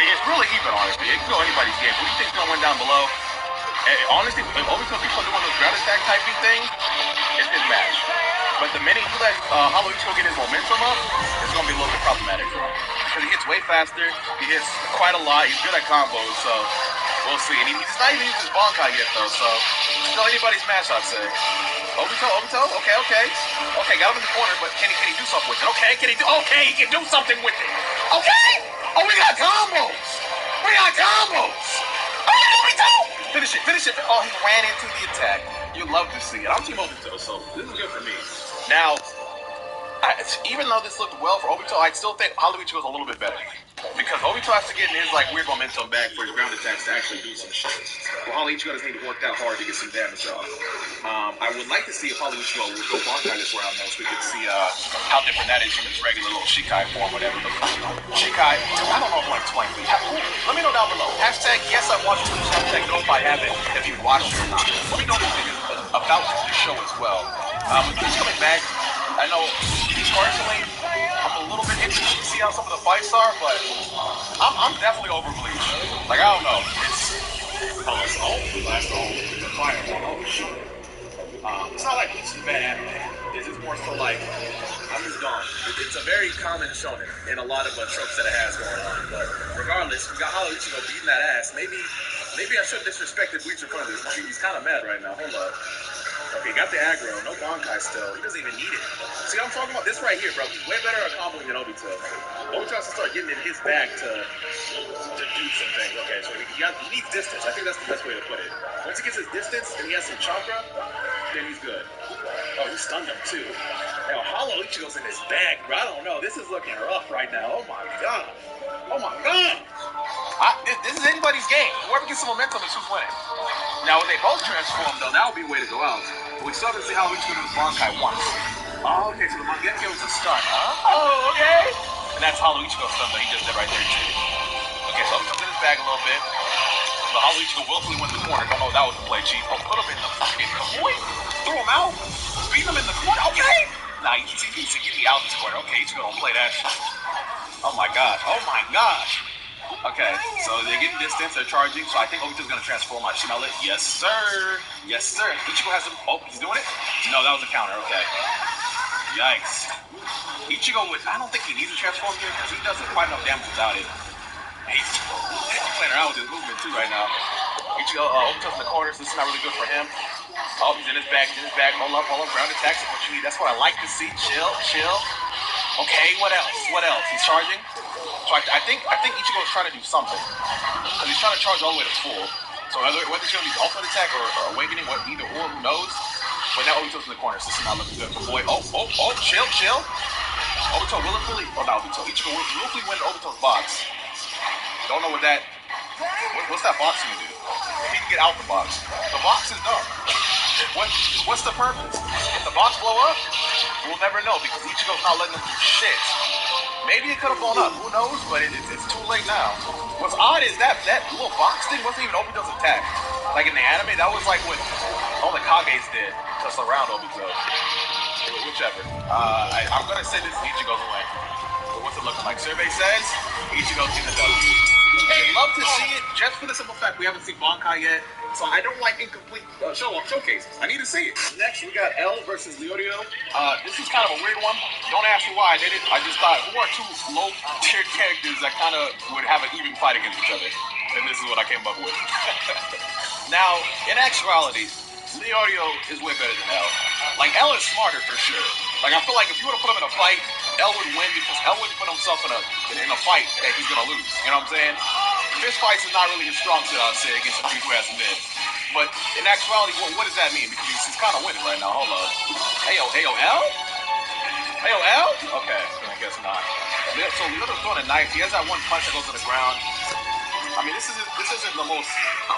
It's really even, honestly. It can go anybody's game. Who do you think's going to win down below? Honestly, if Obito keeps on doing those ground attack typing things, it's his match. But the minute you let Hollow Ichigo get his momentum up, it's going to be a little bit problematic for him. Because he hits way faster, he hits quite a lot, he's good at combos, so we'll see. And he's not even used his Bankai yet, though, so still anybody's match, I'd say. Obito, okay, got him in the corner, but can he do something with it? Okay, he can do something with it. Okay! Oh, we got combos! Oh, Obito! Finish it. Oh, he ran into the attack. You love to see it. I'm Team Obito, so this is good for me. Now, even though this looked well for Obito, I still think Hollow Ichigo is a little bit better. Because Obito has to get in his weird momentum back for his ground attacks to actually do some shit. Well, Hollow Ichigo doesn't need to work that hard to get some damage off. I would like to see if Hollow Ichigo would go Bankai this round, though, so we could see how different that is from his regular little Shikai form, whatever. Shikai, I don't know if I want to explain. Let me know down below. Hashtag yes, I watched Twitch. Hashtag no, if I haven't, if you watched it or not. Let me know what you think about this show as well. With Twitch coming back, I know personally, I'm a little bit interested to see how some of the fights are, but I'm definitely over Bleach. Like, I don't know. It's not like Bleach is bad, man. It's just more so like, I'm just gone. It's a very common shonen in a lot of tropes that it has going on. But regardless, we got Hollow Ichigo beating that ass. Maybe I shouldn't disrespect Bleach in front of this. He's kind of mad right now. Hold up. Okay, got the aggro. No Bankai still. He doesn't even need it. See, I'm talking about this right here, bro. He's way better at comboing than Obito. Obito has to start getting in his bag to do some things. Okay, so he needs distance. I think that's the best way to put it. Once he gets his distance and he has some chakra, then he's good. Oh, he stunned him too. Now, Hollow Ichigo's in his bag, bro. I don't know. This is looking rough right now. Oh my god. This is anybody's game. Whoever gets some momentum is who's winning. Now, when they both transform, though, that would be a way to go out. But we still have to see how Ichigo does Bankai once. Oh, okay, so the Mangekyo was a stun, huh? Oh, okay. And that's Hollow Ichigo's stun that he just did right there, too. Okay, so Obito's in his bag a little bit. The Hollow Ichigo willfully went to the corner. Don't know if that was the play, Chief. Oh, put him in the fucking corner. Throw him out. Beat him in the corner. Okay. Nah, he needs to get me out of this corner. Okay, Ichigo don't play that shit. Oh my gosh. Okay, so they're getting distance, they're charging, so I think Obito's gonna transform. I smell it. Yes, sir. Yes, sir. Ichigo has him. Oh, he's doing it? No, that was a counter. Okay. Yikes. Ichigo I don't think he needs to transform here because he doesn't quite enough damage without it. He's playing around with his movement too right now. Ichigo, Obito's in the corners. This is not really good for him. Oh, he's in his back. Hold up. Ground attacks is what you need. That's what I like to see. Chill. Okay, what else? He's charging. So I think Ichigo's trying to do something. Because he's trying to charge all the way to full. So whether it's going to be ultimate attack or awakening, either or, who knows? But now Obito's in the corner, so this is not looking good for boy. Oh, chill. Obito willfully, not Obito, Ichigo willfully went Obito's box. Don't know what's that box gonna do? He can get out the box. The box is dumb. What's the purpose? If the box blow up, we'll never know because Ichigo's not letting them do shit. Maybe it could have blown up, who knows? But it's too late now. What's odd is that little box thing wasn't even Obito's attack. Like in the anime, that was like what all the Kages did to surround Obito. Whichever. I'm gonna say this is Ichigo's win. But what's it looking like? Survey says Ichigo's getting the W. I'd love to see it just for the simple fact we haven't seen Bankai yet. So I don't like incomplete showcases. I need to see it. Next, we got L versus Leorio. This is kind of a weird one. Don't ask me why I did it. I just thought, who are two low-tier characters that kind of would have an even fight against each other? And this is what I came up with. Now, in actuality, Leorio is way better than L. Like, L is smarter for sure. Like, I feel like if you would have put him in a fight, L would win because L wouldn't put himself in a fight that he's going to lose. You know what I'm saying? Fist fights is not really his strong suit, I'd say, against the people who hasn't been. But in actuality, what does that mean? Because he's kind of winning right now. Hold up. L? Okay, I guess not. So Leo's throwing a knife. He has that one punch that goes to the ground. I mean, this isn't the most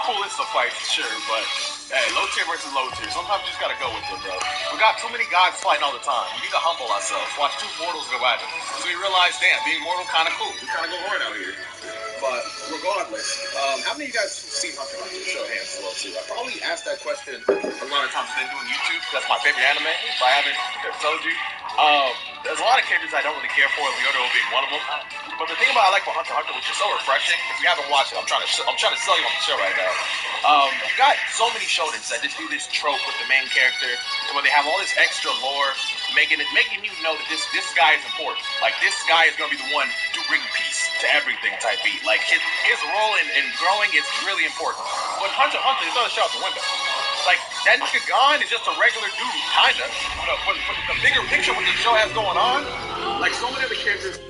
coolest of fights, sure, but hey, low tier versus low tier. Sometimes you just gotta go with it, bro. We got too many gods fighting all the time. We need to humble ourselves. Watch two mortals go at it. So we realize, damn, being mortal kind of cool. We kind of go hard out here. But regardless, how many of you guys seen Hunter x Hunter? Show of hands below too. I probably asked that question a lot of times when doing YouTube. That's my favorite anime. If I haven't told you, there's a lot of characters I don't really care for. Leorio being one of them. But the thing about I like for Hunter x Hunter, which is so refreshing, if you haven't watched it, I'm trying to sell you on the show right now. You got so many shonens that just do this trope with the main character, where they have all this extra lore, making you know that this guy is important. Like this guy is gonna be the one to bring peace to everything type beat. Like his role in growing is really important. But Hunter x Hunter is not a shot out the window. Like that nigga Gon is just a regular dude, kinda. But the bigger picture, what the show has going on, like so many of the characters.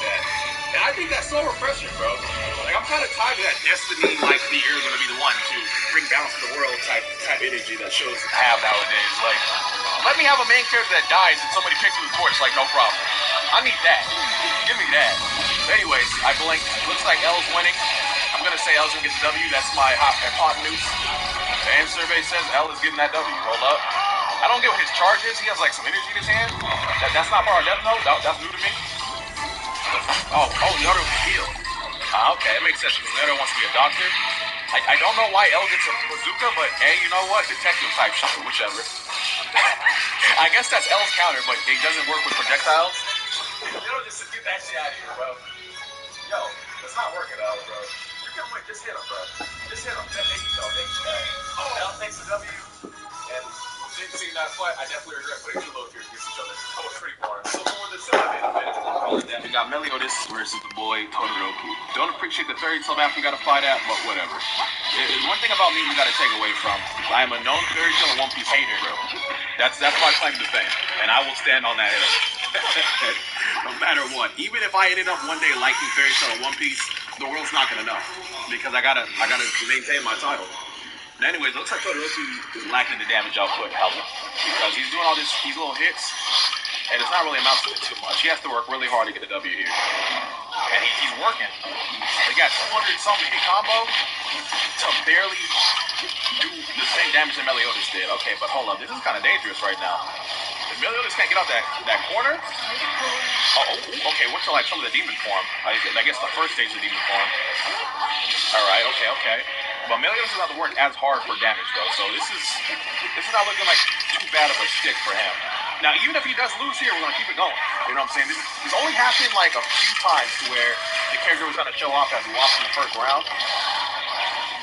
that. And I think that's so refreshing, bro. Like, I'm kind of tired of that destiny, like, you're going to be the one to bring balance to the world type energy that shows have nowadays. Like, let me have a main character that dies and somebody picks up the torch, like, no problem. I need that. Give me that. But anyways, I blinked. Looks like L's winning. I'm going to say L's going to get the W. That's my hypotenuse. The end survey says L is getting that W. Hold up. I don't get what his charge is. He has, like, some energy in his hand. That's not part of Death Note. That's new to me. Oh, Leonardo was healed. Okay, that makes sense because Leonardo wants to be a doctor. I don't know why L gets a bazooka, but hey, you know what? Detective type shot, whichever. I guess that's L's counter, but it doesn't work with projectiles. Leonardo just get that shit out of here, bro. Yo, that's not working out, bro. You can win. Just hit him, bro. Just hit him. There you go. L takes the W, and since seeing that fight, I definitely regret putting two low tiers against each other. That was pretty boring. So for the semi-main event, we got Meliodas versus the boy Todoroki. Don't appreciate the fairy tale map we got to fight at, but whatever. One thing about me we got to take away from, I am a known fairy tale and One Piece hater, bro. That's my claim to fame, and I will stand on that hill. No matter what. Even if I ended up one day liking fairy tale and One Piece, the world's not gonna know because I gotta maintain my title. And anyways, it looks like Todoroki is lacking the damage output help because he's doing all these little hits, and it's not really amounting to too much. He has to work really hard to get the W here, and he's working. They got 200-something hit combo to barely do the same damage that Meliodas did. Okay, but hold up, this is kind of dangerous right now. If Meliodas can't get out that corner, okay, what's like some of the demon form? I guess the first stage of demon form. All right, okay. But Meliodas doesn't have to work as hard for damage, though. So this is not looking like too bad of a stick for him. Now, even if he does lose here, we're gonna keep it going. You know what I'm saying? This only happened like a few times to where the character was gonna show off as he lost in the first round.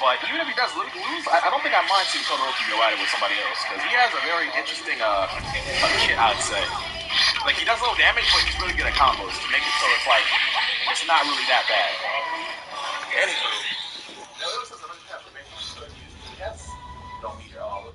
But even if he does lose, I don't think I mind seeing Todoroki go at it with somebody else because he has a very interesting kit, I'd say. Like he does little damage, but he's really good at combos to make it so it's like it's not really that bad. Anywho. Don't meet your all.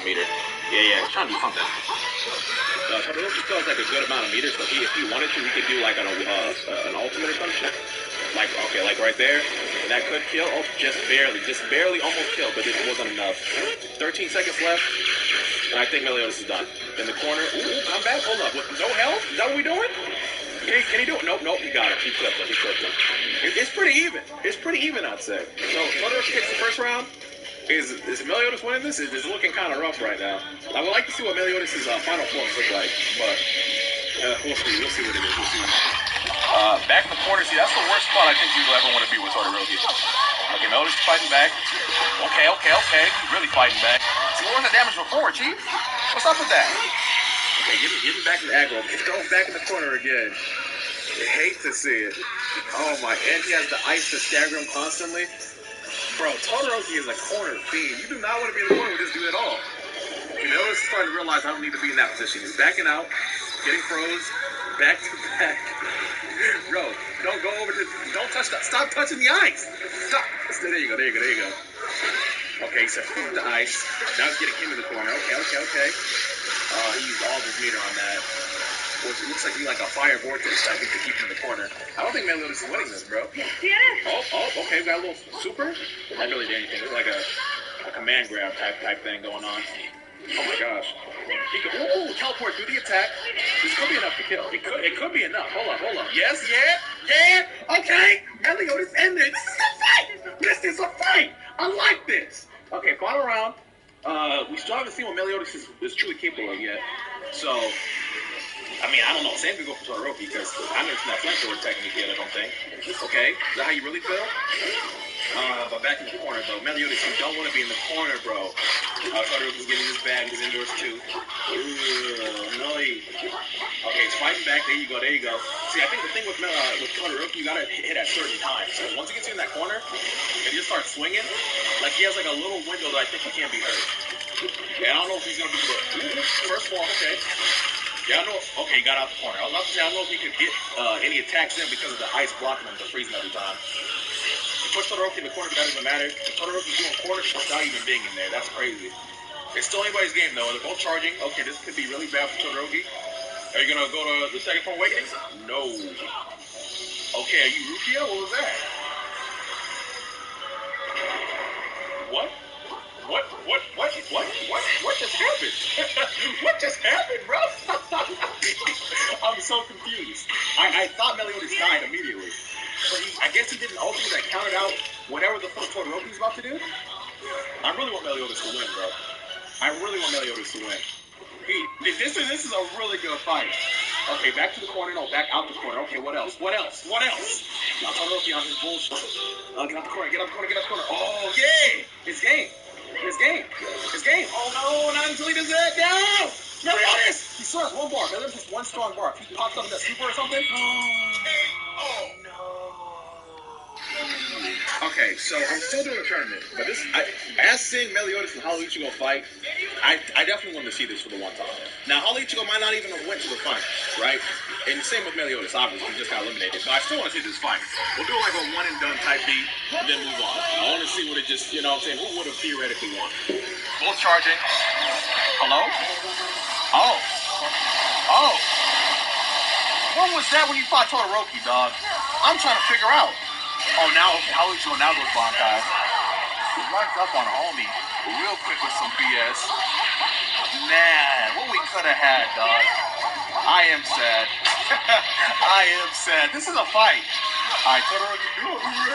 Meter. Yeah, he's trying to do something. Todoroki still has like a good amount of meters, so if he wanted to, he could do like an ultimate or something. Like right there. And that could kill. Oh, just barely almost killed, but this wasn't enough. 13 seconds left, and I think Meliodas is done. In the corner. Ooh, I'm back. Hold up. With no health? Is that what we doing? Can he do it? Nope, he got it. He flipped it. It's pretty even. I'd say. So Todoroki takes the first round. Is Meliodas winning this? It's looking kind of rough right now. I would like to see what Meliodas' final forms look like, but we'll see. We'll see what it is. Back in the corner, see, that's the worst spot I think you will ever want to be with Todoroki. Okay, Meliodas is fighting back. Okay. He's really fighting back. See, what was the damage before, Chief? What's up with that? Okay, get him back in the aggro. Throw him back in the corner again. I hate to see it. Oh my, and he has the ice to stagger him constantly. Bro, Todoroki is a corner fiend. You do not want to be in the corner with this dude at all. Meliodas is starting to realize I don't need to be in that position. He's backing out, getting froze, back to back. Bro, don't touch that. Stop touching the ice. Stop. There you go.
Okay, he said food to ice. Now he's getting him in the corner. Okay. He used all of his meter on that. Which looks like he's like a fire vortex type to keep him in the corner. I don't think Meliodas is winning this, bro. Okay, we got a little super. That really did anything. It was like a command grab type thing going on. Oh my gosh. He could teleport through the attack. This could be enough to kill. It could be enough. Hold up. Yes, yeah. Okay. Meliodas ended. This is a fight. I like this. Okay, final round. We still haven't seen what Meliodas is truly capable of yet. So, I mean, I don't know. Same could go for Todoroki because I've never seen that flamethrower technique yet, I don't think. Okay, is that how you really feel? But back in the corner, though. Meliodas, you don't want to be in the corner, bro. Todoroki's getting his bag. He's indoors, too. No. Okay, he's fighting back. There you go. See, I think the thing with Todoroki, you got to hit at certain times. So once he gets you in that corner, and he just starts swinging, like he has like a little window that I think he can't be hurt. Yeah, I don't know if he's going to be the first fall. Okay. Yeah, I know. Okay, he got out the corner. I was about to say, I don't know if he could get any attacks in because of the ice blocking him to freeze him every time. He pushed Todoroki in the corner, but that doesn't matter. Todoroki's doing corners without even being in there. That's crazy. It's still anybody's game, though. They're both charging. Okay, this could be really bad for Todoroki. Are you going to go to the second form awakening? No. Okay, are you Rukia? What was that? What? What just happened? What just happened, bro? I'm so confused. I thought Meliodas died immediately. But I guess he did an ultimate that counted out whatever the fuck Todoroki's about to do. I really want Meliodas to win, bro. I really want Meliodas to win. This is a really good fight. Okay, back to the corner. No, back out the corner. Okay, what else? Now Todoroki on his bullshit. Get out the corner. Oh, yeah! His game. Oh, no, not until he does that. No! Meliodas! He still has one bar. Meliodas has one strong bar. If he pops up in that super or something. Oh, no. Okay, so I'm still doing a tournament, but as seeing Meliodas and Hollow Ichigo fight, I definitely wanted to see this for the one time. Now, Hollow Ichigo might not even have went to the final, right? And same with Meliodas, obviously, he just got eliminated. But I still want to see this fight. We'll do like a one and done type beat, and then move on. I want to see what it just, you know what I'm saying, who would have theoretically won.
Both charging. Hello? Oh. What was that when you fought Todoroki, dog? I'm trying to figure out. Oh, now, okay, Hollow Ichigo now goes Bankai. He runs up on homie real quick with some BS. Man, what we could have had, dog. I am sad. This is a fight. Alright, Todoroki.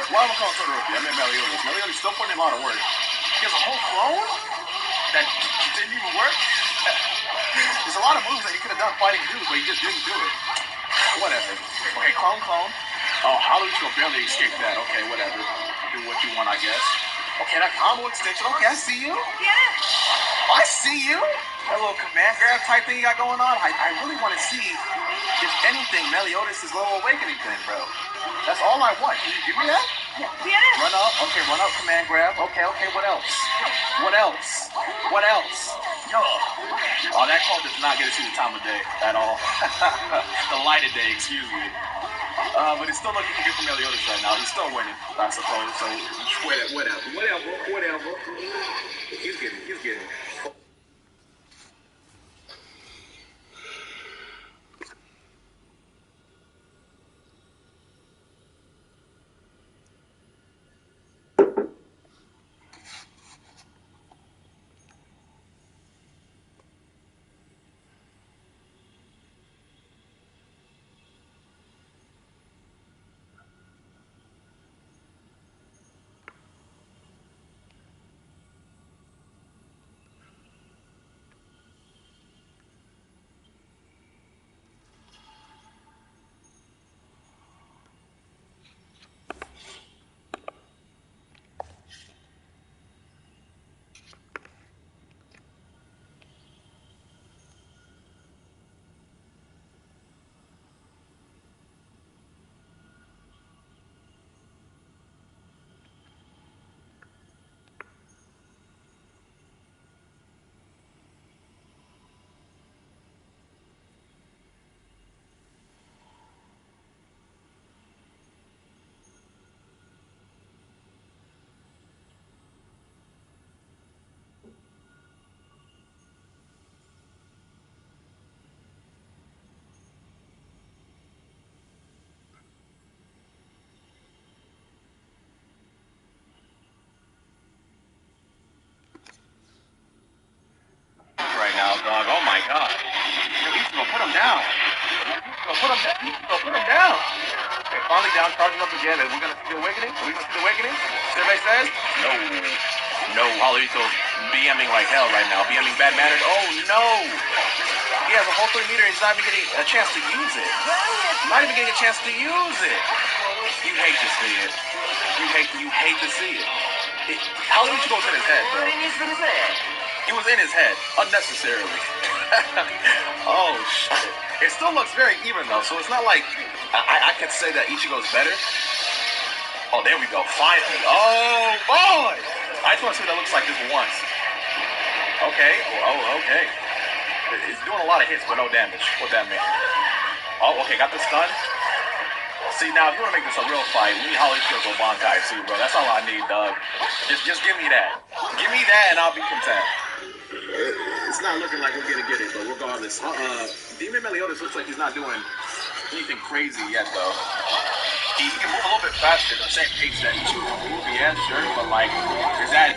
Why am I calling Todoroki? I meant Meliodas. Meliodas still putting in a lot of work. He has a whole clone that didn't even work. There's a lot of moves that he could have done fighting dudes, but he just didn't do it. Whatever. Okay, clone. Oh, Hollow Ichigo barely escaped that. Okay, whatever. Do what you want, I guess. Okay, that combo extension. Okay, I see you. Yeah. I see you. That little command grab type thing you got going on. I really want to see, if anything, Meliodas' little awakening thing, bro. That's all I want. Can you give me that? Yeah. Run up. Okay, run up, command grab. Okay, what else? Yo. Oh, that call does not get to see the time of day at all. The light of day, excuse me. But it's still looking good for Meliodas right now. He's still winning, I suppose. So whatever. He's getting. now, dog. Oh my god. Ichigo, put him down. Ichigo, put him down. Okay, finally down, charging up again. And we're gonna see the awakening? Are we gonna see the awakening? Survey says? No, Haruito's BMing like hell right now. BMing bad manners. Oh no! He has a whole 3 meter and he's not even getting a chance to use it. Not even getting a chance to use it. You hate to see it. You hate to see it. How did Ichigo was in his head, bro? He was in his head, unnecessarily. Oh shit. It still looks very even though, so it's not like I could say that Ichigo's better. Oh, there we go. Finally. Oh boy! I just want to see what that looks like just once. Okay. Oh, okay. It's doing a lot of hits, but no damage. What that mean? Oh, okay. Got the stun. See, now, if you want to make this a real fight, we need Holly to go Bankai too, bro. That's all I need, dog. Just give me that. Give me that, and I'll be content.
It's not looking like we're gonna get it, but regardless, Demon Meliodas looks like he's not doing anything crazy yet, though.
He can move a little bit faster than the same pace that Ichigo can move, yeah, sure, but like, is that...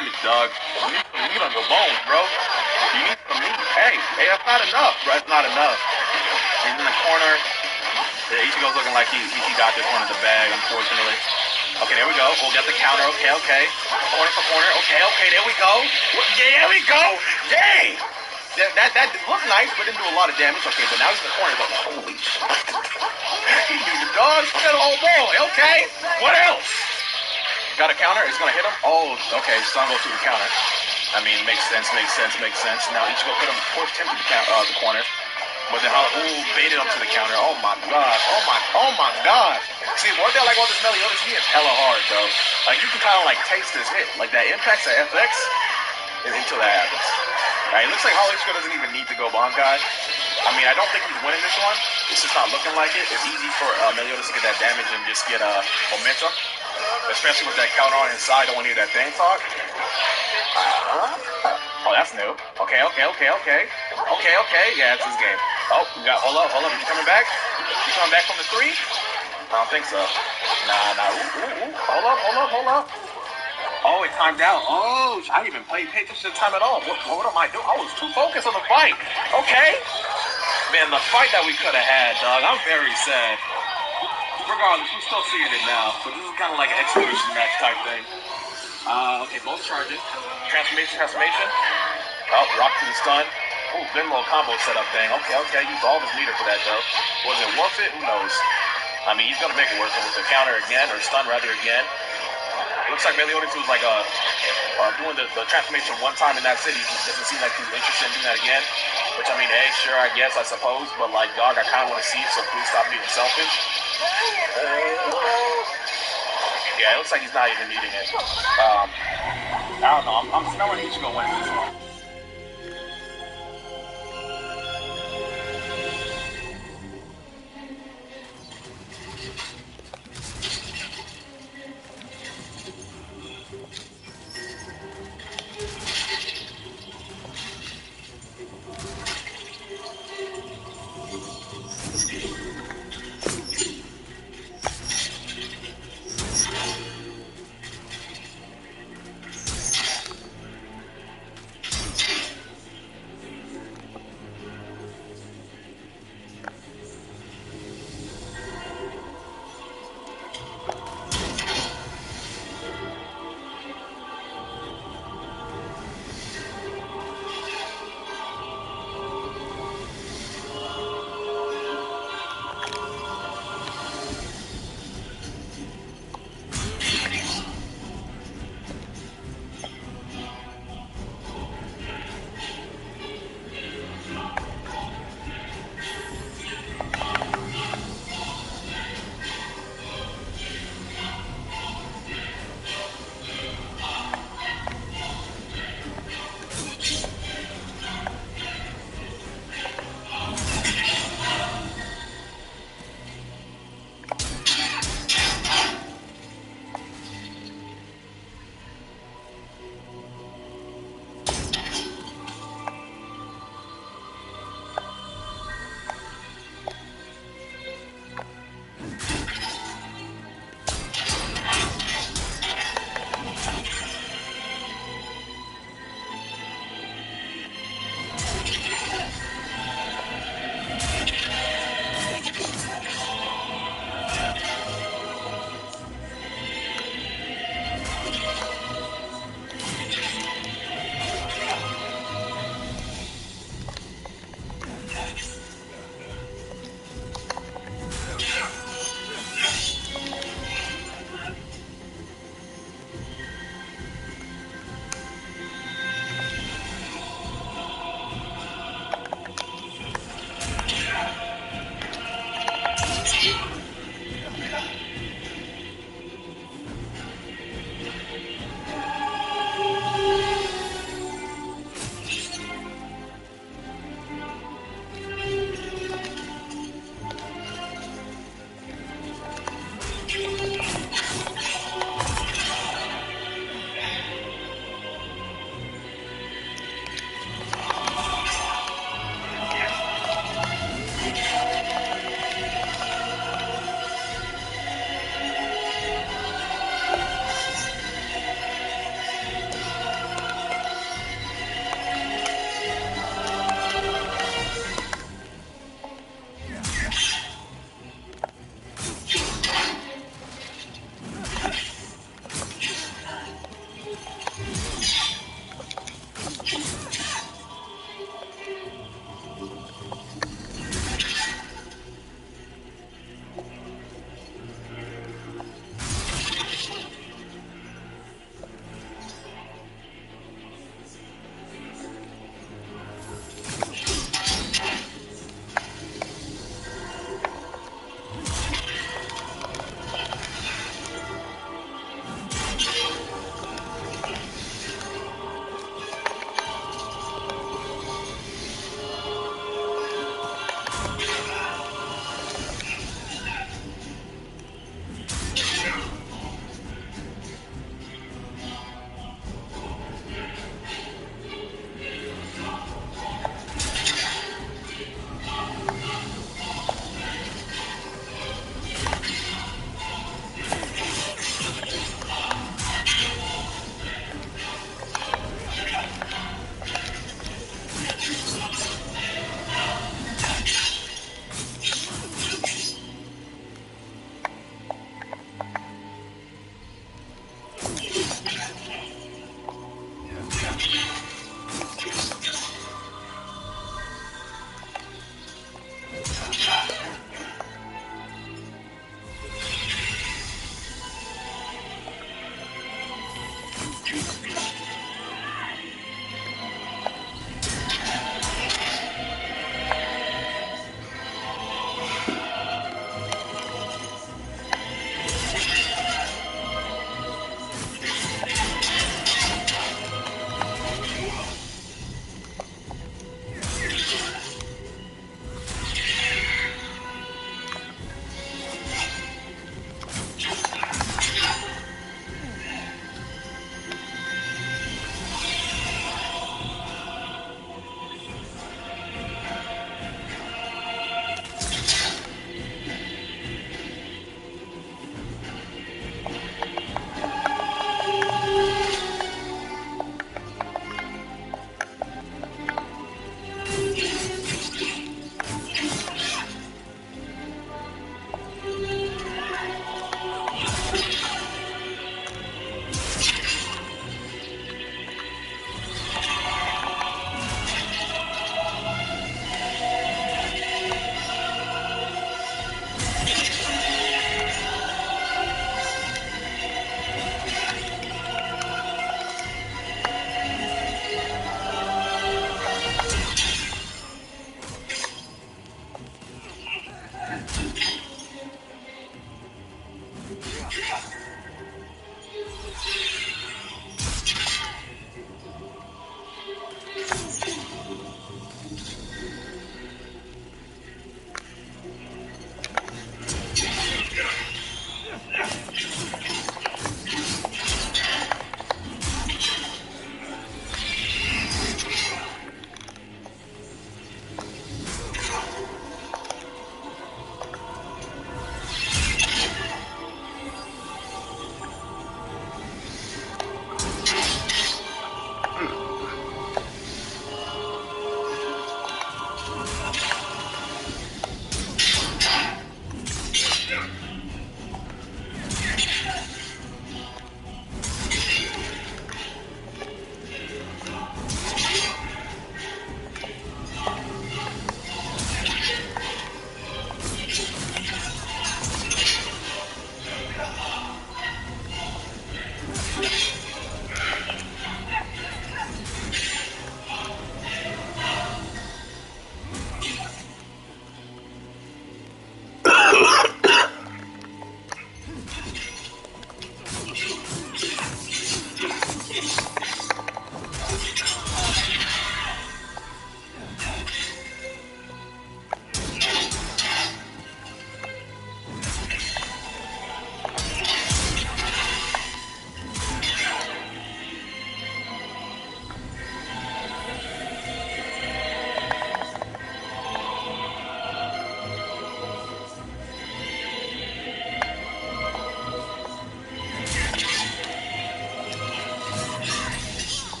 damage, dog. You need some meat on your bones, bro. You need some meat. Hey, that's not enough, bro. That's not enough. He's in the corner. Yeah, Ichigo's looking like he got this one in the bag, unfortunately. Okay, there we go. We'll get the counter. Okay. Corner for corner. Okay, there we go. Yeah, there we go. Yay! That looked nice, but didn't do a lot of damage. Okay, but now he's in the corner. But holy he knew the dog. Got a whole boy. Okay. What else? Got a counter. He's gonna hit him. Oh, okay. Sun goes through the counter. I mean, makes sense. Now Ichigo pushed him to the corner. But then baited him to the counter. Oh my god. Oh my god. See, one thing I like about this Meliodas, he hits hella hard, though. Like, you can kind of like taste his hit. Like that impacts, that FX, until that happens. Right, it looks like Ichigo doesn't even need to go Bankai. I mean, I don't think he's winning this one. It's just not looking like it. It's easy for Meliodas to get that damage and just get momentum. Especially with that counter on his side. Don't want to hear that thing talk. Oh, that's new. Okay. Yeah, it's his game. Oh, we got, hold up. Is he coming back? He coming back from the 3? I don't think so. Nah. Ooh. Hold up. Oh, it timed out. Oh, I didn't even pay attention to the time at all. What am I doing? I was too focused on the fight. Okay. Man, the fight that we could have had, dog. I'm very sad. Regardless, we're still seeing it now. But this is kind of like an exhibition match type thing. Okay, both charging. Transformation. Oh, rock to the stun. Oh, good little combo setup thing. Okay. Used all of his meter for that, though. Was it worth it? Who knows? I mean, he's going to make it worth it with the counter again, or stun rather again. It looks like Meliodas was like doing the transformation one time in that city. He doesn't seem like he's interested in doing that again. Which, I mean, sure, I guess, I suppose. But, like, dog, I kind of want to see it, so please stop being selfish. Yeah, it looks like he's not even needing it. I don't know. I'm smelling Ichigo winning this one.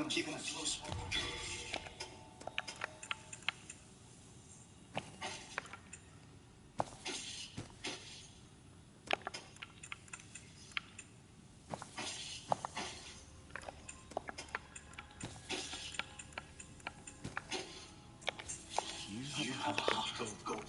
I'm keeping it close. You have a heart of gold.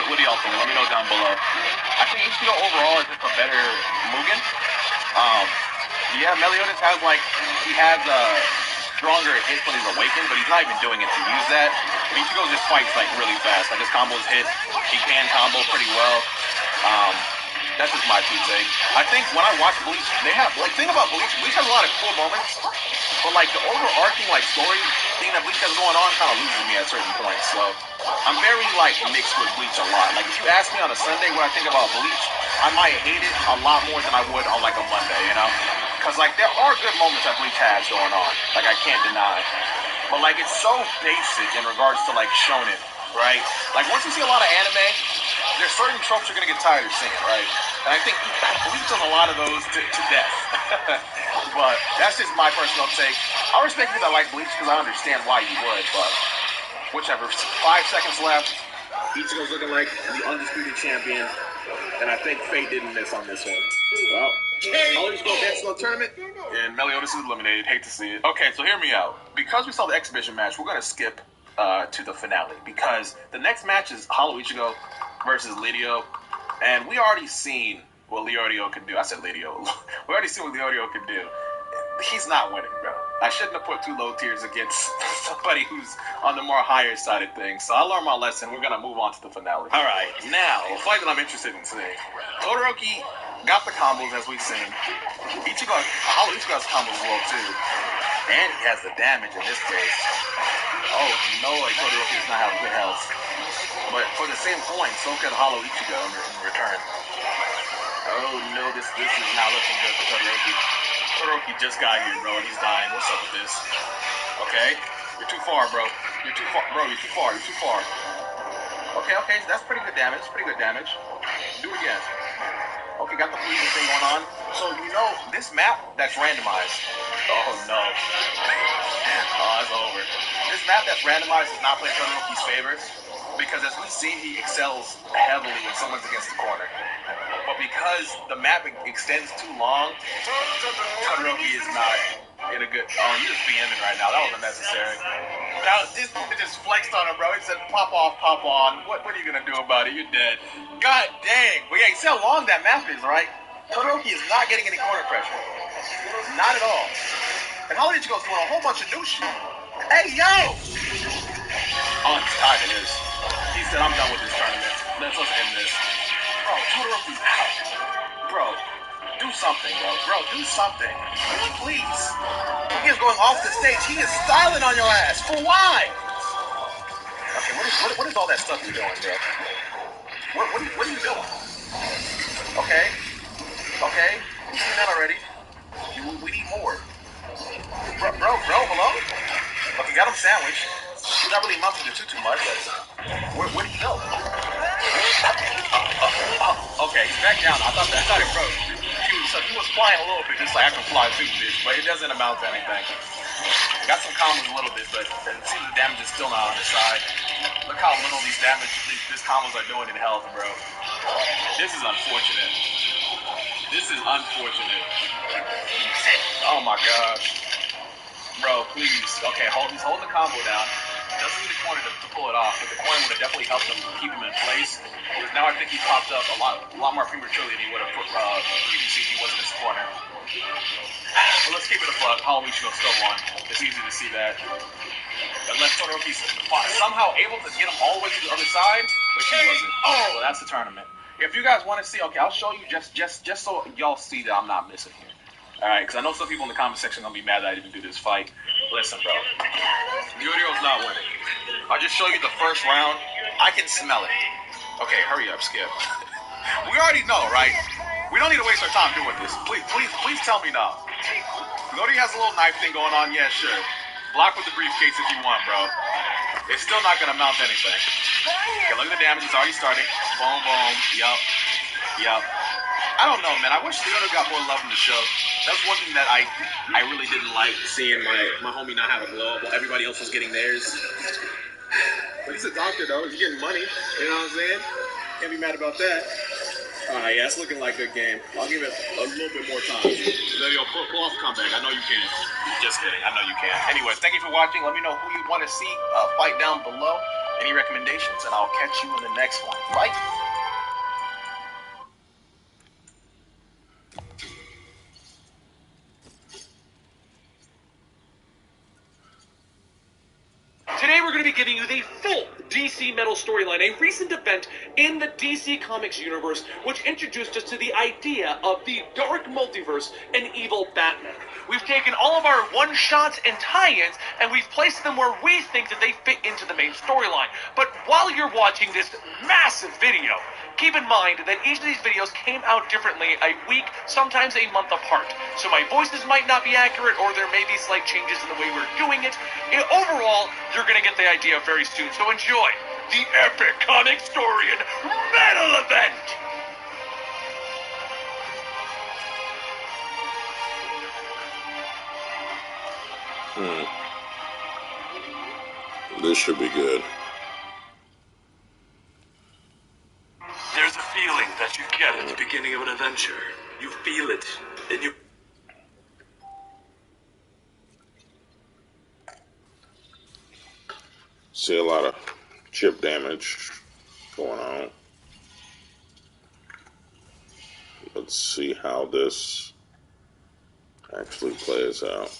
What do y'all think? Let me know down below. I think Ichigo overall is just a better Mugen. Yeah, Meliodas has he has stronger hits when he's awakened, but he's not even doing it to use that. Ichigo just fights really fast. His combos hit. He can combo pretty well. That's just my two take. I think when I watch Bleach, they have thing about Bleach has a lot of cool moments, but the overarching story thing that Bleach has going on kind of loses me at certain points. So I'm very mixed with Bleach a lot. If you ask me on a Sunday what I think about Bleach, I might hate it a lot more than I would on a Monday, you know? Because there are good moments that Bleach has going on, I can't deny. But it's so basic in regards to shonen, right? Once you see a lot of anime, there's certain tropes you're gonna get tired of seeing, right? And I think Bleach does a lot of those to death. But that's just my personal take. I respect people that like Bleach because I understand why you would, but whichever. 5 seconds left. Ichigo's looking like the undisputed champion, and I think Fate didn't miss on this one. Well, Ichigo advances to the tournament, and Meliodas is eliminated. Hate to see it. Okay, so hear me out. Because we saw the exhibition match, we're gonna skip to the finale because the next match is Hollow Ichigo versus Lidio, and we already seen what Lidio can do. I said Lidio. We already seen what Lidio can do. He's not winning, bro. I shouldn't have put 2 low tiers against somebody who's on the more higher side of things. So I learned my lesson. We're going to move on to the finale. All right, now, a fight that I'm interested in seeing. Todoroki got the combos, as we've seen. Hollow Ichigo has combos as well, too. And he has the damage in this case. Oh, no, Todoroki does not have good health. But for the same point, so could Hollow Ichigo in return. Oh, no, this is not looking good for Todoroki. Todoroki just got here, bro, and he's dying. What's up with this? Okay. You're too far, bro. You're too far. Bro, you're too far. You're too far. Okay. That's pretty good damage. Do it again. Okay, got the freezing thing going on. So, this map that's randomized. Oh, no. Oh, it's over. This map that's randomized does not play Todoroki's favor because, as we see, he excels heavily when someone's against the corner. But because the map extends too long, Todoroki is not in a good... Oh, you're just BMing right now. That was unnecessary. It just flexed on him, bro. It said, pop off, pop on. What are you going to do about it? You're dead. God dang. But yeah, you see how long that map is, right? Todoroki is not getting any corner pressure. Not at all. And Hollow Ichigo's doing a whole bunch of new shit. Hey, yo! Oh, he's tired of this. He said, I'm done with this tournament. Let's end this. Bro, Todoroki's out. Bro, do something, bro. Bro, do something. Please. He is going off the stage. He is styling on your ass. For why? Okay, what is all that stuff you're doing, bro? What are you doing? Okay. We've seen that already. We need more. Bro, hello? Okay, got him sandwiched. He's not really mounting to too much. Where did he go? Okay, he's back down. I thought it broke. He was flying a little bit, just like I can fly too, bitch, but it doesn't amount to anything. Got some combos a little bit, but it seems the damage is still not on his side. Look how little these combos are doing in health, bro. This is unfortunate. Oh my gosh. Bro, please. Okay, he's holding the combo down. Doesn't need a corner to pull it off, but the corner would have definitely helped him keep him in place. Because now I think he popped up a lot more prematurely than he would have previously if he wasn't in his corner. Well, let's keep it a buck. Halloween show still won. It's easy to see that. Unless Todoroki's somehow able to get him all the way to the other side, but she wasn't. Oh, well, that's the tournament. If you guys want to see, okay, I'll show you just so y'all see that I'm not missing here. All right, because I know some people in the comment section are gonna be mad that I didn't do this fight. Listen, bro, Yurio's not winning. I'll just show you the first round. I can smell it. Okay, hurry up, Skip. We already know, right? We don't need to waste our time doing this. Please tell me now. Lodi has a little knife thing going on. Yeah, sure. Block with the briefcase if you want, bro. It's still not gonna amount to anything. Okay, look at the damage. It's already starting. Boom, boom. Yup. I don't know, man. I wish Leona got more love in the show. That's one thing that I really didn't like, seeing my homie not have a glow up while everybody else was getting theirs. But he's a doctor, though. He's getting money. You know what I'm saying? Can't be mad about that. Alright, yeah, it's looking like a good game. I'll give it a little bit more time. Yo, pull off a comeback. I know you can. Just kidding. I know you can. Anyways, thank you for watching. Let me know who you want to see fight down below. Any recommendations, and I'll catch you in the next one. Bye.
Today we're going to be giving you the full DC Metal storyline, a recent event in the DC Comics universe which introduced us to the idea of the dark multiverse and evil Batman. We've taken all of our one-shots and tie-ins and we've placed them where we think that they fit into the main storyline. But while you're watching this massive video, keep in mind that each of these videos came out differently a week, sometimes a month apart. So my voices might not be accurate, or there may be slight changes in the way we're doing it. Overall, you're going to get the idea very soon. So enjoy the epic comic story and metal event!
This should be good.
There's a feeling that you get at the beginning of an adventure. You feel it, and you...
See a lot of chip damage going on. Let's see how this actually plays out.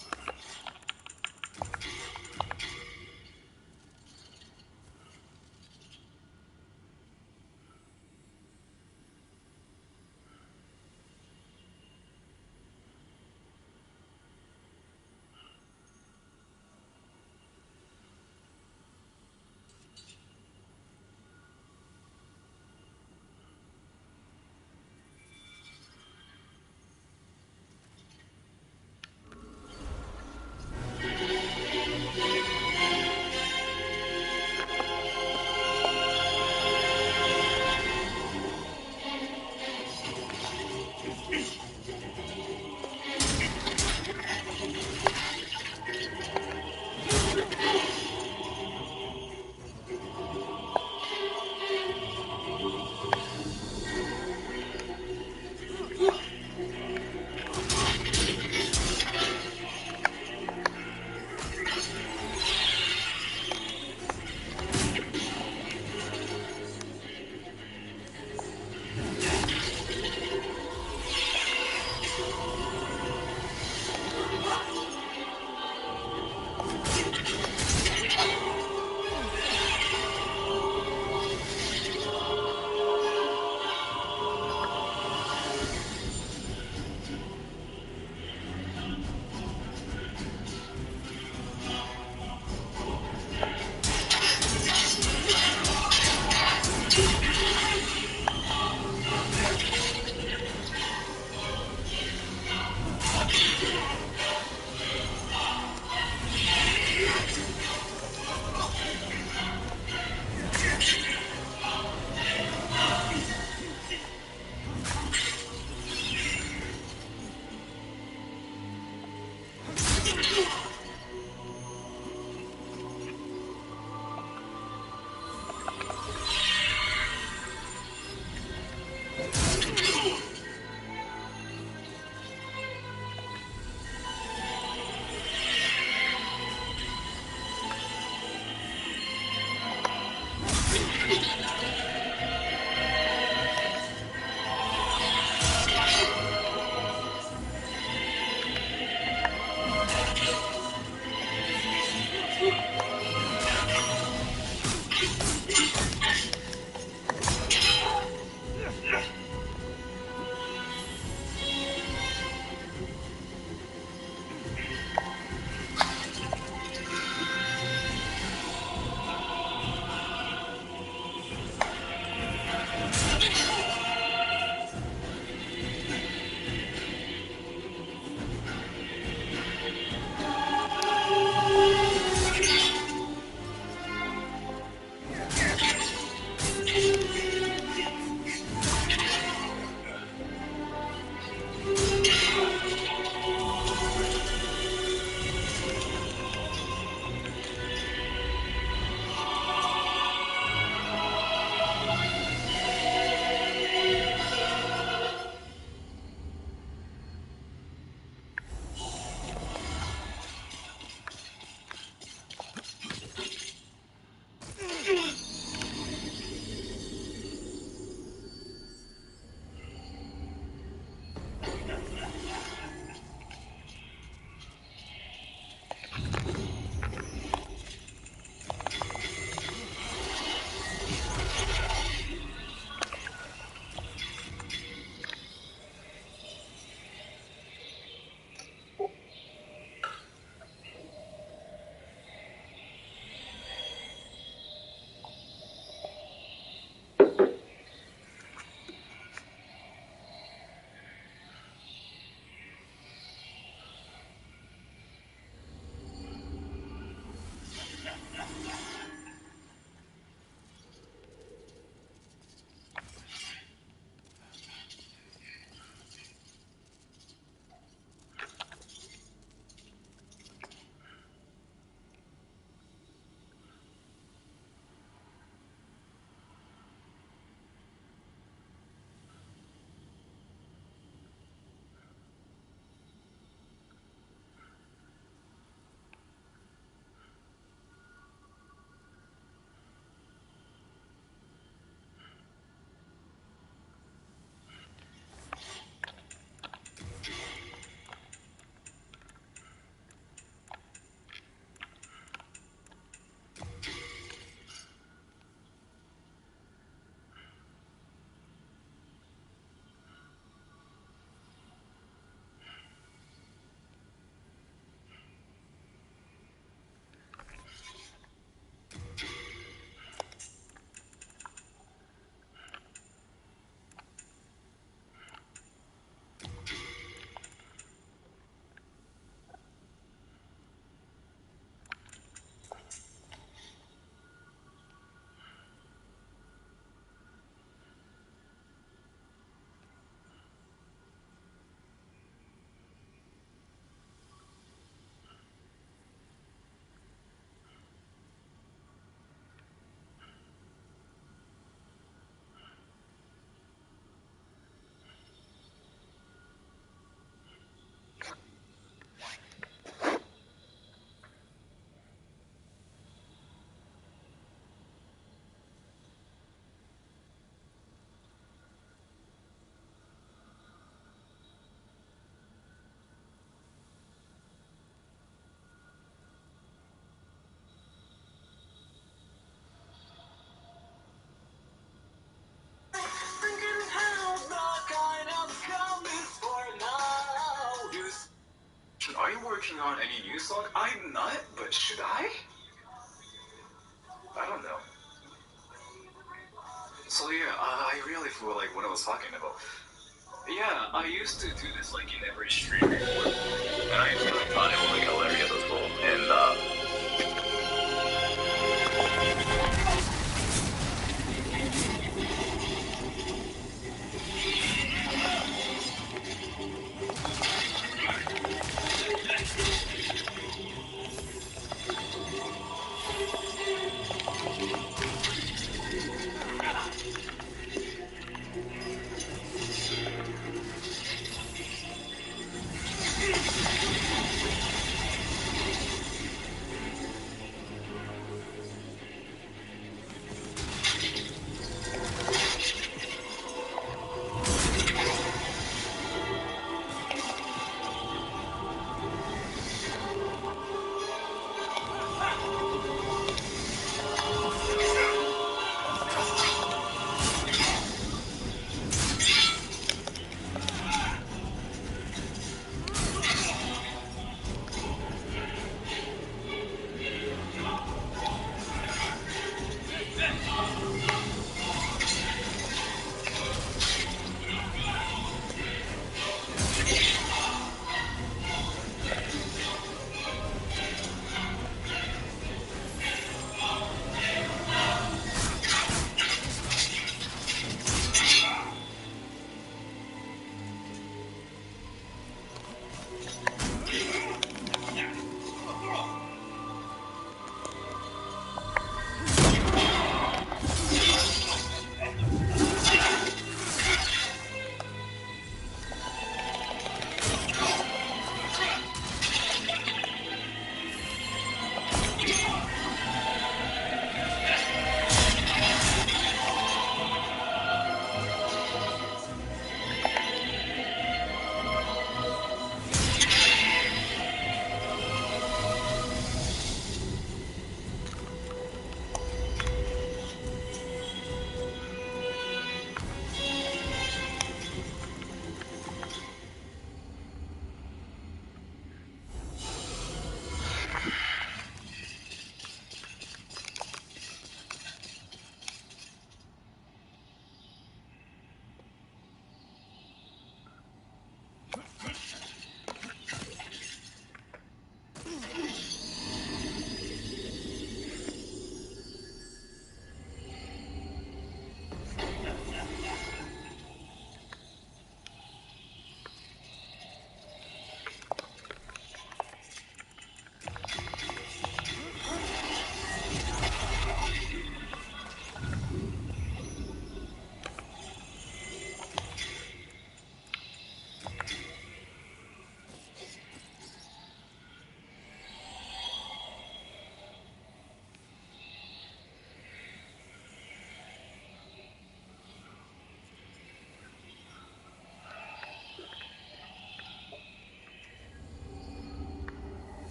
working on any new song? I'm not, but should I? I don't know. So yeah, I really feel like what I was talking about. Yeah, I used to do this like in every stream before, and I really thought it was like hilarious as well. And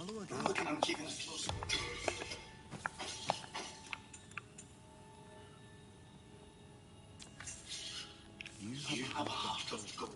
I'm keeping it close. You have a heart of gold.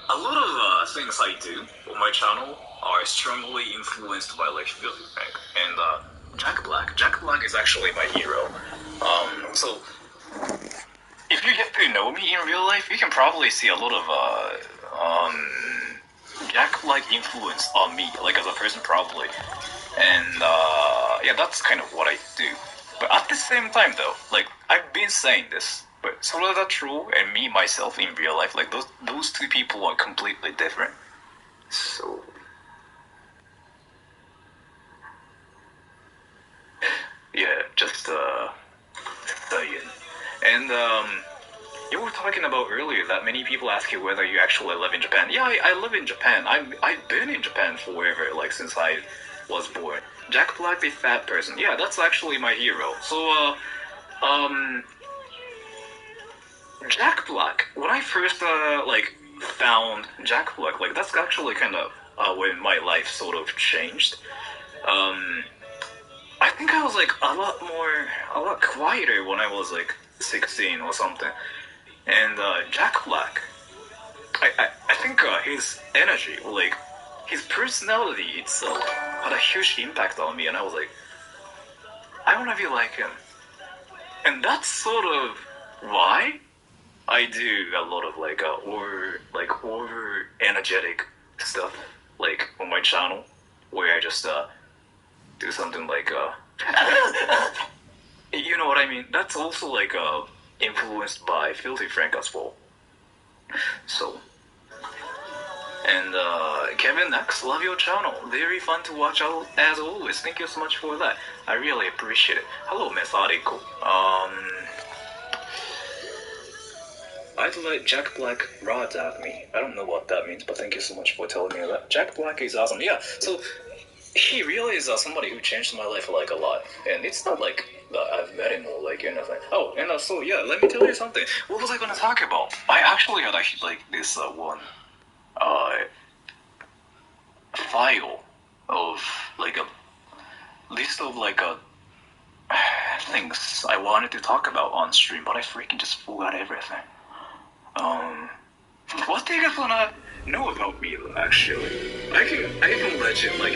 A lot of things I do on my channel are strongly influenced by like Filthy Frank and Jack Black. Jack Black is actually my hero. So if you get to know me in real life, you can probably see a lot of Jack Black influence on me, like as a person probably. And yeah, that's kind of what I do. But at the same time though, like I've been saying this, but Sorada True and me myself in real life, like those two people are completely different. So yeah, just saying. And you were talking about earlier that many people ask you whether you actually live in Japan. Yeah, I live in Japan. I've been in Japan forever, like since I was born. Jack Black, the fat person. Yeah, that's actually my hero. So Jack Black. When I first like found Jack Black, like that's actually kind of when my life sort of changed. I think I was like a lot quieter when I was like 16 or something. And Jack Black, I think his energy, like his personality itself, had a huge impact on me, and I was like, I want to be like him. And that's sort of why I do a lot of like over energetic stuff, like on my channel, where I just do something like you know what I mean? That's also like influenced by Filthy Frank as well. So, and Kevin X, love your channel. Very fun to watch as always. Thank you so much for that. I really appreciate it. Hello, Methodical. I'd let Jack Black rod at me. I don't know what that means, but thank you so much for telling me that. Jack Black is awesome. Yeah, so he really is somebody who changed my life like a lot. And it's not like I've met him or like anything. Oh, and so yeah, let me tell you something. What was I gonna talk about? I actually had like this one file of like a list of like things I wanted to talk about on stream, but I freaking just forgot everything. What do you guys wanna know about me actually? I can let you like